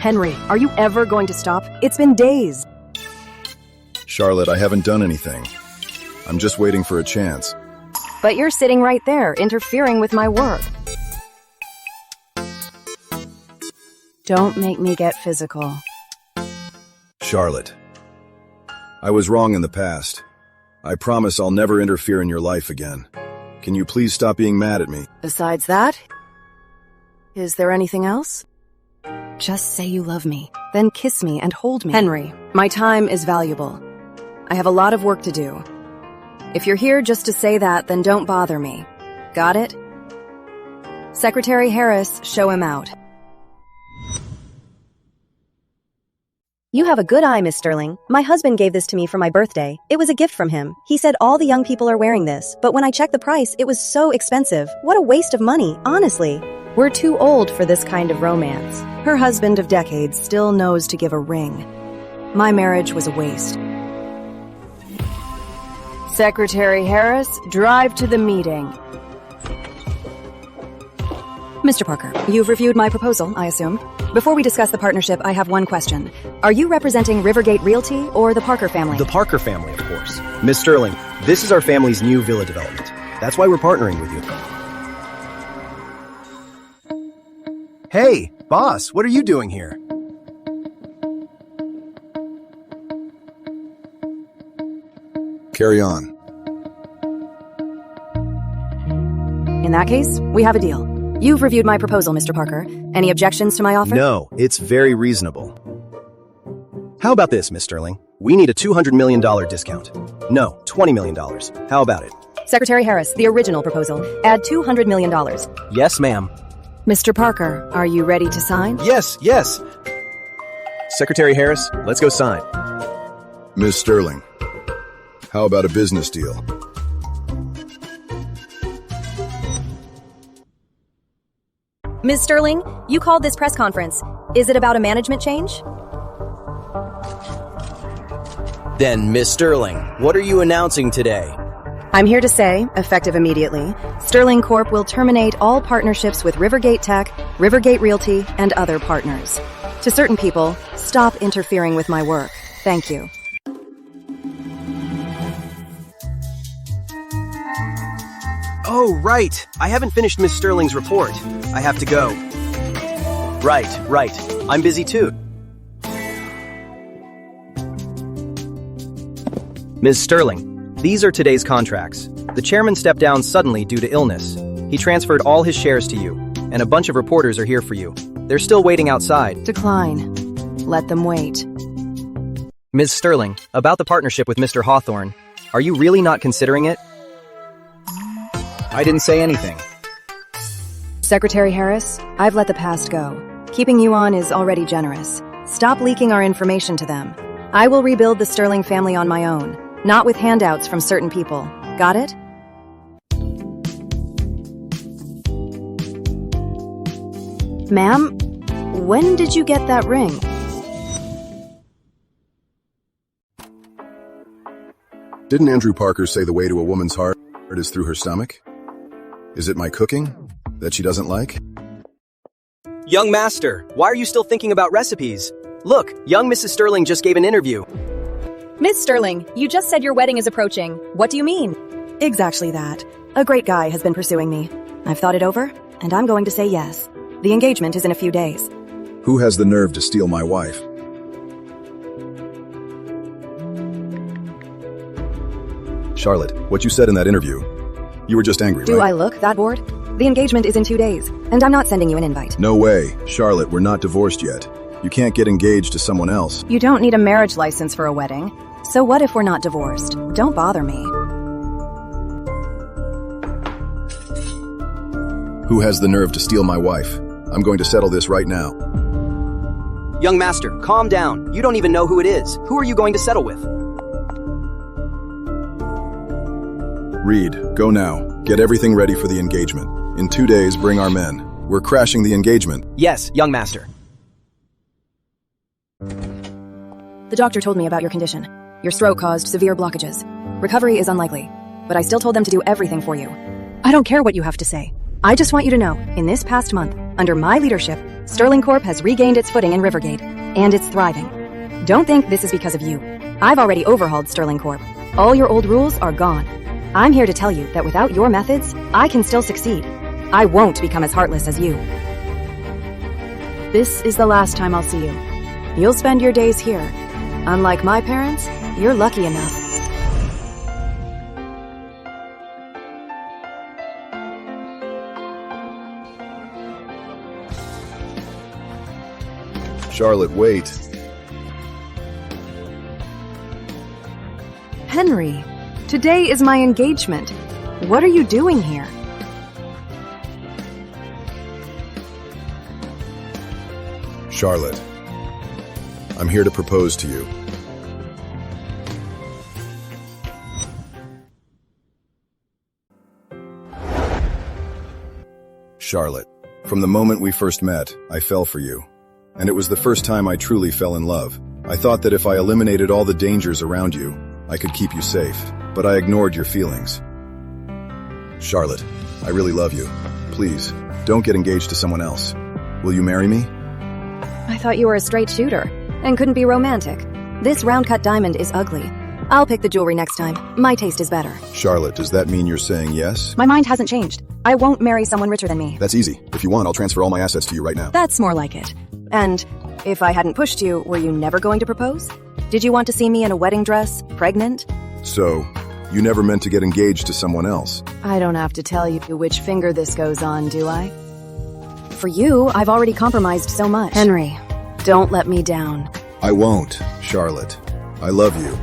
Henry, are you ever going to stop? It's been days. Charlotte, I haven't done anything. I'm just waiting for a chance. But you're sitting right there, interfering with my work. Don't make me get physical. Charlotte, I was wrong in the past. I promise I'll never interfere in your life again. Can you please stop being mad at me? Besides that, is there anything else? Just say you love me, then kiss me and hold me. Henry, my time is valuable. I have a lot of work to do. If you're here just to say that, then don't bother me. Got it? Secretary Harris, show him out. You have a good eye, Miss Sterling. My husband gave this to me for my birthday. It was a gift from him. He said all the young people are wearing this, but when I checked the price, it was so expensive. What a waste of money, honestly. We're too old for this kind of romance. Her husband of decades still knows to give a ring. My marriage was a waste. Secretary Harris, drive to the meeting. Mr. Parker, you've reviewed my proposal, I assume. Before we discuss the partnership, I have one question. Are you representing Rivergate Realty or the Parker family? The Parker family, of course. Miss Sterling, this is our family's new villa development. That's why we're partnering with you. Hey, boss, what are you doing here? Carry on. In that case, we have a deal. You've reviewed my proposal, Mr. Parker. Any objections to my offer? No, it's very reasonable. How about this, Miss Sterling? We need a $200 million discount. No, $20 million. How about it? Secretary Harris, the original proposal. Add $200 million. Yes, ma'am. Mr. Parker, are you ready to sign? Yes, yes. Secretary Harris, let's go sign. Ms. Sterling, how about a business deal? Ms. Sterling, you called this press conference. Is it about a management change? Then, Miss Sterling, what are you announcing today? I'm here to say, effective immediately, Sterling Corp will terminate all partnerships with Rivergate Tech, Rivergate Realty, and other partners. To certain people, stop interfering with my work. Thank you. Oh, right. I haven't finished Miss Sterling's report. I have to go. Right. I'm busy too. Ms. Sterling, these are today's contracts. The chairman stepped down suddenly due to illness. He transferred all his shares to you, and a bunch of reporters are here for you. They're still waiting outside. Decline. Let them wait. Ms. Sterling, about the partnership with Mr. Hawthorne, are you really not considering it? I didn't say anything. Secretary Harris, I've let the past go. Keeping you on is already generous. Stop leaking our information to them. I will rebuild the Sterling family on my own, not with handouts from certain people. Got it? Ma'am, when did you get that ring? Didn't Andrew Parker say the way to a woman's heart is through her stomach? Is it my cooking? That she doesn't like? Young Master, why are you still thinking about recipes? Look, young Mrs. Sterling just gave an interview. Miss Sterling, you just said your wedding is approaching. What do you mean? Exactly that. A great guy has been pursuing me. I've thought it over, and I'm going to say yes. The engagement is in a few days. Who has the nerve to steal my wife? Charlotte, what you said in that interview, you were just angry, Do right? I look that bored? The engagement is in 2 days, and I'm not sending you an invite. No way. Charlotte, we're not divorced yet. You can't get engaged to someone else. You don't need a marriage license for a wedding. So what if we're not divorced? Don't bother me. Who has the nerve to steal my wife? I'm going to settle this right now. Young Master, calm down. You don't even know who it is. Who are you going to settle with? Reed, go now. Get everything ready for the engagement. In 2 days, bring our men. We're crashing the engagement. Yes, young Master. The doctor told me about your condition. Your stroke caused severe blockages. Recovery is unlikely, but I still told them to do everything for you. I don't care what you have to say. I just want you to know, in this past month, under my leadership, Sterling Corp has regained its footing in Rivergate, and it's thriving. Don't think this is because of you. I've already overhauled Sterling Corp. All your old rules are gone. I'm here to tell you that without your methods, I can still succeed. I won't become as heartless as you. This is the last time I'll see you. You'll spend your days here. Unlike my parents, you're lucky enough. Charlotte, wait. Henry, today is my engagement. What are you doing here? Charlotte, I'm here to propose to you. Charlotte, from the moment we first met, I fell for you. And it was the first time I truly fell in love. I thought that if I eliminated all the dangers around you, I could keep you safe. But I ignored your feelings. Charlotte, I really love you. Please, don't get engaged to someone else. Will you marry me? I thought you were a straight shooter and couldn't be romantic. This round-cut diamond is ugly. I'll pick the jewelry next time. My taste is better. Charlotte, does that mean you're saying yes? My mind hasn't changed. I won't marry someone richer than me. That's easy. If you want, I'll transfer all my assets to you right now. That's more like it. And if I hadn't pushed you, were you never going to propose? Did you want to see me in a wedding dress, pregnant? So, you never meant to get engaged to someone else? I don't have to tell you which finger this goes on, do I? For you, I've already compromised so much. Henry, don't let me down. I won't, Charlotte. I love you.